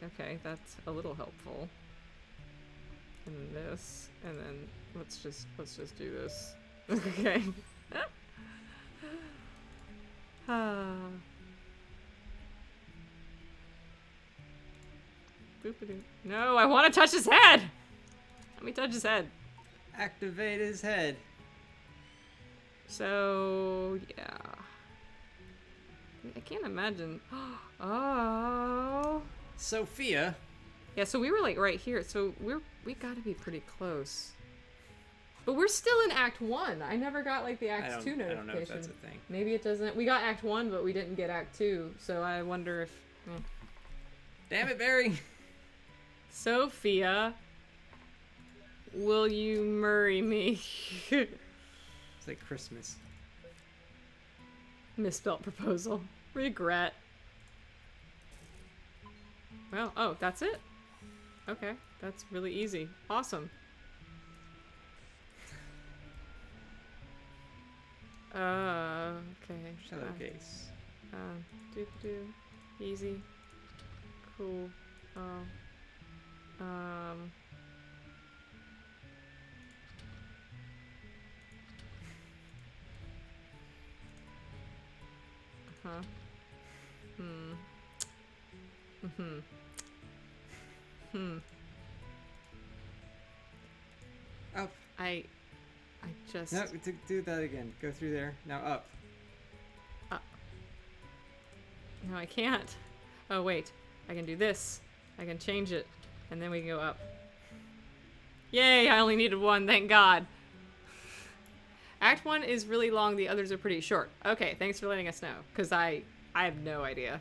Speaker 1: Okay, that's a little helpful. And this, and then let's just do this. Okay. Boop-a-doo. No, I want to touch his head. Let me touch his head.
Speaker 2: Activate his head.
Speaker 1: So, yeah. I can't imagine. Oh.
Speaker 2: Sophia.
Speaker 1: Yeah, so we were like right here. So we gotta be pretty close. But we're still in Act 1. I never got like the Act 2 notification. I don't know if that's a thing. Maybe it doesn't. We got Act 1, but we didn't get Act 2. So I wonder if...
Speaker 2: Damn it, Barry.
Speaker 1: Sophia, will you marry me?
Speaker 2: It's like Christmas.
Speaker 1: Misspelled proposal. Regret. Well, oh, that's it? Okay, that's really easy. Awesome. Okay.
Speaker 2: Shadow case.
Speaker 1: Do. Easy. Cool.
Speaker 2: Up.
Speaker 1: I just...
Speaker 2: No, do that again. Go through there. Now up.
Speaker 1: No, I can't. Oh, wait. I can do this. I can change it. And then we can go up. Yay, I only needed one, thank God. Act 1 is really long, the others are pretty short. Okay, thanks for letting us know. Because I have no idea.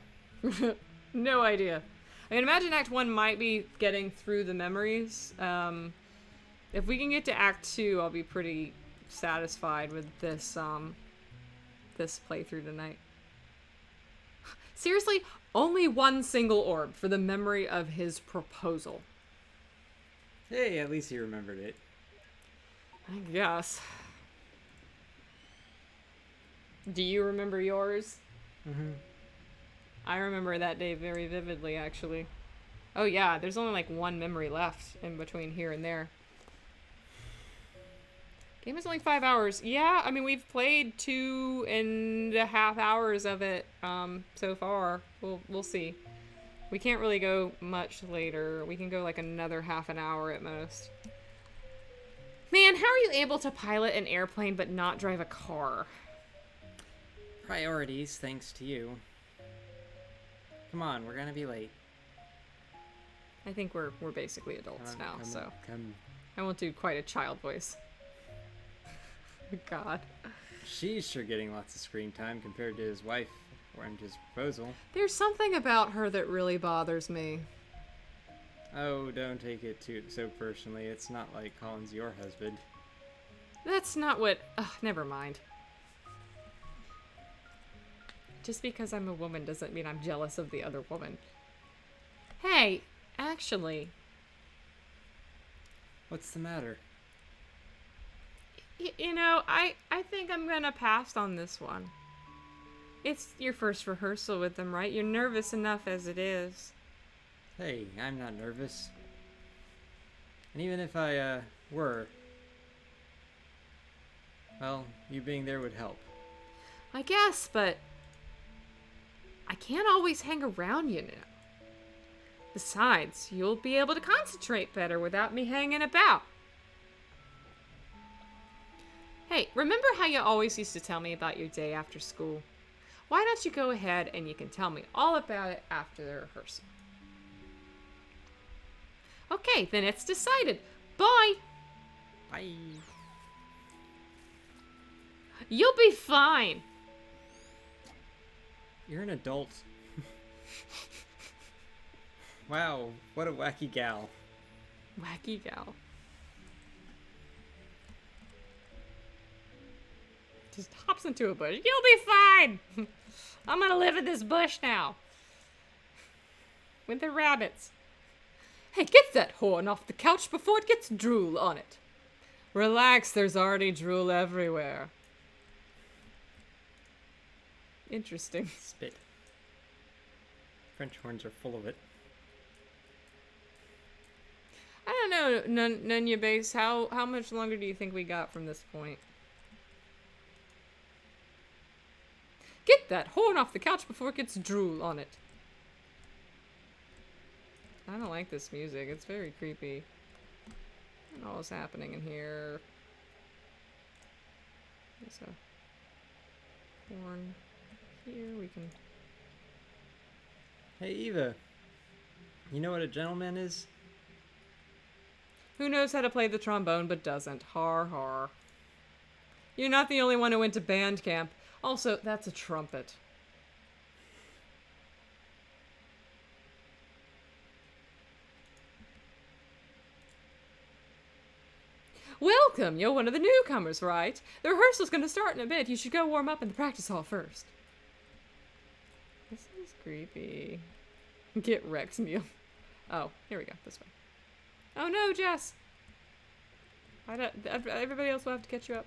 Speaker 1: No idea. I can imagine Act 1 might be getting through the memories. If we can get to Act 2, I'll be pretty satisfied with this, this playthrough tonight. Seriously, only one single orb for the memory of his proposal.
Speaker 2: Hey, at least he remembered it.
Speaker 1: I guess. Do you remember yours?
Speaker 2: Mm-hmm.
Speaker 1: I remember that day very vividly, actually. Oh yeah, there's only like one memory left in between here and there. Game is only 5 hours. Yeah, I mean, we've played 2.5 hours of it so far. We'll see. We can't really go much later. We can go like another half an hour at most. Man, how are you able to pilot an airplane but not drive a car?
Speaker 2: Priorities, thanks to you. Come on, we're gonna be late.
Speaker 1: I think we're basically adults now, so
Speaker 2: come.
Speaker 1: I won't do quite a child voice. God.
Speaker 2: She's sure getting lots of screen time compared to his wife and his proposal.
Speaker 1: There's something about her that really bothers me.
Speaker 2: Oh, don't take it so personally. It's not like Colin's your husband.
Speaker 1: That's not what... never mind. Just because I'm a woman doesn't mean I'm jealous of the other woman. Hey, actually...
Speaker 2: What's the matter?
Speaker 1: You know, I think I'm gonna pass on this one. It's your first rehearsal with them, right? You're nervous enough as it is.
Speaker 2: Hey, I'm not nervous. And even if I, were... Well, you being there would help.
Speaker 1: I guess, but... I can't always hang around, you know. Besides, you'll be able to concentrate better without me hanging about. Hey, remember how you always used to tell me about your day after school? Why don't you go ahead and you can tell me all about it after the rehearsal? Okay, then it's decided. Bye!
Speaker 2: Bye!
Speaker 1: You'll be fine!
Speaker 2: You're an adult. Wow, what a wacky gal.
Speaker 1: Wacky gal. Just hops into a bush. You'll be fine! I'm gonna live in this bush now. With the rabbits. Hey, get that horn off the couch before it gets drool on it. Relax, there's already drool everywhere. Interesting.
Speaker 2: Spit. French horns are full of it.
Speaker 1: I don't know, Nunya Base, how much longer do you think we got from this point? Get that horn off the couch before it gets drool on it. I don't like this music. It's very creepy. I don't know what's happening in here. There's a horn here. We can...
Speaker 2: Hey, Eva. You know what a gentleman is?
Speaker 1: Who knows how to play the trombone but doesn't? Har har. You're not the only one who went to band camp. Also, that's a trumpet. Welcome! You're one of the newcomers, right? The rehearsal's gonna start in a bit. You should go warm up in the practice hall first. This is creepy. Get wrecked, Neil. Oh, here we go. This way. Oh no, Jess! Everybody else will have to catch you up.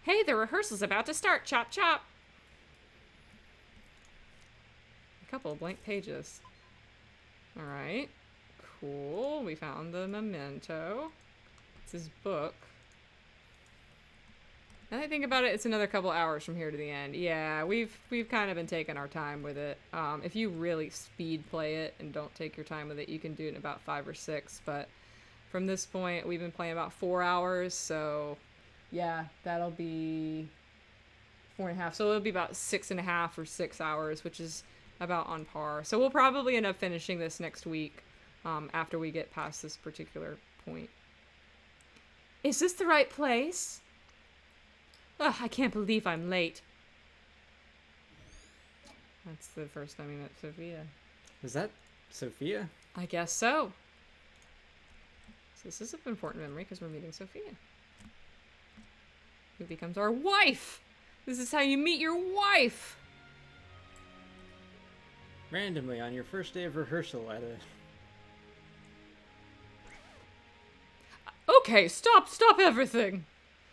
Speaker 1: Hey, the rehearsal's about to start. Chop, chop. A couple of blank pages. All right. Cool. We found the memento. It's his book. Now that I think about it, it's another couple hours from here to the end. Yeah, we've kind of been taking our time with it. If you really speed play it and don't take your time with it, you can do it in about 5 or 6. But from this point, we've been playing about 4 hours, so... Yeah, that'll be 4.5. So it'll be about 6.5 or 6 hours, which is about on par. So we'll probably end up finishing this next week after we get past this particular point. Is this the right place? Ugh, I can't believe I'm late. That's the first time we met Sophia.
Speaker 2: Is that Sophia?
Speaker 1: I guess so. So this is an important memory because we're meeting Sophia, who becomes our wife. This is how you meet your wife.
Speaker 2: Randomly on your first day of rehearsal at a...
Speaker 1: Okay, stop everything.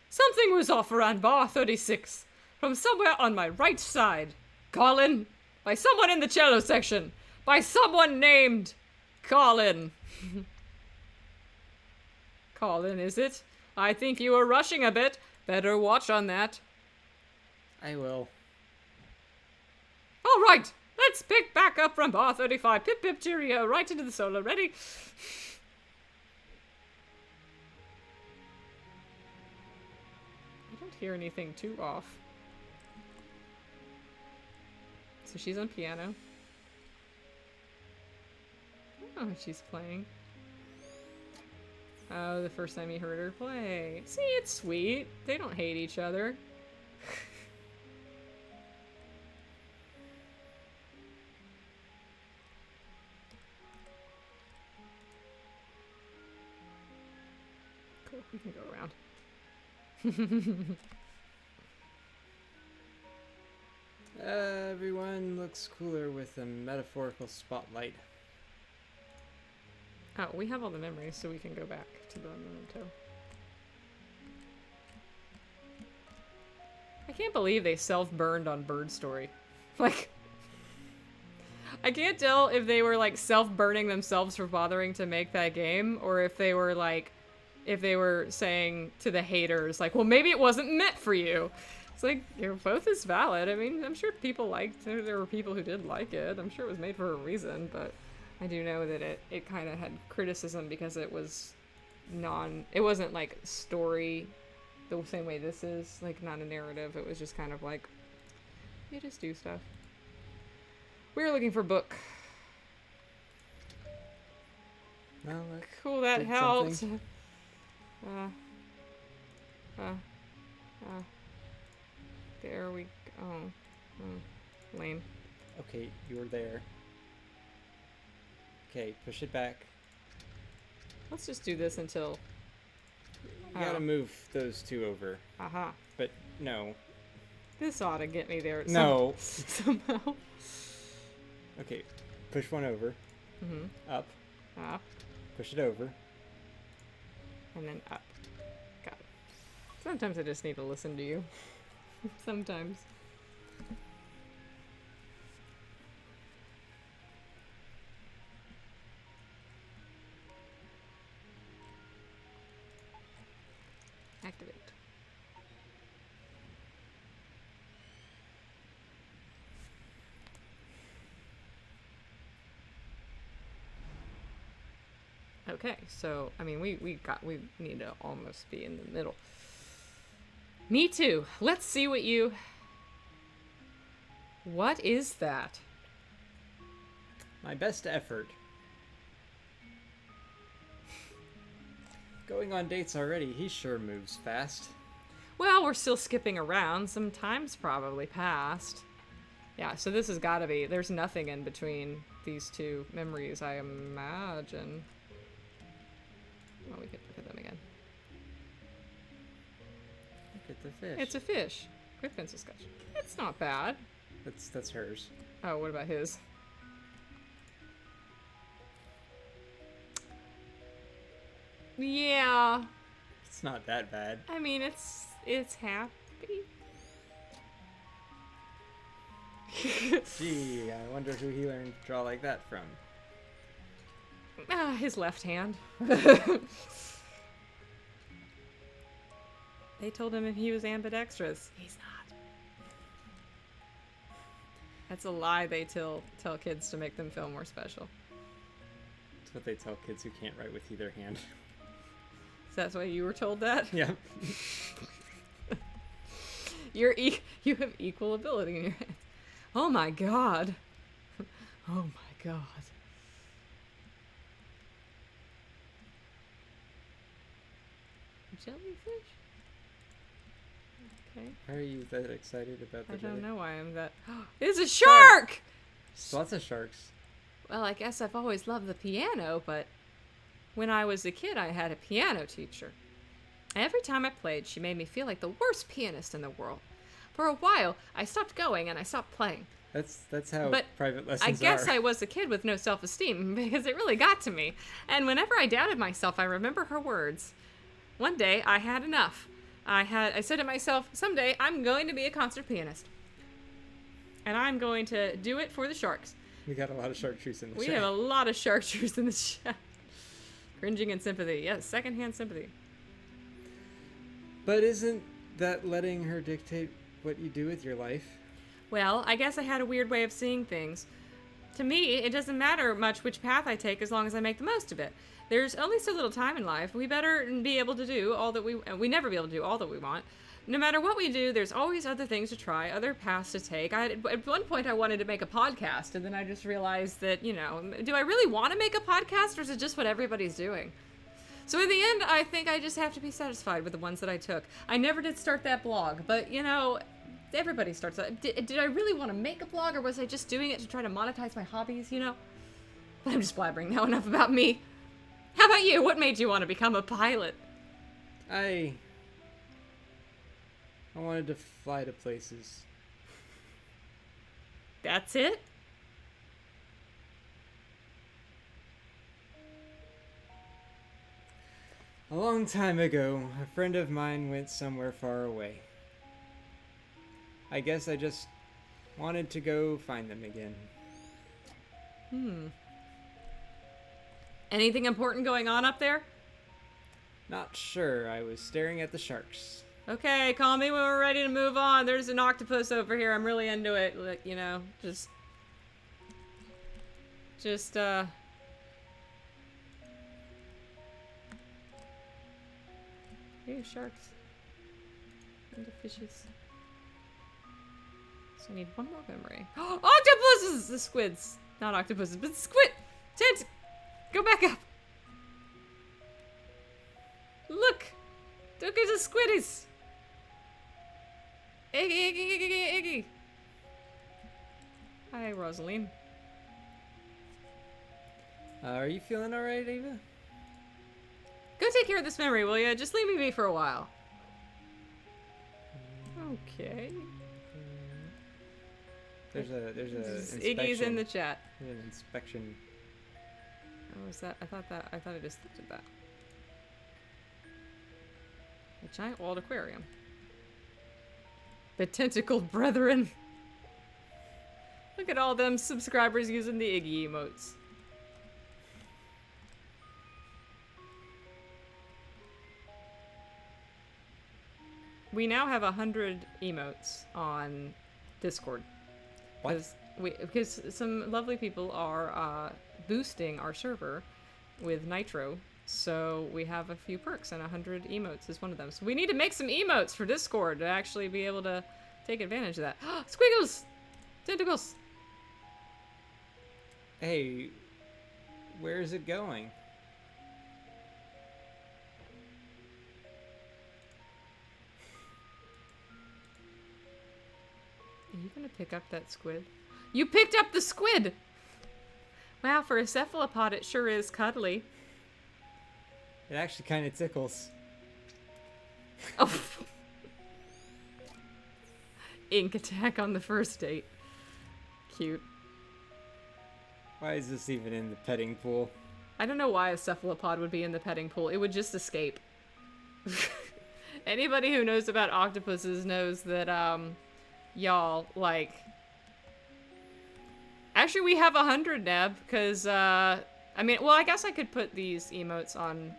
Speaker 1: Something was off around bar 36. From somewhere on my right side. Colin. By someone in the cello section. By someone named Colin. Colin, is it? I think you were rushing a bit. Better watch on that.
Speaker 2: I will.
Speaker 1: All right, let's pick back up from bar 35. Pip pip cheerio, right into the solo. Ready? I don't hear anything too off. So she's on piano. Oh, she's playing. Oh, the first time you heard her play. See, it's sweet. They don't hate each other. Cool, we can go around.
Speaker 2: Everyone looks cooler with a metaphorical spotlight.
Speaker 1: Oh, we have all the memories, so we can go back to the memento. I can't believe they self-burned on Bird Story. Like, I can't tell if they were, like, self-burning themselves for bothering to make that game, or if they were, like, if they were saying to the haters, like, well, maybe it wasn't meant for you. It's like, both is valid. I mean, I'm sure people liked it. There were people who did like it. I'm sure it was made for a reason, but I do know that it kind of had criticism because it was it wasn't like story the same way this is, like not a narrative. It was just kind of like, you just do stuff. We were looking for book.
Speaker 2: Well,
Speaker 1: Cool, that
Speaker 2: did
Speaker 1: helped.
Speaker 2: something.
Speaker 1: There we go. Lame.
Speaker 2: Okay, you were there. Okay, push it back.
Speaker 1: Let's just do this until...
Speaker 2: You gotta move those two over.
Speaker 1: Aha.
Speaker 2: But no.
Speaker 1: This ought to get me there
Speaker 2: No.
Speaker 1: somehow.
Speaker 2: Okay, push one over.
Speaker 1: Mm-hmm.
Speaker 2: Up.
Speaker 1: Up.
Speaker 2: Push it over.
Speaker 1: And then up. Got it. Sometimes I just need to listen to you. Sometimes. Activate. Okay, so I mean we need to almost be in the middle. Me too. Let's see what you. What is that?
Speaker 2: My best effort. Going on dates already, he sure moves fast.
Speaker 1: Well, we're still skipping around. Some time's probably passed. Yeah, so this has got to be. There's nothing in between these two memories, I imagine. Well, we could look at them again.
Speaker 2: Look at the fish.
Speaker 1: It's a fish. Quick pencil sketch. It's not bad.
Speaker 2: That's hers.
Speaker 1: Oh, what about his? Yeah.
Speaker 2: It's not that bad.
Speaker 1: I mean, it's happy.
Speaker 2: Gee, I wonder who he learned to draw like that from.
Speaker 1: His left hand. They told him if he was ambidextrous. He's not. That's a lie they tell kids to make them feel more special.
Speaker 2: That's what they tell kids who can't write with either hand.
Speaker 1: So that's why you were told that?
Speaker 2: Yeah.
Speaker 1: You have equal ability in your hands. Oh my god. Oh my god. Jellyfish? Okay.
Speaker 2: Why are you that excited about the
Speaker 1: I don't
Speaker 2: jelly?
Speaker 1: know why I'm that. It's a shark!
Speaker 2: There's lots of sharks.
Speaker 1: Well, I guess I've always loved the piano, but when I was a kid, I had a piano teacher. Every time I played, she made me feel like the worst pianist in the world. For a while, I stopped going and I stopped playing.
Speaker 2: That's how
Speaker 1: But
Speaker 2: private lessons
Speaker 1: I guess
Speaker 2: are.
Speaker 1: I was a kid with no self-esteem because it really got to me. And whenever I doubted myself, I remember her words. One day, I had enough. I said to myself, someday I'm going to be a concert pianist. And I'm going to do it for the sharks.
Speaker 2: We got a lot of chartreuse in the
Speaker 1: We
Speaker 2: chat.
Speaker 1: have a lot of chartreuse in the chat. Cringing and sympathy. Yes, secondhand sympathy.
Speaker 2: But isn't that letting her dictate what you do with your life?
Speaker 1: Well, I guess I had a weird way of seeing things. To me, it doesn't matter much which path I take as long as I make the most of it. There's only so little time in life. We better be able to do all that we never be able to do all that we want. No matter what we do, there's always other things to try, other paths to take. At one point, I wanted to make a podcast, and then I just realized that, do I really want to make a podcast, or is it just what everybody's doing? So in the end, I think I just have to be satisfied with the ones that I took. I never did start that blog, but, everybody starts that. Did I really want to make a blog, or was I just doing it to try to monetize my hobbies, But I'm just blabbering now. Enough about me. How about you? What made you want to become a pilot?
Speaker 2: I wanted to fly to places.
Speaker 1: That's it?
Speaker 2: A long time ago, a friend of mine went somewhere far away. I guess I just wanted to go find them again.
Speaker 1: Anything important going on up there?
Speaker 2: Not sure. I was staring at the sharks.
Speaker 1: Okay, call me when we're ready to move on. There's an octopus over here. I'm really into it. Like, just, Hey, sharks. And the fishes. So I need one more memory. Octopuses! The squids. Not octopuses, but squid! Tent! Go back up! Look! Look at the squiddies! Iggy, iggy, iggy, iggy, iggy! Hi, Rosaline.
Speaker 2: Are you feeling alright, Ava?
Speaker 1: Go take care of this memory, will ya? Just leave me be for a while. Okay.
Speaker 2: There's a inspection.
Speaker 1: Iggy's in the chat.
Speaker 2: There's an inspection.
Speaker 1: Oh, is that? I thought I just looked at that. A giant walled aquarium. The tentacled brethren. Look at all them subscribers using the Iggy emotes. we now have 100 emotes on Discord.
Speaker 2: What?
Speaker 1: Because some lovely people are boosting our server with Nitro, so we have a few perks, and 100 emotes is one of them. So we need to make some emotes for Discord to actually be able to take advantage of that. Squiggles! Tentacles!
Speaker 2: Hey, where is it going?
Speaker 1: Are you gonna pick up that squid? You picked up the squid! Wow, for a cephalopod, it sure is cuddly.
Speaker 2: It actually kind of tickles.
Speaker 1: Oh. Ink attack on the first date. Cute.
Speaker 2: Why is this even in the petting pool?
Speaker 1: I don't know why a cephalopod would be in the petting pool. It would just escape. Anybody who knows about octopuses knows that, y'all, like... Actually, we have 100, Neb, because, I mean, well, I guess I could put these emotes on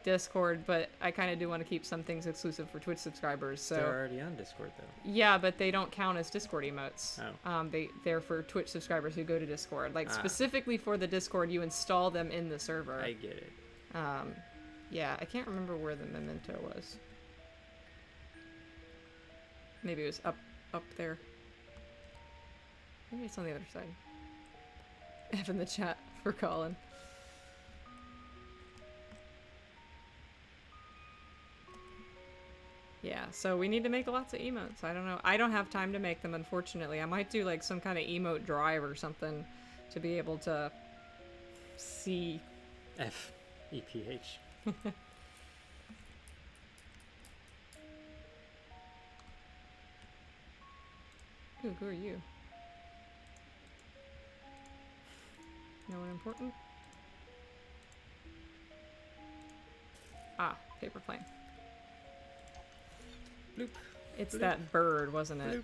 Speaker 1: Discord, but I kind of do want to keep some things exclusive for Twitch subscribers, so...
Speaker 2: They're already on Discord, though.
Speaker 1: Yeah, but they don't count as Discord emotes.
Speaker 2: Oh.
Speaker 1: They're for Twitch subscribers who go to Discord. Like, specifically for the Discord, you install them in the server.
Speaker 2: I get it.
Speaker 1: Yeah, I can't remember where the memento was. Maybe it was up there. Maybe it's on the other side. F in the chat for Colin. Yeah, so we need to make lots of emotes. I don't know. I don't have time to make them, unfortunately. I might do like some kind of emote drive or something to be able to see.
Speaker 2: F-E-P-H.
Speaker 1: Ooh, who are you? No one important? Ah, paper plane.
Speaker 2: Bloop.
Speaker 1: It's
Speaker 2: Bloop.
Speaker 1: that bird, wasn't it?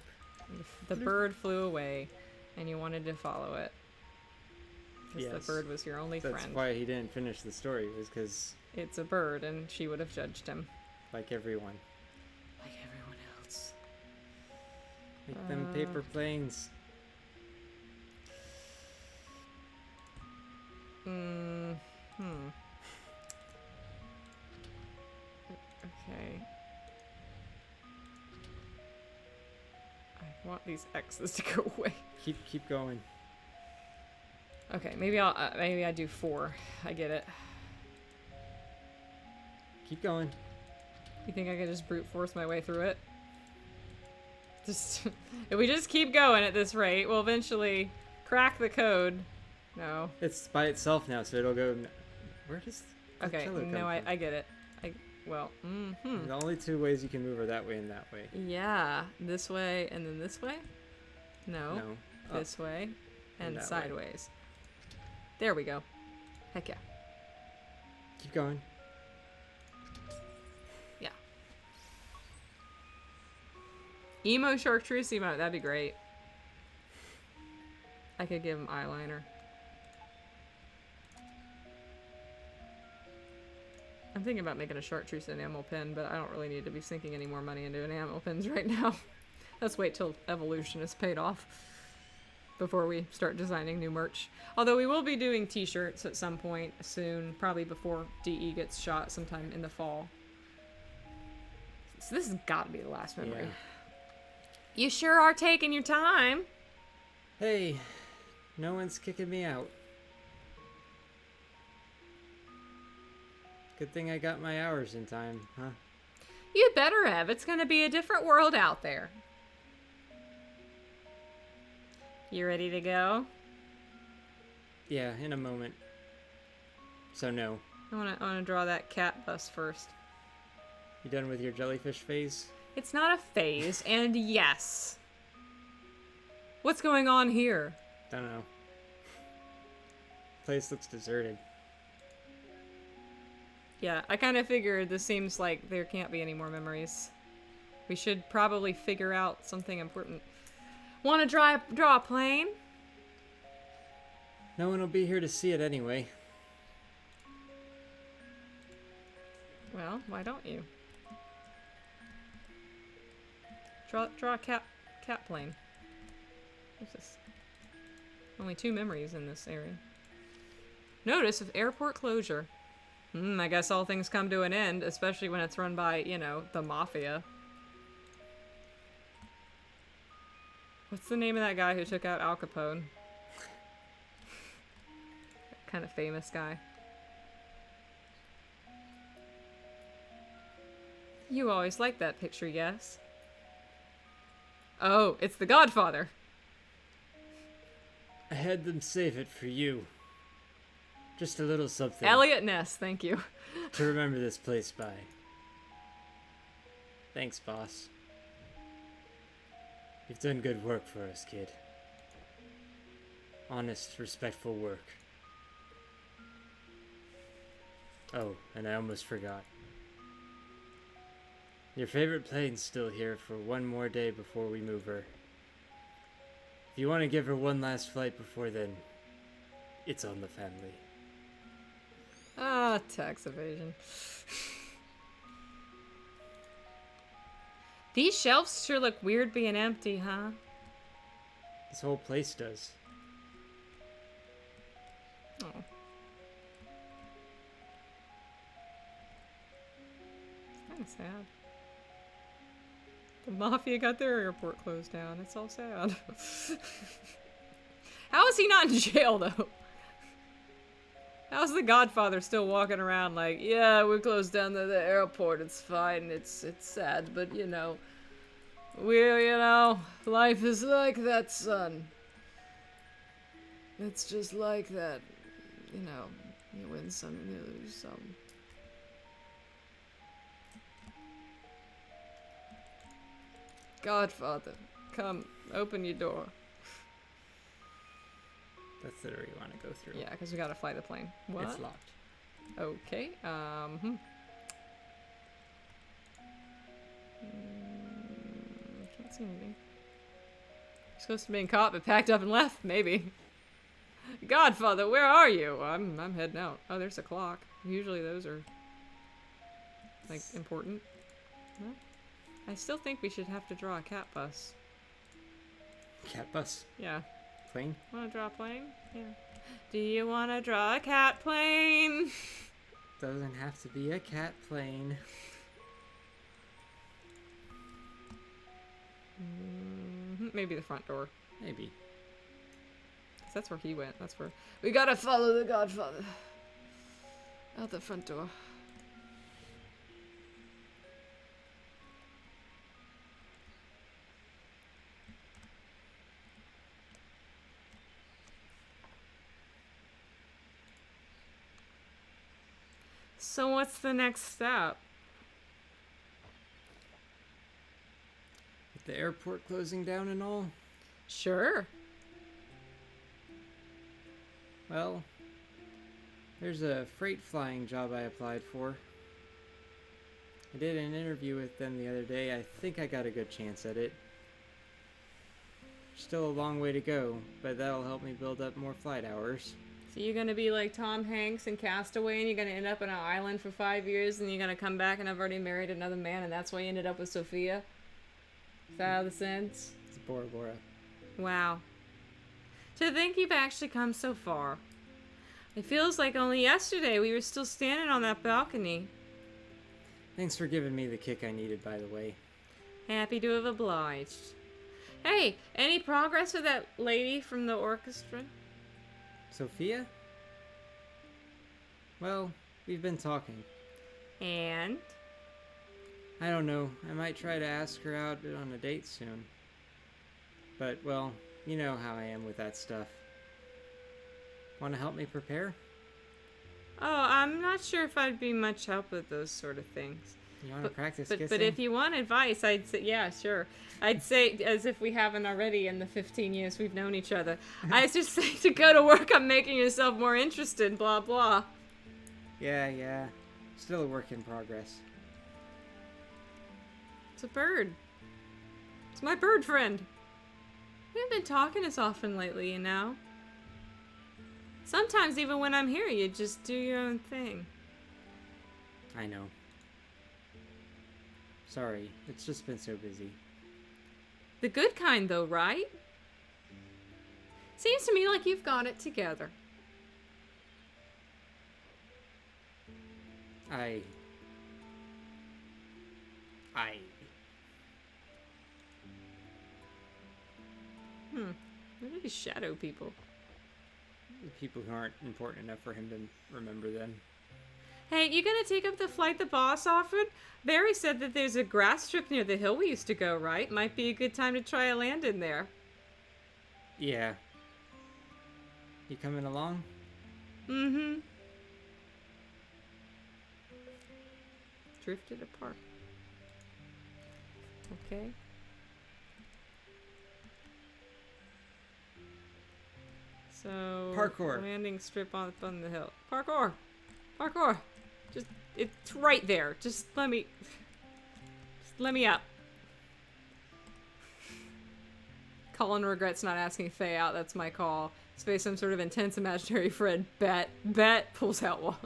Speaker 2: Bloop.
Speaker 1: The
Speaker 2: Bloop.
Speaker 1: bird flew away, and you wanted to follow it. Because
Speaker 2: Yes.
Speaker 1: the bird was your only
Speaker 2: That's
Speaker 1: friend.
Speaker 2: why he didn't finish the story, was because,
Speaker 1: It's a bird, and she would have judged him.
Speaker 2: like everyone,
Speaker 1: Like everyone else.
Speaker 2: make them paper planes.
Speaker 1: Okay. I want these X's to go away.
Speaker 2: Keep going.
Speaker 1: Okay, maybe I do 4. I get it.
Speaker 2: Keep going.
Speaker 1: You think I could just brute force my way through it? Just if we just keep going at this rate, we'll eventually crack the code. No.
Speaker 2: It's by itself now, so it'll go. Where does the
Speaker 1: Okay,
Speaker 2: pillow come
Speaker 1: no,
Speaker 2: from?
Speaker 1: I get it. Well,
Speaker 2: The only two ways you can move are that way and that way.
Speaker 1: Yeah, this way and then this way? No.
Speaker 2: No.
Speaker 1: This way and
Speaker 2: that way.
Speaker 1: sideways. There we go. Heck yeah.
Speaker 2: Keep going.
Speaker 1: Yeah. Emo chartreuse emote, that'd be great. I could give him eyeliner. I'm thinking about making a chartreuse enamel pen, but I don't really need to be sinking any more money into enamel pens right now. Let's wait till evolution is paid off before we start designing new merch. Although we will be doing t-shirts at some point soon, probably before DE gets shot sometime in the fall. So this has got to be the last memory.
Speaker 2: Yeah.
Speaker 1: You sure are taking your time.
Speaker 2: Hey, no one's kicking me out. Good thing I got my hours in time, huh?
Speaker 1: You better have. It's going to be a different world out there. You ready to go?
Speaker 2: Yeah, in a moment. So no.
Speaker 1: I want to draw that cat bus first.
Speaker 2: You done with your jellyfish phase?
Speaker 1: It's not a phase, and yes. What's going on here?
Speaker 2: Don't know. Place looks deserted.
Speaker 1: Yeah, I kind of figured this seems like there can't be any more memories. We should probably figure out something important. Want to draw a plane?
Speaker 2: No one will be here to see it anyway.
Speaker 1: Well, why don't you? Draw a cat plane. What's this? Only 2 memories in this area. Notice of airport closure. I guess all things come to an end, especially when it's run by, you know, the mafia. What's the name of that guy who took out Al Capone? Kind of famous guy. You always liked that picture, yes? Oh, it's the Godfather.
Speaker 2: I had them save it for you. Just a little something.
Speaker 1: Elliot Ness, thank you.
Speaker 2: To remember this place by. Thanks, boss. You've done good work for us, kid. Honest, respectful work. Oh, and I almost forgot. Your favorite plane's still here for one more day before we move her. If you want to give her one last flight before then, it's on the family.
Speaker 1: Ah, tax evasion. These shelves sure look weird being empty, huh?
Speaker 2: This whole place does.
Speaker 1: Oh. It's kind of sad. The mafia got their airport closed down. It's all sad. How is he not in jail, though? How's the Godfather still walking around like, yeah, we closed down the airport, it's fine, it's sad, but, you know, life is like that, son. It's just like that, you know, you win some, you lose some. Godfather, come, open your door.
Speaker 2: That's the door you want to go through.
Speaker 1: Yeah, because we gotta fly the plane. What?
Speaker 2: It's locked.
Speaker 1: Okay, Can't see anything. Supposed to be caught, but packed up and left, maybe. Godfather, where are you? I'm heading out. Oh, there's a clock. Usually those are, like, important. No? I still think we should have to draw a cat bus.
Speaker 2: Cat bus?
Speaker 1: Yeah.
Speaker 2: Plane?
Speaker 1: Wanna draw a plane? Yeah. Do you wanna draw a cat plane?
Speaker 2: Doesn't have to be a cat plane.
Speaker 1: Maybe the front door.
Speaker 2: Maybe.
Speaker 1: 'Cause that's where he went. That's where we gotta follow the Godfather. Out the front door. So what's the next step?
Speaker 2: With the airport closing down and all?
Speaker 1: Sure.
Speaker 2: Well, there's a freight flying job I applied for. I did an interview with them the other day. I think I got a good chance at it. Still a long way to go, but that'll help me build up more flight hours.
Speaker 1: So you're gonna be like Tom Hanks in Castaway, and you're gonna end up on an island for 5 years, and you're gonna come back and I've already married another man, and that's why you ended up with Sophia? Is that how the sense?
Speaker 2: It's Bora Bora.
Speaker 1: Wow. To think you've actually come so far. It feels like only yesterday we were still standing on that balcony.
Speaker 2: Thanks for giving me the kick I needed, by the way.
Speaker 1: Happy to have obliged. Hey, any progress with that lady from the orchestra?
Speaker 2: Sophia? Well, we've been talking.
Speaker 1: And?
Speaker 2: I don't know. I might try to ask her out on a date soon. But, well, you know how I am with that stuff. Want to help me prepare?
Speaker 1: Oh, I'm not sure if I'd be much help with those sort of things.
Speaker 2: You want to practice kissing?
Speaker 1: But if you want advice, I'd say, yeah, sure. I'd say, as if we haven't already in the 15 years we've known each other, I'd just say to go to work on making yourself more interested, blah, blah.
Speaker 2: Yeah. Still a work in progress.
Speaker 1: It's a bird. It's my bird friend. We haven't been talking as often lately, you know? Sometimes even when I'm here, you just do your own thing.
Speaker 2: I know. Sorry, it's just been so busy.
Speaker 1: The good kind, though, right? Seems to me like you've got it together.
Speaker 2: I...
Speaker 1: What are these shadow people?
Speaker 2: People who aren't important enough for him to remember then.
Speaker 1: Hey, you gonna take up the flight the boss offered? Barry said that there's a grass strip near the hill we used to go, right? Might be a good time to try a land in there.
Speaker 2: Yeah. You coming along?
Speaker 1: Mm-hmm. Drifted apart. Okay. So...
Speaker 2: Parkour.
Speaker 1: Landing strip on the hill. Parkour! Parkour! Just, it's right there. Just let me up. Colin regrets not asking Faye out. That's my call. Faye, some sort of intense imaginary friend. Bet. Pulls out wallet.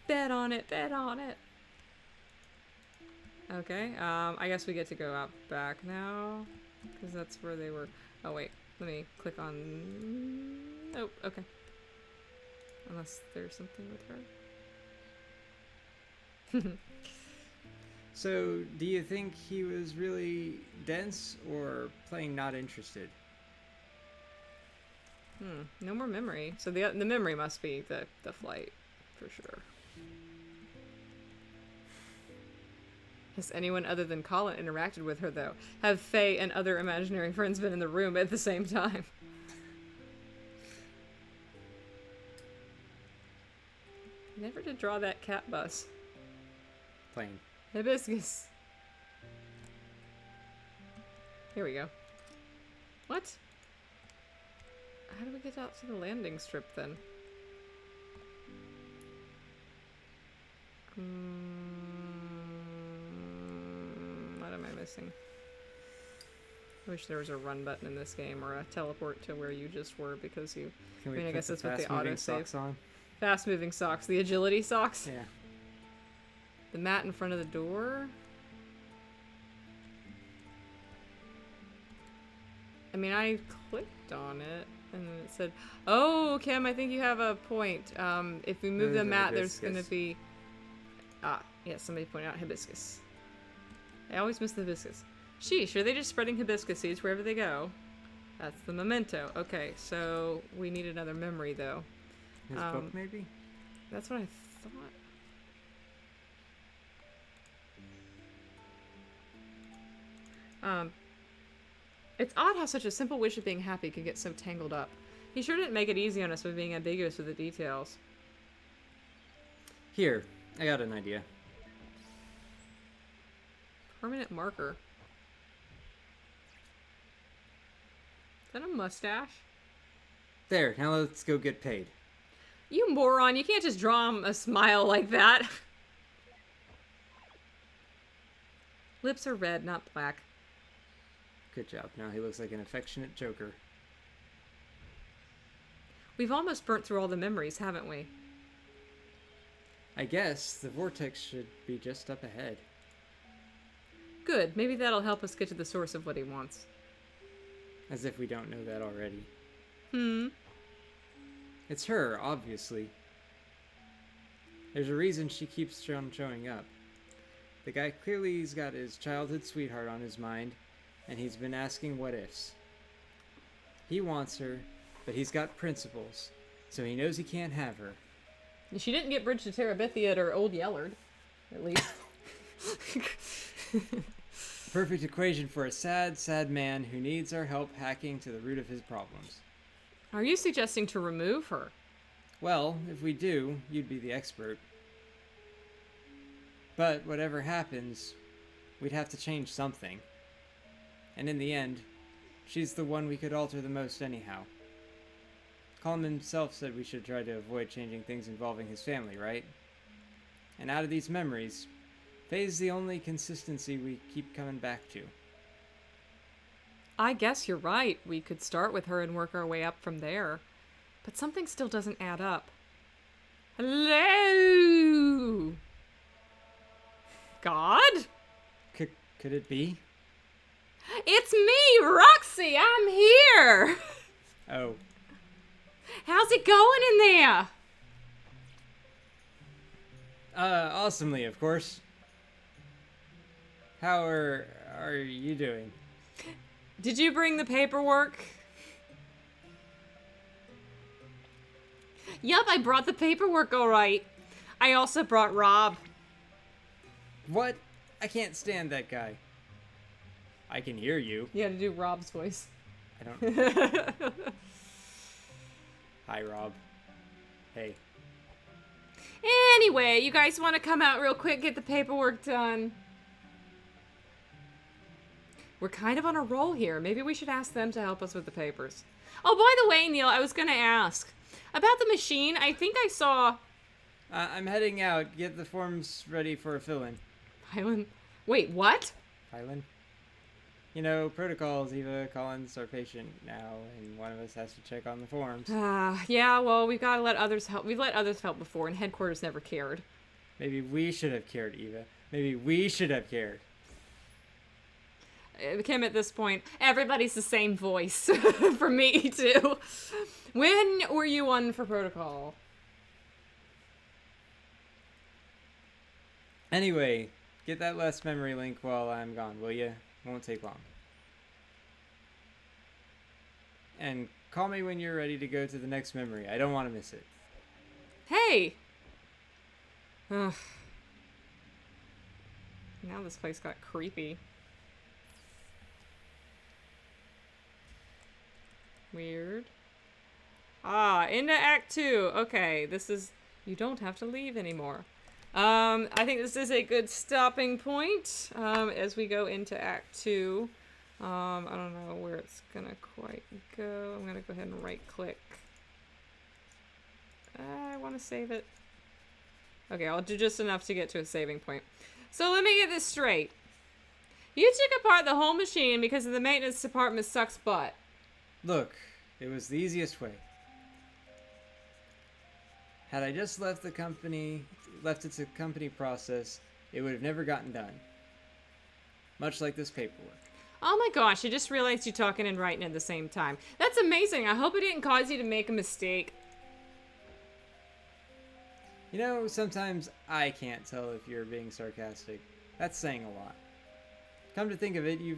Speaker 1: Bet on it. Okay, I guess we get to go out back now. Because that's where they were. Oh, wait. Let me click on... Oh, okay. Unless there's something with her.
Speaker 2: So, do you think he was really dense or playing not interested?
Speaker 1: No more memory. So the memory must be the flight, for sure. Has anyone other than Colin interacted with her, though? Have Faye and other imaginary friends been in the room at the same time? Never to draw that cat bus.
Speaker 2: Plain.
Speaker 1: Hibiscus. Here we go. What? How do we get out to the landing strip, then? What am I missing? I wish there was a run button in this game, or a teleport to where you just were, because you...
Speaker 2: Can we
Speaker 1: I mean, I
Speaker 2: put
Speaker 1: guess
Speaker 2: the
Speaker 1: that's what the
Speaker 2: fast-moving
Speaker 1: autosave...
Speaker 2: socks on?
Speaker 1: Fast-moving socks. The agility socks?
Speaker 2: Yeah.
Speaker 1: The mat in front of the door? I mean, I clicked on it, and then it said, oh, Kim, I think you have a point. If we move the mat, there's going to be... Ah, yeah, somebody pointed out hibiscus. I always miss the hibiscus. Sheesh, are they just spreading hibiscus seeds wherever they go? That's the memento. Okay, so we need another memory, though.
Speaker 2: His book, maybe?
Speaker 1: That's what I thought. It's odd how such a simple wish of being happy could get so tangled up. He sure didn't make it easy on us by being ambiguous with the details.
Speaker 2: Here, I got an idea.
Speaker 1: Permanent marker. Is that a mustache?
Speaker 2: There, now let's go get paid.
Speaker 1: You moron, you can't just draw him a smile like that. Lips are red, not black.
Speaker 2: Good job. Now he looks like an affectionate joker.
Speaker 1: We've almost burnt through all the memories, haven't we?
Speaker 2: I guess the vortex should be just up ahead.
Speaker 1: Good. Maybe that'll help us get to the source of what he wants.
Speaker 2: As if we don't know that already.
Speaker 1: Hmm.
Speaker 2: It's her, obviously. There's a reason she keeps showing up. The guy clearly's got his childhood sweetheart on his mind, and he's been asking what ifs. He wants her, but he's got principles, so he knows he can't have her.
Speaker 1: She didn't get Bridge to Terabithia at her Old Yellard, at least.
Speaker 2: Perfect equation for a sad, sad man who needs our help hacking to the root of his problems.
Speaker 1: Are you suggesting to remove her?
Speaker 2: Well, if we do, you'd be the expert. But whatever happens, we'd have to change something. And in the end, she's the one we could alter the most anyhow. Colin himself said we should try to avoid changing things involving his family, right? And out of these memories, Faye's the only consistency we keep coming back to.
Speaker 1: I guess you're right. We could start with her and work our way up from there. But something still doesn't add up. Hello? God?
Speaker 2: Could it be?
Speaker 1: It's me, Roxy. I'm here.
Speaker 2: Oh.
Speaker 1: How's it going in there?
Speaker 2: Awesomely, of course. How are you doing?
Speaker 1: Did you bring the paperwork? Yup, I brought the paperwork all right. I also brought Rob.
Speaker 2: What? I can't stand that guy. I can hear you.
Speaker 1: You gotta do Rob's voice.
Speaker 2: I don't... Hi, Rob. Hey.
Speaker 1: Anyway, you guys want to come out real quick, get the paperwork done? We're kind of on a roll here. Maybe we should ask them to help us with the papers. Oh, by the way, Neil, I was gonna ask about the machine. I think I saw...
Speaker 2: I'm heading out. Get the forms ready for a fill-in.
Speaker 1: Hylan? Wait, what?
Speaker 2: Hylan? You know, protocols. Eva Collins, our patient now, and one of us has to check on the forms.
Speaker 1: Yeah, well, we've got to let others help. We've let others help before, and headquarters never cared.
Speaker 2: Maybe we should have cared, Eva. Maybe we should have cared.
Speaker 1: Kim, at this point, everybody's the same voice. For me, too. When were you on for protocol?
Speaker 2: Anyway, get that last memory link while I'm gone, will ya? Won't take long. And call me when you're ready to go to the next memory. I don't want to miss it.
Speaker 1: Hey! Ugh. Now this place got creepy. Weird. Into Act 2. Okay, this is... You don't have to leave anymore. I think this is a good stopping point, as we go into Act 2. I don't know where it's gonna quite go. I'm gonna go ahead and right-click. I want to save it. Okay, I'll do just enough to get to a saving point. So let me get this straight. You took apart the whole machine because the maintenance department sucks butt.
Speaker 2: Look, it was the easiest way. Had I just left it to company process, it would have never gotten done. Much like this paperwork.
Speaker 1: Oh my gosh, I just realized you talking and writing at the same time. That's amazing. I hope it didn't cause you to make a mistake.
Speaker 2: You know, sometimes I can't tell if you're being sarcastic. That's saying a lot. Come to think of it, you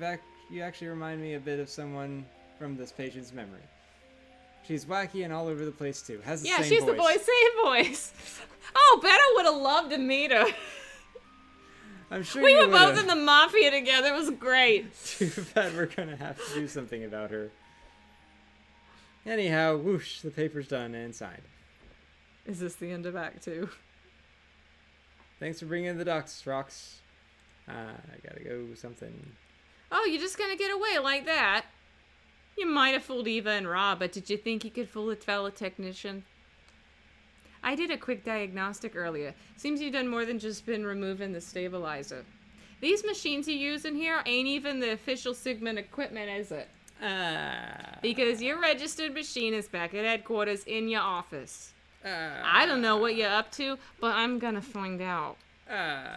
Speaker 2: actually remind me a bit of someone from this patient's memory. She's wacky and all over the place too. Has the same voice.
Speaker 1: Yeah, she's the voice, same voice. Oh, bet I would have loved to meet her.
Speaker 2: I'm sure
Speaker 1: we
Speaker 2: you
Speaker 1: were both
Speaker 2: would've.
Speaker 1: in the mafia together. It was great.
Speaker 2: Too bad we're gonna have to do something about her. Anyhow, whoosh, the paper's done and signed.
Speaker 1: Is this the end of Act 2?
Speaker 2: Thanks for bringing in the docs, Rox. I gotta go something.
Speaker 1: Oh, you're just gonna get away like that? You might have fooled Eva and Rob, but did you think you could fool a fellow technician? I did a quick diagnostic earlier. Seems you've done more than just been removing the stabilizer. These machines you use in here ain't even the official Sigmund equipment, is it? Because your registered machine is back at headquarters in your office. I don't know what you're up to, but I'm gonna find out. Hey,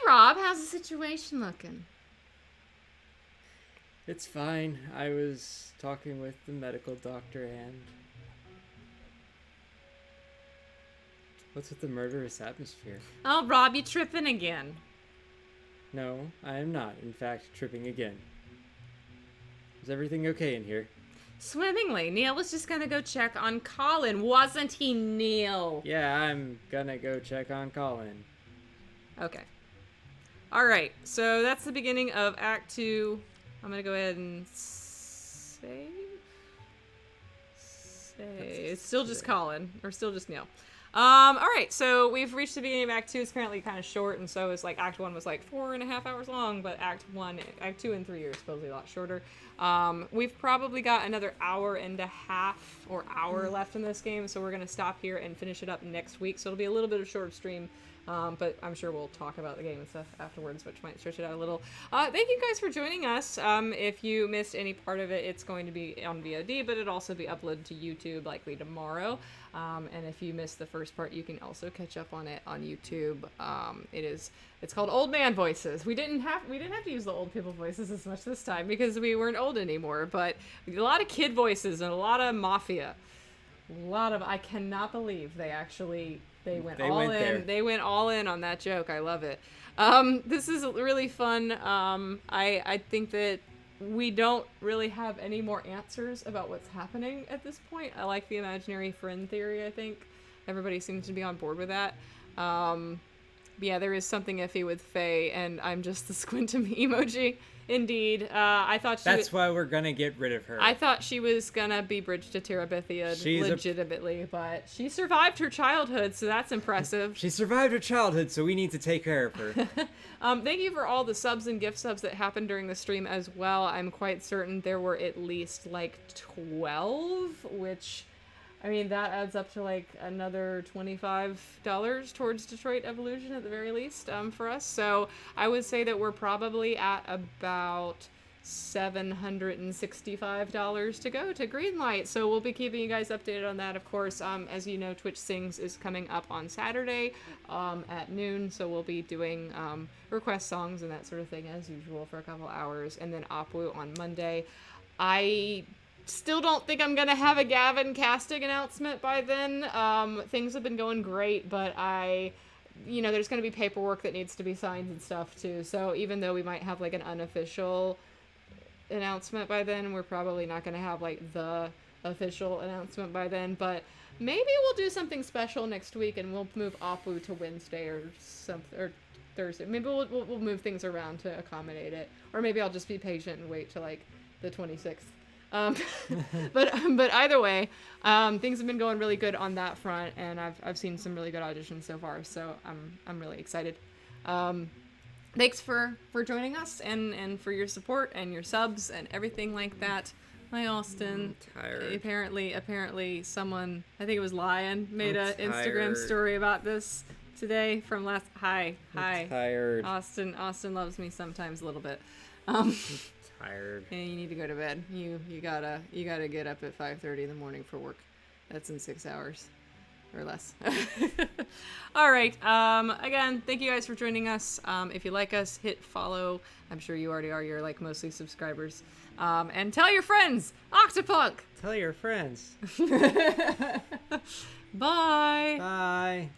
Speaker 1: Rob, how's the situation looking?
Speaker 2: It's fine. I was talking with the medical doctor and... What's with the murderous atmosphere?
Speaker 1: Oh, Rob, you tripping again.
Speaker 2: No, I am not, in fact, tripping again. Is everything okay in here?
Speaker 1: Swimmingly. Neil was just gonna go check on Colin, wasn't he, Neil?
Speaker 2: Yeah, I'm gonna go check on Colin.
Speaker 1: Okay. Alright, so that's the beginning of Act 2. I'm gonna go ahead and save. It's still just Colin, or still just Neil. Alright, so we've reached the beginning of Act 2. It's currently kind of short, and so it's like Act 1 was like 4.5 hours long, but Act 2 and 3 are supposedly a lot shorter. We've probably got another hour and a half or hour left in this game, so we're gonna stop here and finish it up next week. So it'll be a little bit of shorter stream But I'm sure we'll talk about the game and stuff afterwards, which might stretch it out a little. Thank you guys for joining us. If you missed any part of it, it's going to be on VOD, but it'll also be uploaded to YouTube likely tomorrow. And if you missed the first part, you can also catch up on it on YouTube. It's called Old Man Voices. We didn't have to use the old people voices as much this time because we weren't old anymore, but a lot of kid voices and a lot of mafia. I cannot believe they went all in.
Speaker 2: There.
Speaker 1: They went all in on that joke. I love it. This is really fun. I think that we don't really have any more answers about what's happening at this point. I like the imaginary friend theory, I think. Everybody seems to be on board with that. Yeah, there is something iffy with Faye, and I'm just the squintum emoji. Indeed. I thought
Speaker 2: That's why we're gonna get rid of her.
Speaker 1: I thought she was gonna be bridged to Terabithia legitimately, but she survived her childhood, so that's impressive.
Speaker 2: She survived her childhood, so we need to take care of her.
Speaker 1: Thank you for all the subs and gift subs that happened during the stream as well. I'm quite certain there were at least like 12, which, I mean, that adds up to like another $25 towards Detroit Evolution at the very least for us. So I would say that we're probably at about $765 to go to Greenlight. So we'll be keeping you guys updated on that, of course. As you know, Twitch Sings is coming up on Saturday at noon. So we'll be doing request songs and that sort of thing as usual for a couple hours. And then Opwu on Monday. I still don't think I'm gonna have a Gavin casting announcement by then. Things have been going great, but there's gonna be paperwork that needs to be signed and stuff too. So even though we might have like an unofficial announcement by then, we're probably not gonna have like the official announcement by then. But maybe we'll do something special next week and we'll move Opwu to Wednesday or something, or Thursday. Maybe we'll move things around to accommodate it, or maybe I'll just be patient and wait till like the 26th. But either way, things have been going really good on that front, and I've seen some really good auditions so far, so I'm really excited. Thanks for joining us and for your support and your subs and everything like that. Hi, Austin.
Speaker 2: I'm tired.
Speaker 1: Apparently someone, I think it was Lion, made an Instagram story about this today from last. Hi.
Speaker 2: I'm tired.
Speaker 1: Austin loves me sometimes a little bit.
Speaker 2: Tired.
Speaker 1: And you need to go to bed. You gotta get up at 5:30 in the morning for work. That's in 6 hours or less. All right. Again, thank you guys for joining us. If you like us, hit follow. I'm sure you already are. You're like mostly subscribers. And tell your friends. Octopunk.
Speaker 2: Tell your friends.
Speaker 1: Bye.
Speaker 2: Bye.